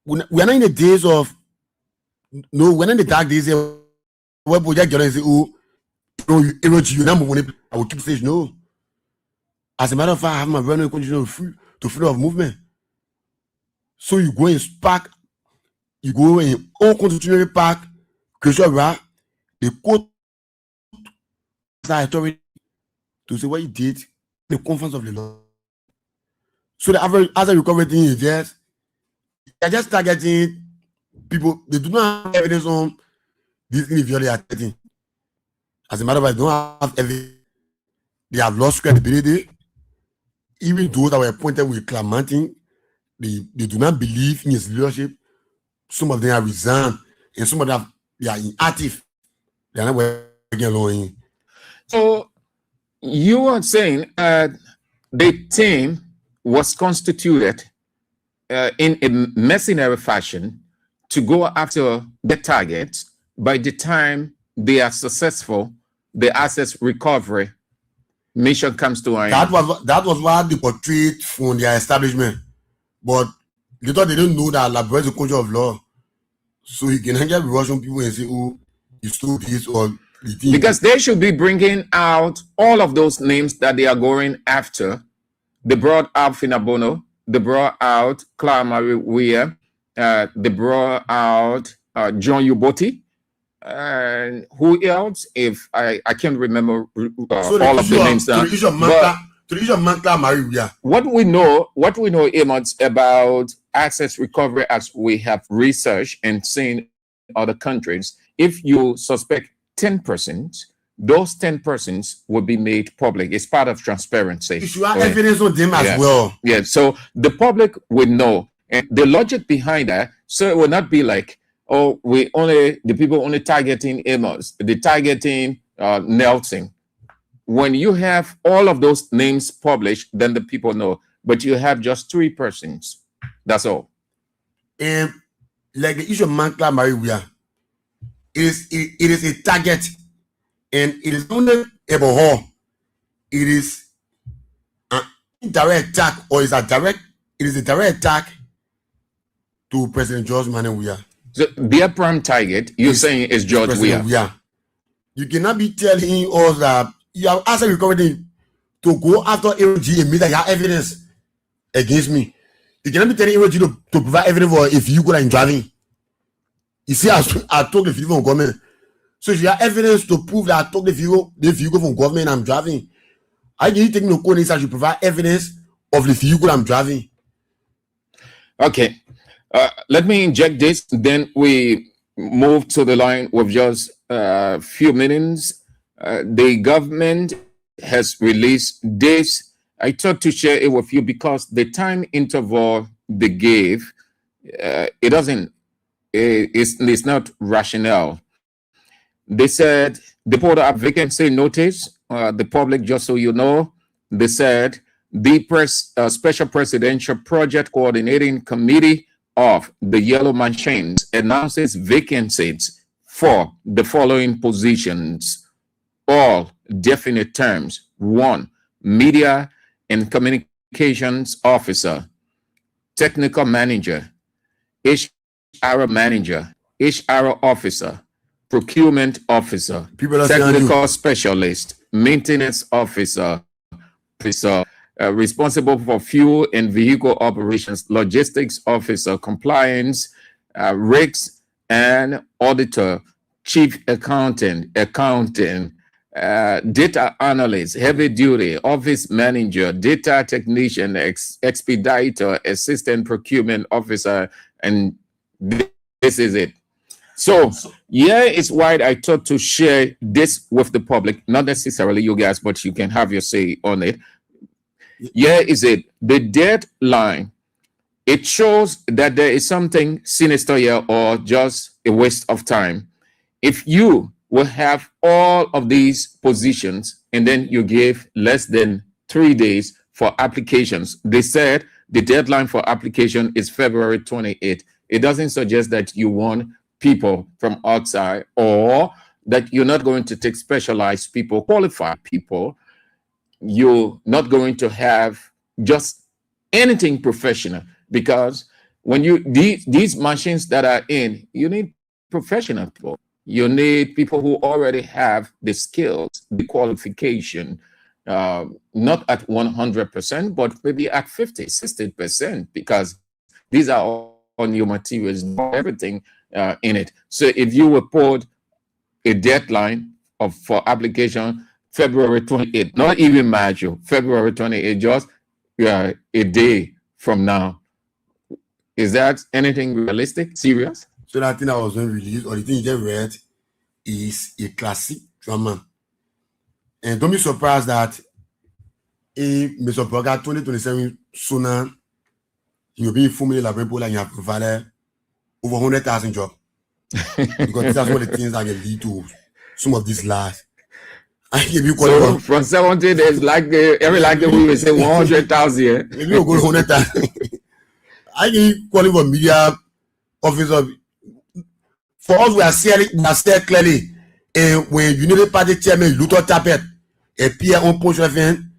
we are not in the days of we're not in the dark days where people just get and say, oh, I will keep saying no. As a matter of fact, I have my running condition to freedom of movement. So you go and spark, you go in unconstitutional park, crucial route, the court authority to say what you did, the conference of the law. So the average asset recovery thing is just, they're just targeting people. They do not have evidence on this individual they are targeting. As a matter of fact, they don't have evidence. They have lost credibility. Even those that were appointed with Clamati, they do not believe in his leadership. Some of them have resigned, and some of them they are inactive. They are not working alone. So you are saying the team was constituted in a mercenary fashion to go after the target. By the time they are successful, the assets recovery mission comes to an end. That was what they portrayed from their establishment. But they thought they didn't know that Labrador is a culture of law. So you can just Russian people and say, oh, you stole this or the thing. Because they should be bringing out all of those names that they are going after. They brought out Finabono, they brought out Clara Marie Weah, they brought out John Uboti, and who else? If I can't remember all of the names now. What we know, Amos, about assets recovery, as we have researched and seen other countries, if you suspect 10 persons, those 10 persons will be made public. It's part of transparency. You should have evidence on them as well. Yeah, so the public will know. And the logic behind that, so it will not be like, oh, the people only targeting Amos, the targeting Nelson. When you have all of those names published, then the people know. But you have just 3 persons. That's all. And like the issue of Mankla Maria, it is a target. And it is only about her. It is an indirect attack, or it is a direct attack to President George Weah. So their prime target, you're saying, is George Weah. You cannot be telling us that you have asked recovery to go after AOG and me that you have evidence against me. You cannot be telling AOG to provide evidence for if you go like driving. You see, I took the vehicle from government. So if you have evidence to prove that I took the vehicle from government I'm driving, I need to take no code inside to provide evidence of the vehicle I'm driving. Okay. Let me inject this, then we move to the line with just a few minutes. The government has released this. I thought to share it with you because the time interval they gave, it's not rational. They said they put a vacancy notice. The public, just so you know, they said the Special Presidential Project Coordinating Committee of the Yellow Machines announces vacancies for the following positions, all definite terms. 1, Media and Communications Officer, Technical Manager, HR Manager, HR Officer, Procurement Officer, Technical Specialist, Maintenance Officer, responsible for fuel and vehicle operations, Logistics Officer, Compliance, Rigs and Auditor, Chief Accountant, Data Analyst, Heavy Duty, Office Manager, Data Technician, Expediter, Assistant Procurement Officer, and this is it. So, yeah, it's why I thought to share this with the public, not necessarily you guys, but you can have your say on it. Yeah, is it the deadline? It shows that there is something sinister here or just a waste of time. If you will have all of these positions and then you give less than 3 days for applications, they said the deadline for application is February 28th. It doesn't suggest that you want people from outside or that you're not going to take specialized people, qualified people. You're not going to have just anything professional, because when you these machines that are in, you need professional people. You need people who already have the skills, the qualification, not at 100%, but maybe at 50, 60%, because these are all new materials, everything in it. So if you will put a deadline for application February 28th, not even March, February 28th, just a day from now, is that anything realistic, serious? So that thing that was not released, or the thing you just read, is a classic drama. And don't be surprised that if Mr. Broga 2027 sooner, you'll be formulating la people and you have provided over 100,000 jobs. Because that's what the things that can lead to some of these lies. I give you so from 70, there's like every like we will say 100,000. Yeah? Maybe we'll go 100,000. I give you calling for media officer. For us, we are saying clearly, and when United Party Chairman Luther Tappet appear on Punch FM,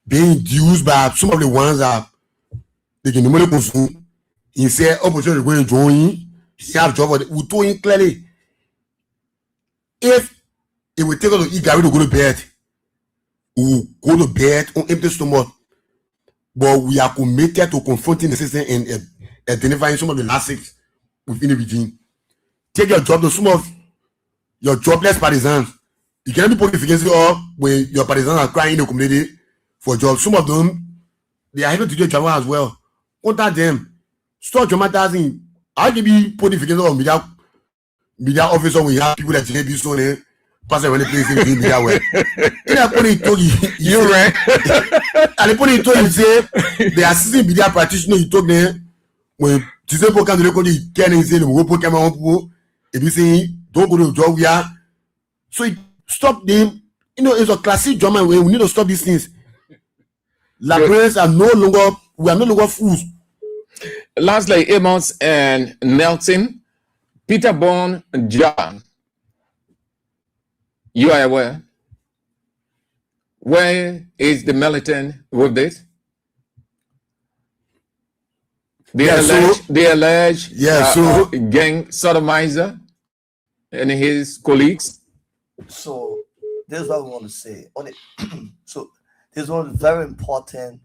being used by some of the ones that they can normally consume, he said, opposition is going to join, he have job, we told him clearly, if it will take us to eat Gary to go to bed, we will go to bed on empty stomach, but we are committed to confronting the system and identifying some of the lassics within the regime. Take your job to some of your jobless partisans. You cannot be put vacancy or when your partisans are crying in the community for jobs. Some of them, they are able to do job as well. Contact them. Start traumatizing. I can be putting vacancy on media officer when you have people that can be so there, pass around the place in media well. And I put it to you right. And I put it to you say the assistant media practitioner you talk there when tu sais pour quand de l'école il can say le mot pour camera pour et puis c'est don't go to job we are so stop them. You know, it's a classic drama where we need to stop these things. Librarians are no longer fools. Lastly, Amos and Nelson, Peter Bone, John, you are aware. Where is the militant with this? They allege gang sodomizer and his colleagues. So this is what we want to say on it. So this one very important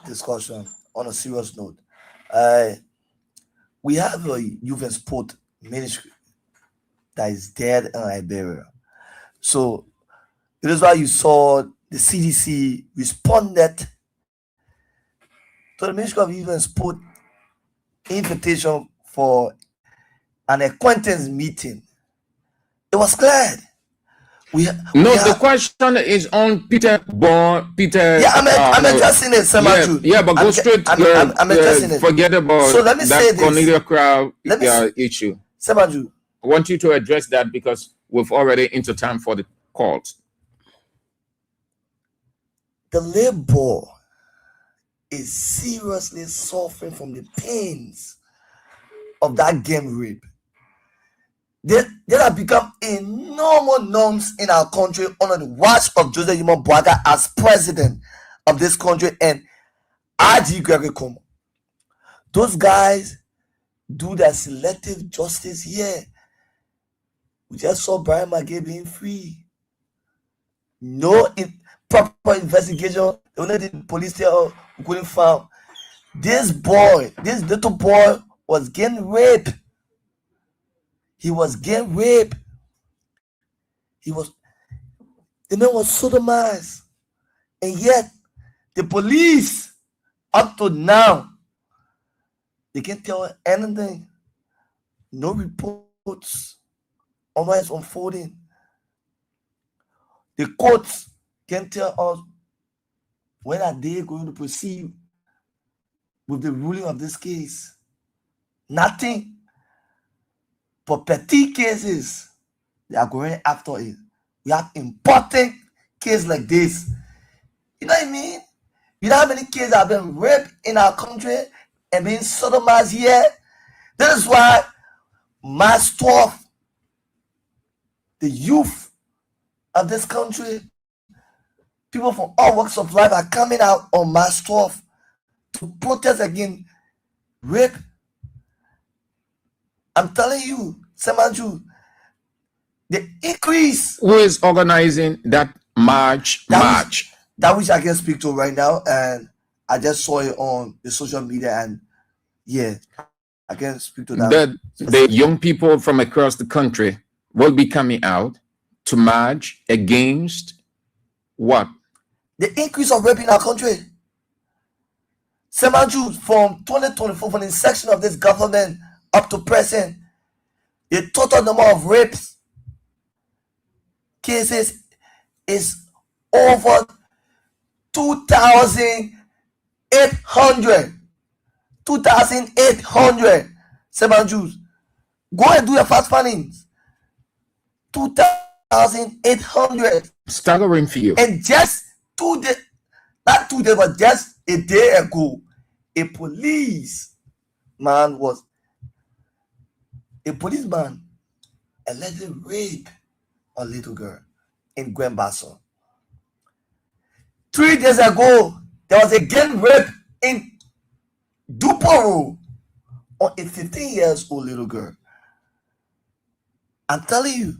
discussion on a serious note. We have a youth and sport ministry that is dead in Liberia. So it is why you saw the CDC responded to the Ministry of Youth and Sport invitation for an acquaintance meeting. It was cleared. The question is on Peter. Yeah, I'm addressing it, Samaju. Yeah, but go straight. I'm addressing it. Forget about so let me say that this. Cornelia Crow issue. Samaju, I want you to address that because we've already into time for the calls. The labor is seriously suffering from the pains of that gang rape. They have become enormous norms in our country under the watch of Joseph Yuma Boaga as president of this country and R.G. Gregory Como. Those guys do their selective justice here. We just saw Brian McGay being free. No proper investigation. They only did the police there we couldn't find. This little boy was getting raped. He was getting raped. The man was sodomized. And yet, the police, up to now, they can't tell anything. No reports on what is unfolding. The courts can't tell us when are they going to proceed with the ruling of this case. Nothing. For petty cases, they are going after it. We have important cases like this. You know what I mean? You know how many kids have been raped in our country and being sodomized here? That is why March 12th, the youth of this country, people from all walks of life are coming out on March 12th to protest against rape. I'm telling you, Samaju, the increase. Who is organizing that march? That which I can speak to right now, and I just saw it on the social media, and yeah, I can speak to that. The young people from across the country will be coming out to march against what? The increase of rape in our country. Samaju, from 2024, from the inception of this government up to present, the total number of rapes cases is over 2,800. 2,800. Samaju, go and do your fast findings. 2,800. Staggering for you. And just 2 days, not 2 days, but just a day ago, a policeman allegedly raped a little girl in Gwembaso. 3 days ago, there was a gang rape in Duporo on a 15-year-old little girl. I'm telling you,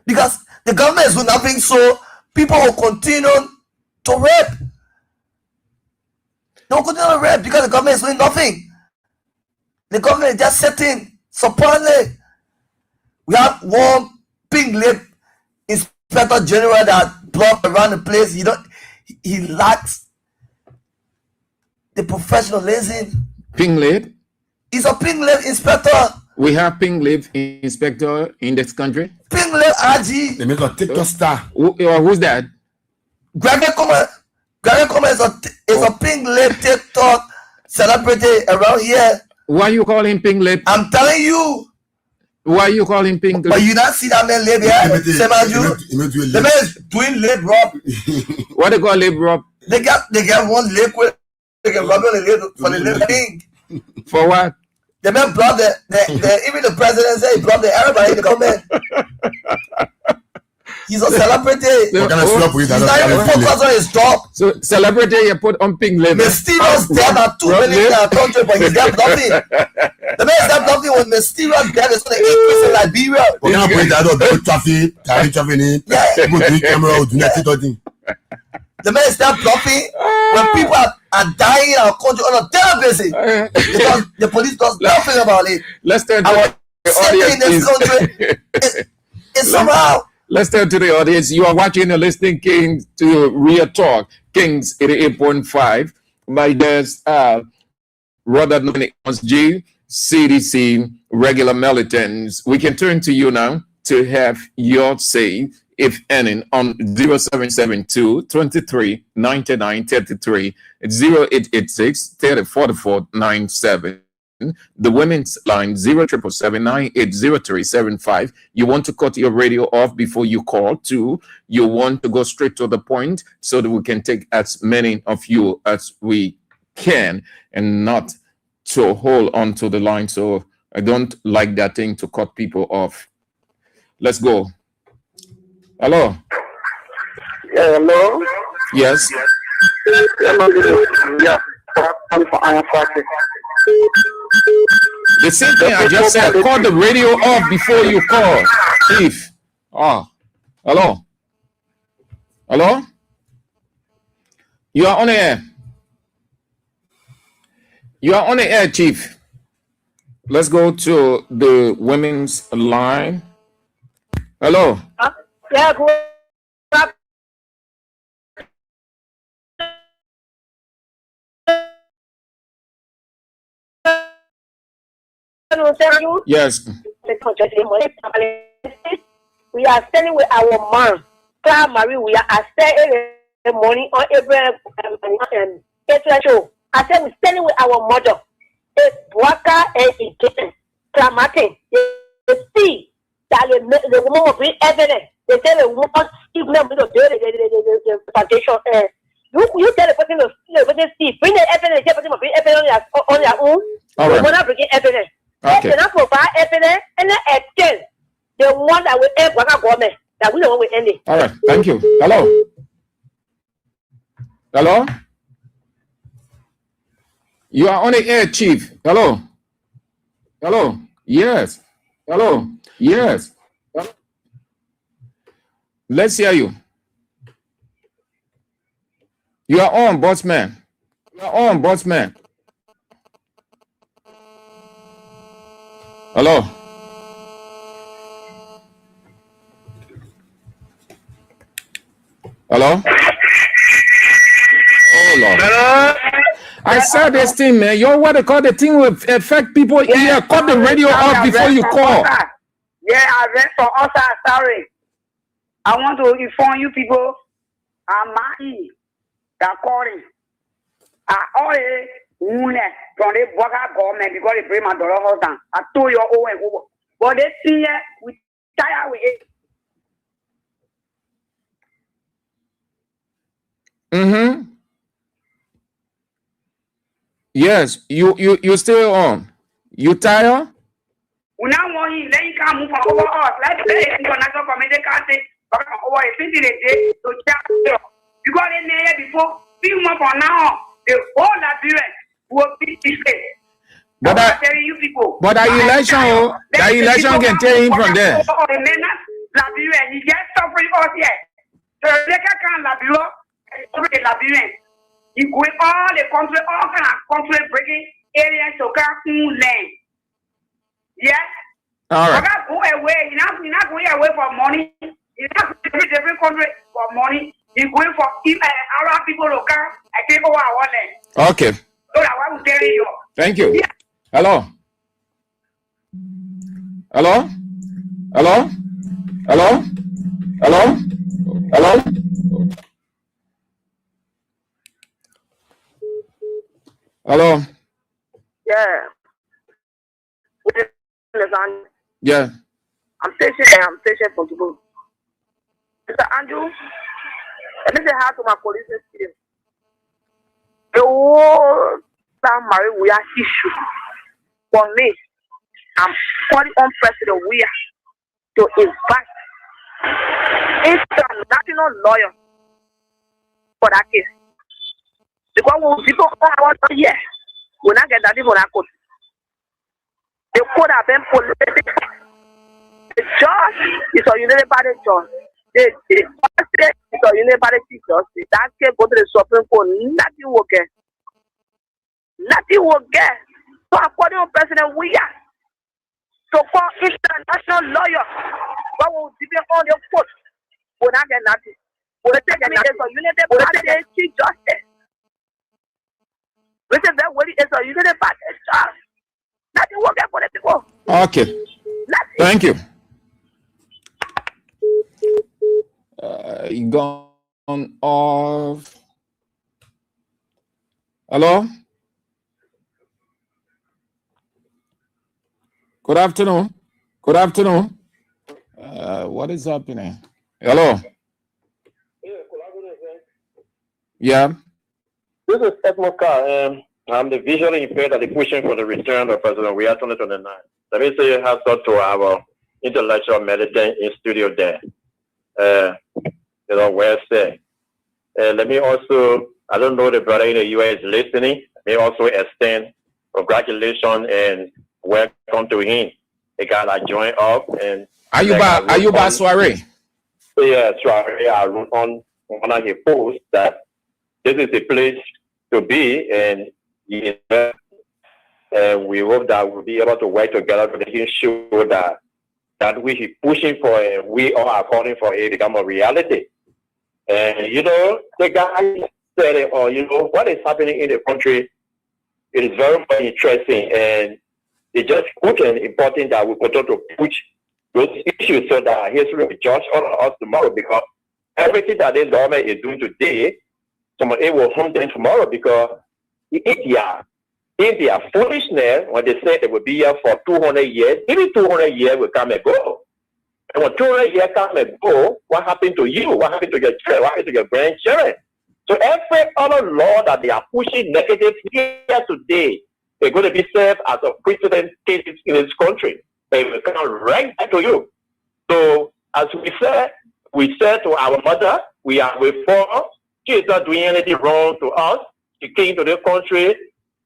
because the government is doing nothing, so people will continue to rape. They will continue to rape because the government is doing nothing. The government is just sitting supposedly. We have one pink lip inspector general that blocked around the place. He lacks the professionalism. Pink lip? He's a pink lip inspector. We have pink lip inspector in this country. Pink lip RG. They make a TikTok star. Who's that? Gregory Como is a pink lip TikTok celebrity around here. Why you call him pink lip? I'm telling you. Why you call him pink lip? But you not see that man lip here? The man is doing lip rub. What they call lip rub? They got one liquid. They can rub on the lip for the lip thing. For what? The man blocked even the president said he blocked everybody in the comment. He's a celebrity. What kind of slap with that? He's not even focused on his job. So celebrity you put on pink lip. Mysterious death are 2 million in our country, but he's got nothing. The man is got nothing when mysterious death is going to increase in Liberia. What kind of point that out? Traffic in. People doing camera, do not TikTok thing. The man is not bluffing when people are dying in our country on a daily basis because the police does nothing about it. Let's turn to the audience in this country is somehow. Let's turn to the audience. You are watching and listening Kings to Real Talk, Kings 88.5. My guest, Robert G. CDC regular militants. We can turn to you now to have your say, if any, on 0772 23 99 33. It's 0886 30 44 97. The women's line 0777980375. You want to cut your radio off before you call too. You want to go straight to the point so that we can take as many of you as we can and not to hold on to the line. So I don't like that thing to cut people off. Let's go. Hello. Yeah, hello. Yes. Yeah. The same thing I just said. Call the radio off before you call. Chief. Hello. Hello. You are on the air. You are on the air, Chief. Let's go to the women's line. Hello. Yeah, go up. Yes. We are standing with our mom, Clara Marie. We are staying the morning on April show. I said we're standing with our mother. It's Waka and Ike, Martin. They see that the woman will bring evidence. They tell the woman, even them the plantation. You tell the person to see, bring the evidence. The person will bring evidence on their own. All right. We're not bringing evidence. Okay. They cannot provide evidence and then extend the one that will end Waka government. That we don't want to end it. All right. Thank you. Hello. Hello. You are on the air, Chief. Hello. Hello. Yes. Hello. Yes. Hello. Let's hear you. You are on, bossman. You are on, bossman. Hello. Hello. Oh Lord. Hello. I saw this thing, man. You're what they call the thing will affect people. Yeah, cut the radio off before you call. Yeah, I read for us. Sorry. I want to inform you people. I'm Mahi. They're calling. I already won from the Boga government because they bring my dollar house down. I told you over and over. But they see it, we tired with it. Mm-hmm. Yes, you still on. You tired? We now want him, then he can't move over us. Let's say if you're not going to make the country, over a 50 days to check. You got in there before, few months from now, the whole Liberia will be disgraced. But that you people. But that election can take him from there. Liberia, he gets suffering us here. So they can't Liberia, the Liberian. He going all the country, all kind of country breaking areas to come land. Yes. All right. Go away. You're not going away for money. You're not going to different country for money. You're going for Arab people to come and take over our land. Okay. So that's what I'm telling you. Thank you. Yeah. Hello. Hello. Hello. Hello. Hello. Hello. Hello. Yeah. Yeah. I'm station for people. Mr. Andrew, let me say hi to my police team. The whole time we are issue. For me, I'm calling on President Weah to invite international lawyer for that case. Because when people are here, we not get that people that court. The court have been political. The judge is a United Party judge. The president is a United Party judge. That case go to the Supreme Court. Nothing will get. Nothing will get. So according to President Weah, to call international lawyer, but we will depend on the court. We not get nothing. We will take me as a United Party chief justice. We say that way is a United Party judge. Nothing Okay. Thank you. You gone off. Hello? Good afternoon. Good afternoon. What is happening? Hello? Yeah. This is Edmond Carr. I'm the visually impaired that is pushing for the return of President We are 2029. Let me say hats off to our intellectual militant in studio there. Well said. Let me also, I don't know the brother in the US listening. Let me also extend congratulations and welcome to him. The guy that joined up and Ayuba Soiree. Yeah, Soiree. I wrote on one of his posts that this is the place to be, and we hope that we'll be able to work together to make sure that we keep pushing for it, we all are calling for it to become a reality. And the guy said it, or what is happening in the country, it is very, very interesting, and it's just important that we continue to push those issues so that history will judge all of us tomorrow, because everything that this government is doing today, it will haunt them tomorrow, because in their foolishness, when they say they will be here for 200 years, even 200 years will come and go. And when 200 years come and go, what happened to you? What happened to your children? What happened to your grandchildren? So every other law that they are pushing negative here today, they're going to be served as a precedent cases in this country. They will come right back to you. So as we said to our mother, we are with her. She is not doing anything wrong to us. She came to this country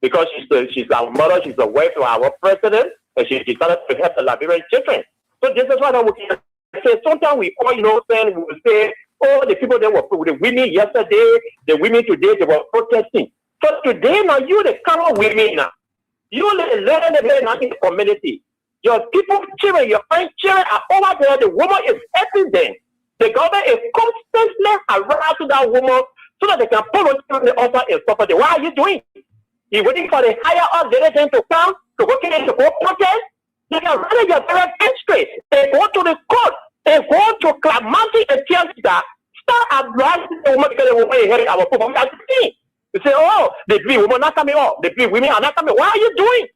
because she's our mother, she's a wife to our president, and she decided to help the Liberian children. So this is why we can say, sometimes we all, we will say, oh, the people that were the women yesterday, the women today, they were protesting. So today now, you the common women now. You learn now in the community. Your people, children, your friends, children are over there. The woman is helping them. The government is constantly harassing that woman so that they can pull on the altar and stop it. What are you doing? You're waiting for the higher up generation to come to go protest? They can run your very straight. They go to the court. They go to Clamanti and tell that start advising the woman because the woman is hearing our people. You say, oh, the three women are not coming up. The three women are not coming. What are you doing?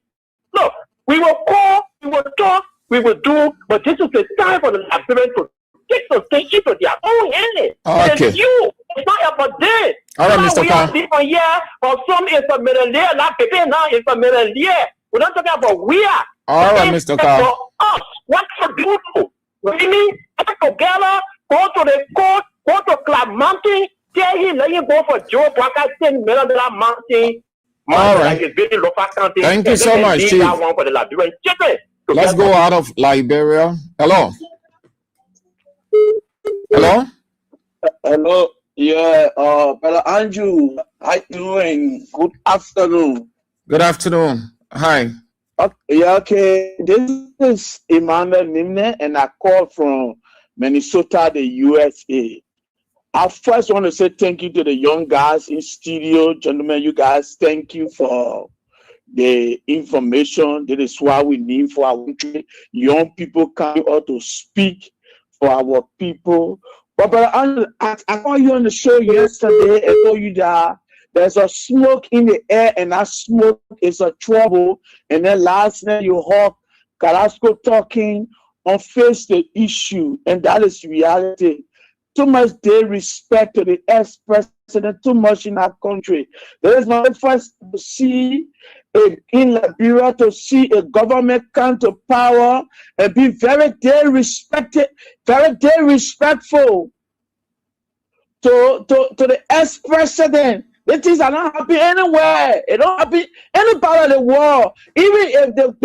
Look, we will call, we will talk, we will do, but this is the time for the Liberians to take the state into their own hands. Okay. It's you. It's not about this. All right, Mr. We are different here. For some, it's a middle year. Like people now, it's a middle year. We're not talking about we are. All right, Mr. Carr. For us, what to do? Really, get together, go to the court, go to Clamanti, tell him, let him go for Joe Walker, $10 million mountain. All right. Thank you so much, Chief. Let's go out of Liberia. Hello. Hello. Hello. Yeah, Brother Andrew, how you doing? Good afternoon. Good afternoon. Hi. Okay. This is Emmanuel Nimne, and I call from Minnesota, the USA. I first want to say thank you to the young guys in studio. Gentlemen, you guys, thank you for the information. That is what we need for our country. Young people coming out to speak for our people. But I saw you on the show yesterday and told you that there's a smoke in the air, and that smoke is a trouble. And then last night you heard Carrasco talking on face the issue, and that is reality. Too much disrespect to the ex-president, too much in our country. There is no first to see in Liberia to see a government come to power and be very disrespectful to the ex-president. The things are not happening anywhere. It don't happen any part of the world. Even if the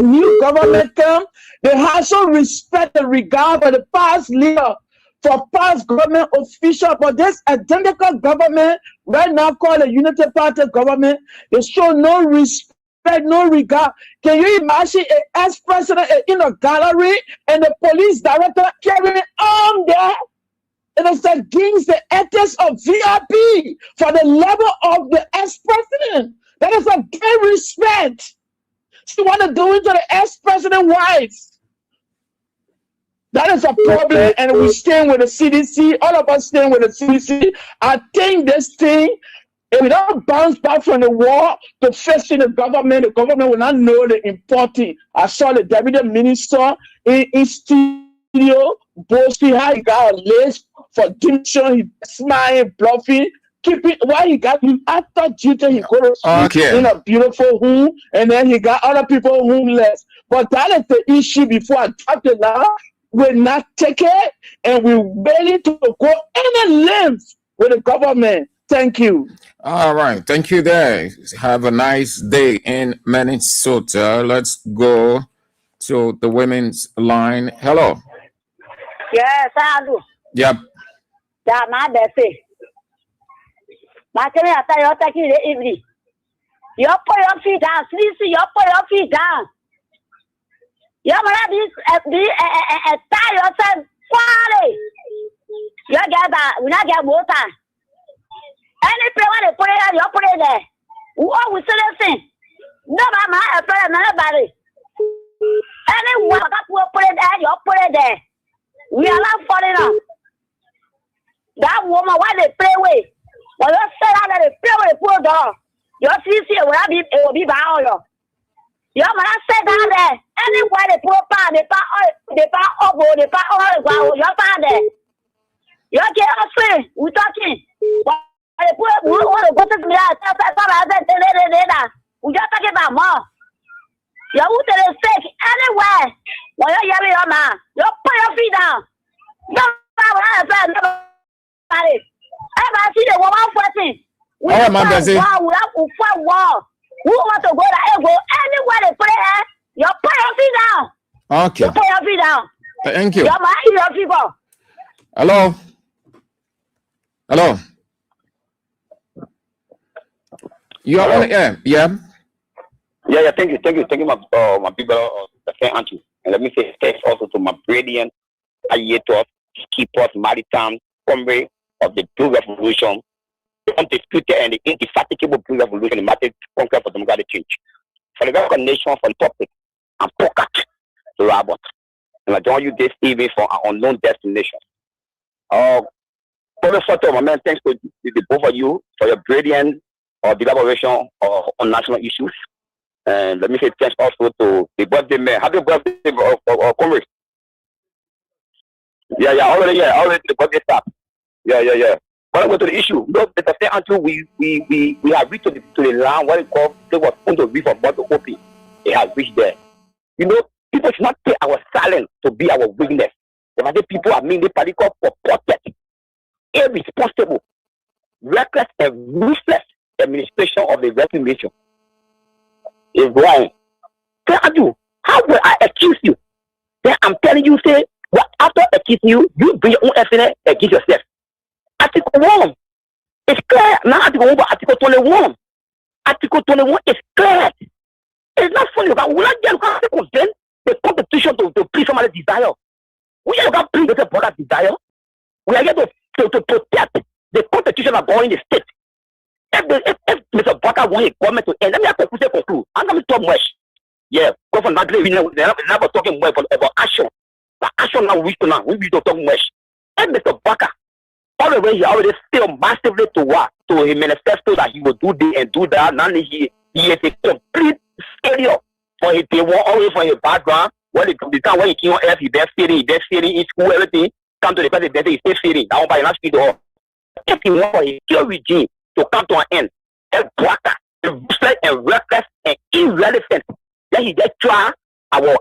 new government come, they have some respect and regard for the past leader, for past government official. But this identical government right now called the Unity Party government, they show no respect, no regard. Can you imagine an ex-president in a gallery and the police director carrying on there? It is against the ethics of VIP for the level of the ex-president. That is a great respect. She want to do it to the ex-president wife. That is a problem, and we stand with the CDC. All of us stand with the CDC. I think this thing, if we don't bounce back from the war to facing the government will not know the importance. I saw the deputy minister in studio boasting how he got a list for dimension. He smiling, bluffing, keeping why he got you after duty. He go to sleep in a beautiful home, and then he got other people homeless. But that is the issue. Before I drop the line, we're not take it, and we're ready to go any length with the government. Thank you. All right. Thank you there. Have a nice day in Minnesota. Let's go to the women's line. Hello. Yes, I do. Yep. That my best. My tell me after you take it evening. You put your feet down, please. You put your feet down. You want be tie yourself quietly. You get that. We not get water. Any prayer they put it, you put it there. What we say listen. No mama, I pray nobody. Anyone that will put it there, you put it there. We are not falling off. That woman, why they pray with? When you say that they pray with the poor dog, your CC will be bound. You must say down there. Anywhere they put part, they part up, they part all the ground. You're part there. You can't say, we're talking. We just talking about more. You who tell the fake anywhere. When you hear your man, you put your feet down. Nobody. Ever see the woman fighting? We who want to go there? Go anywhere they pray. You put your feet down. Okay. You put your feet down. Thank you. Your people. Hello. Hello. You are on air. Yeah. Yeah. Thank you, my people. Thank you. And let me say thanks also to my brilliant Ayetos, keepers, maritime, comrade of the Blue Revolution, the undisputed and the indefatigable Blue Revolution, the massive conquer for democratic change. For the recognition for the topic, I'm Pokat to Robert. And I join you this evening for our unknown destination. My man, thanks to the both of you for your brilliant elaboration on national issues. And let me say thanks also to the birthday man. Happy birthday, comrade. Already the birthday start. But I go to the issue. Look, the thing until we have reached to the land what it called they was on the river about the open. It has reached there. You know, people should not take our silence to be our weakness. If I say people are mainly political for protect, irresponsible, reckless and ruthless administration of the reclamation is wrong. Tell you, how will I accuse you? Then I'm telling you, say, well, after accusing you, you bring your own evidence against yourself. Article 1 is clear. Not Article 1, but Article 21. Article 21 is clear. It's not funny. But we not get to the competition to please somebody's desire. We are going to please the brother's desire. We are here to protect the constitution of going in the state. If Mr. Baka want his government to end, let me have to conclude. I'm going to talk much. Yeah, Governor Madrid, they're never talking more about action. But action now, we don't talk much. And Mr. Baka, all the way he already still massively to what? To his manifesto that he will do this and do that. Now he is a complete failure for his day one, always for his background. When the time when he came on earth, he been failing in school, everything. Come to the president, he still failing. Now by not speed all. If he want for his pure regime to come to an end, and Baka, useless and reckless and irrelevant, then he just try our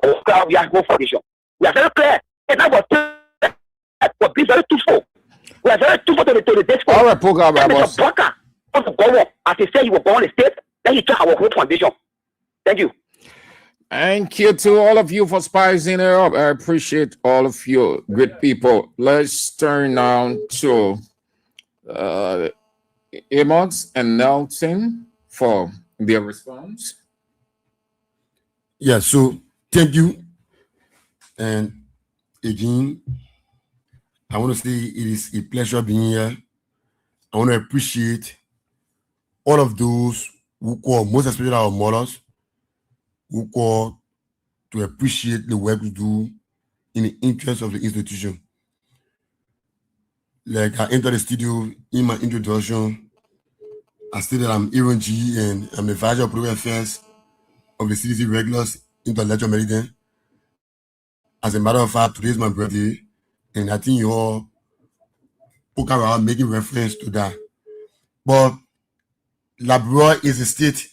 foundation. We are very clear. And that was being very truthful. We are very truthful to the discourse. All right, program, Mr. Baka want to go on. As he said he was born in the state, then he try our whole foundation. Thank you. Thank you to all of you for spicing it up. I appreciate all of you, good people. Let's turn now to Amos and Nelson for their response. Yeah, so thank you. And again, I want to say it is a pleasure being here. I want to appreciate all of those who call, most especially our mothers, who call to appreciate the work we do in the interest of the institution. Like I entered the studio in my introduction, I stated I'm Aaron G and I'm the Vice of Program Affairs of the CDC regulars into Ledger Meridian. As a matter of fact, today is my birthday, and I think you all poke around making reference to that. But Labrador is a state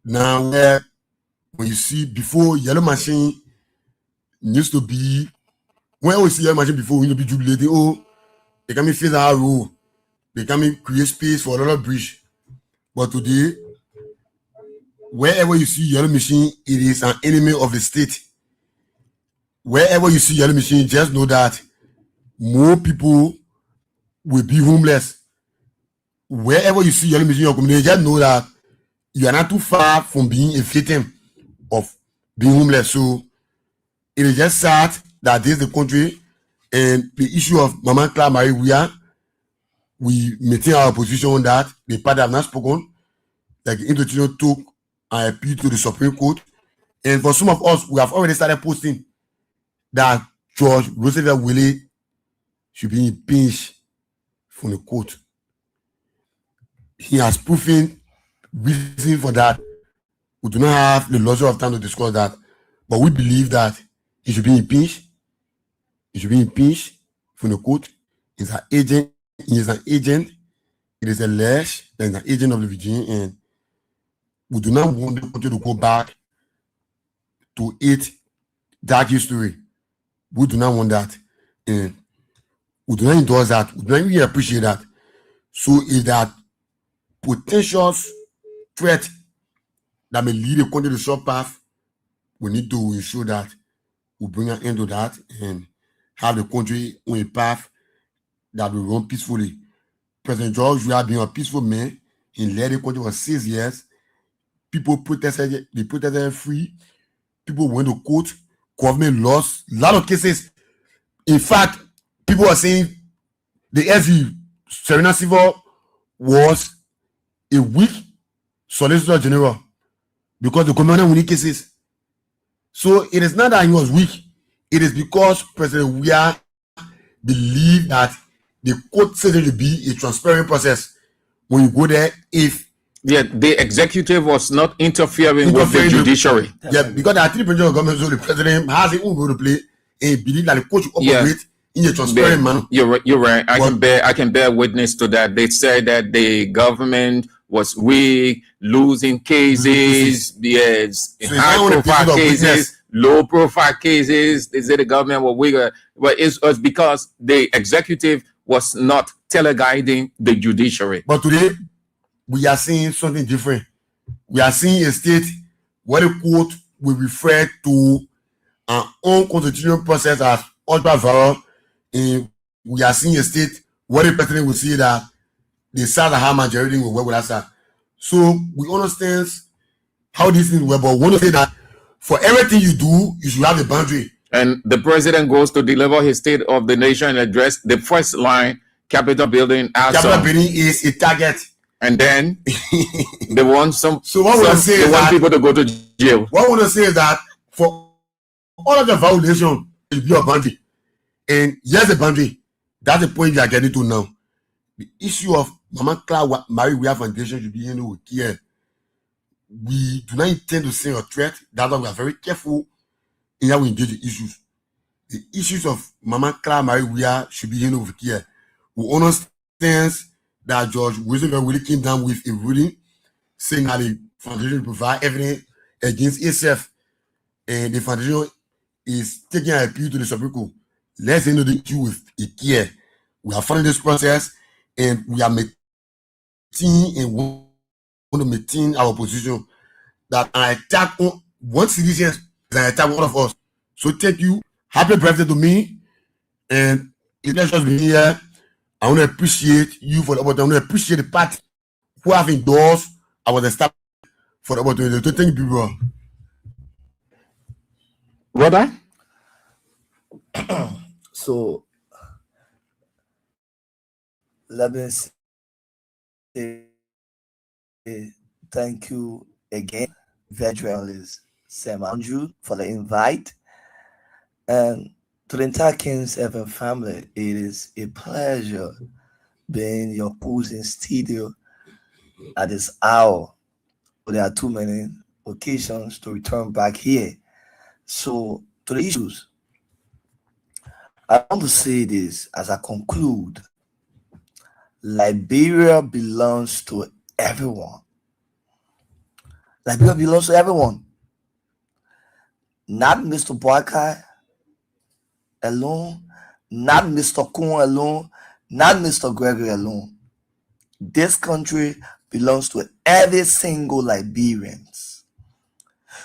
now where when you see before yellow machine used to be, when we see yellow machine before, we need to be jubilating, oh, they can face our rule, they can create space for another bridge. But today, wherever you see yellow machine, it is an enemy of the state. Wherever you see yellow machine, just know that more people will be homeless. Wherever you see yellow machine in your community, just know that you are not too far from being a victim of being homeless. So it is just sad that this is the country, and the issue of Mama Clara Marie we maintain our position on that. The party have not spoken. Like the institution took an appeal to the Supreme Court. And for some of us, we have already started posting that George Roosevelt Willie should be impeached from the court. He has proven reason for that. We do not have the luxury of time to discuss that, but we believe that he should be impeached. He should be impeached from the court. He's an agent. He is an agent. It is alleged that he's an agent of the regime, and we do not want the country to go back to its dark history. We do not want that, and we do not endorse that. We do not really appreciate that. So, if that potential threat that may lead the country to short path, we need to ensure that we bring an end to that and have the country on a path that will run peacefully. President George, we have been a peaceful man. He led the country for 6 years. People protested, they protested free. People went to court. Government lost a lot of cases. In fact, people are saying the SV Serena Civil was a weak Solicitor General because the commander winning cases. So it is not that he was weak. It is because President Weah believed that the court said it to be a transparent process. When you go there, if the executive was not interfering with the judiciary. Because there are 3 branches of government, so the president has his own role to play and believe that the court should operate in a transparent manner. You're right. I can bear witness to that. They said that the government was weak, losing cases, yes, so high profile cases, low profile cases. They say the government was weaker, but it was because the executive was not teleguiding the judiciary. But today, we are seeing something different. We are seeing a state where the court will refer to an unconstitutional process as ultra viral, and we are seeing a state where the president will say that the side that have majority will work with that side. So we understand how this thing works, but we want to say that for everything you do, you should have a boundary. And the president goes to deliver his State of the Nation address. The first line, Capitol building. Capitol building is a target. And then they want people to go to jail. What I want to say is that for all of the violation, it will be a boundary. And here's the boundary. That's the point we are getting to now. The issue of Mama Clara Marie Weah Foundation should be handled with care. We do not intend to send a threat. That's why we are very careful in how we engage the issues. The issues of Mama Clara Marie Weah should be handled with care. We understand that George Roosevelt really came down with a ruling saying that the foundation will provide evidence against itself, and the foundation is taking an appeal to the Supreme Court. Let's handle the issue with a care. We are following this process, and we are maintaining and want to maintain our position that an attack on one citizen is an attack on one of us. So thank you. Happy birthday to me, and let's just be here. I want to appreciate you for the opportunity. I want to appreciate the party who have endorsed our staff for the opportunity. So thank you, bro. Brother? So let me say thank you again evangelist Sam Andrew for the invite. And to the entire Kings FM family, it is a pleasure being your host in studio at this hour. There are too many occasions to return back here. So, to the issues, I want to say this as I conclude. Liberia belongs to everyone. Liberia belongs to everyone. Not Mr. Boakai alone, not Mr. Kun alone, not Mr. Gregory alone. This country belongs to every single Liberian.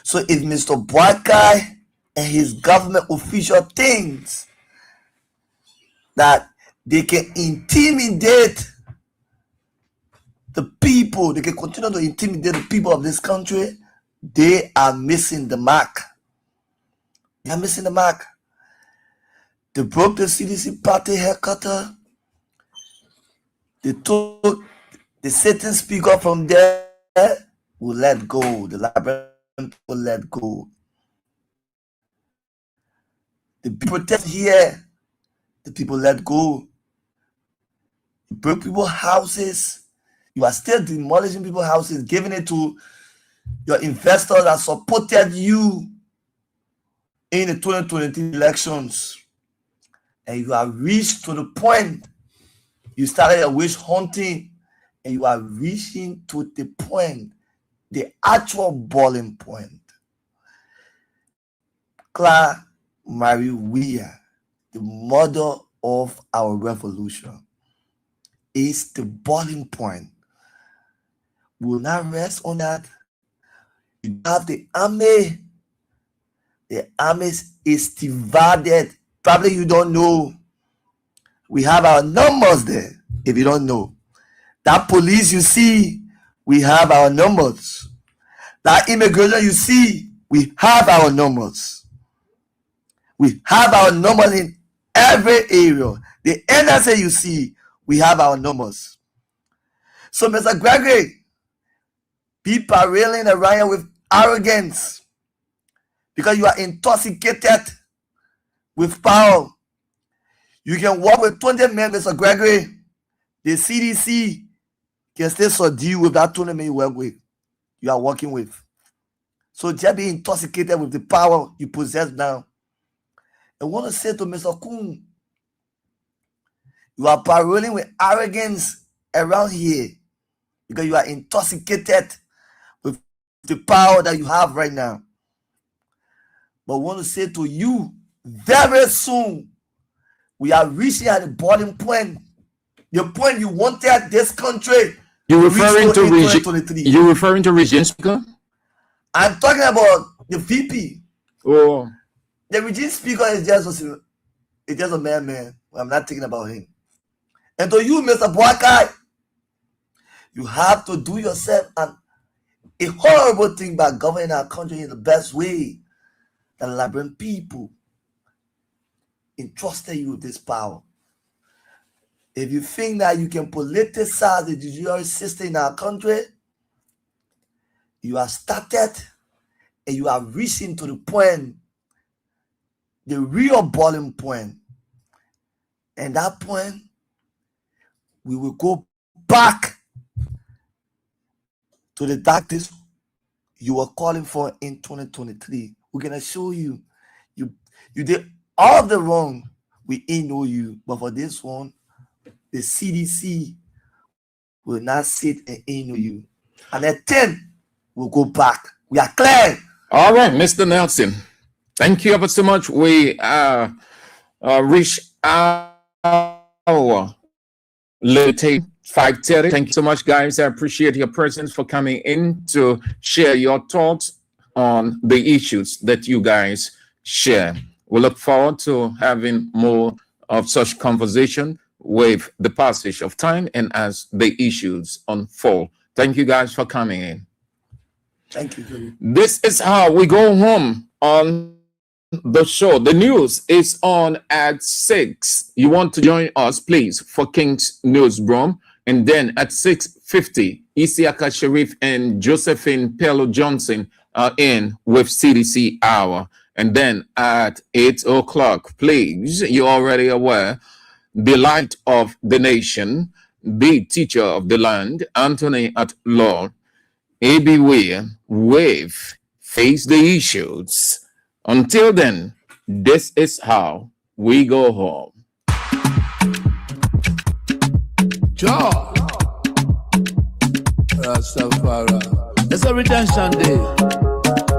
So if Mr. Boakai and his government official thinks that they can intimidate the people, they can continue to intimidate the people of this country, they are missing the mark. They are missing the mark. They broke the CDC party headquarters. They took the sitting speaker from there, who let go. The Liberian people let go. The protest here, the people let go. You broke people's houses. You are still demolishing people's houses, giving it to your investors that supported you in the 2023 elections. And you have reached to the point, you started a witch hunting, and you are reaching to the point, the actual boiling point. Clara Marie Weah, the mother of our revolution, is the boiling point. We will not rest on that. You have the army. The army is divided. Probably you don't know. We have our numbers there, if you don't know. That police you see, we have our numbers. That immigration you see, we have our numbers. We have our numbers in every area. The NSA you see, we have our numbers. So, Mr. Gregory, be parading around here with arrogance because you are intoxicated with power. You can work with 20 men, Mr. Gregory. The CDC can still subdue with that 20 men you work with, you are working with. So just be intoxicated with the power you possess now. I want to say to Mr. Kun, you are paroling with arrogance around here because you are intoxicated with the power that you have right now. But I want to say to you, very soon, we are reaching at the boiling point. The point you wanted this country. You're referring to region speaker? I'm talking about the VP. Oh. The region speaker is just a man. I'm not thinking about him. And to you, Mr. Boakai, you have to do yourself a horrible thing by governing our country in the best way that the Liberian people entrusted you with this power. If you think that you can politicize the judicial system in our country, you have started and you are reaching to the point, the real boiling point. And that point, we will go back to the darkness you were calling for in 2023. We're going to show you, you did all the wrong. We ain't know you. But for this one, the CDC will not sit and ain't know you. And at 10, we'll go back. We are clear. All right, Mr. Nelson. Thank you ever so much. We reach our late 5:30. Thank you so much, guys. I appreciate your presence for coming in to share your thoughts on the issues that you guys share. We look forward to having more of such conversation with the passage of time and as the issues unfold. Thank you guys for coming in. Thank you. This is how we go home on the show. The news is on at 6. You want to join us, please, for King's Newsroom. And then at 6:50, Isiaka Sharif and Josephine Pello Johnson in with CDC Hour. And then at 8 o'clock, please, you're already aware, the light of the nation, the teacher of the land, Anthony at Law, A.B. Wave, face the issues. Until then, this is how we go home. Joy. Rastafari. It's a redemption day.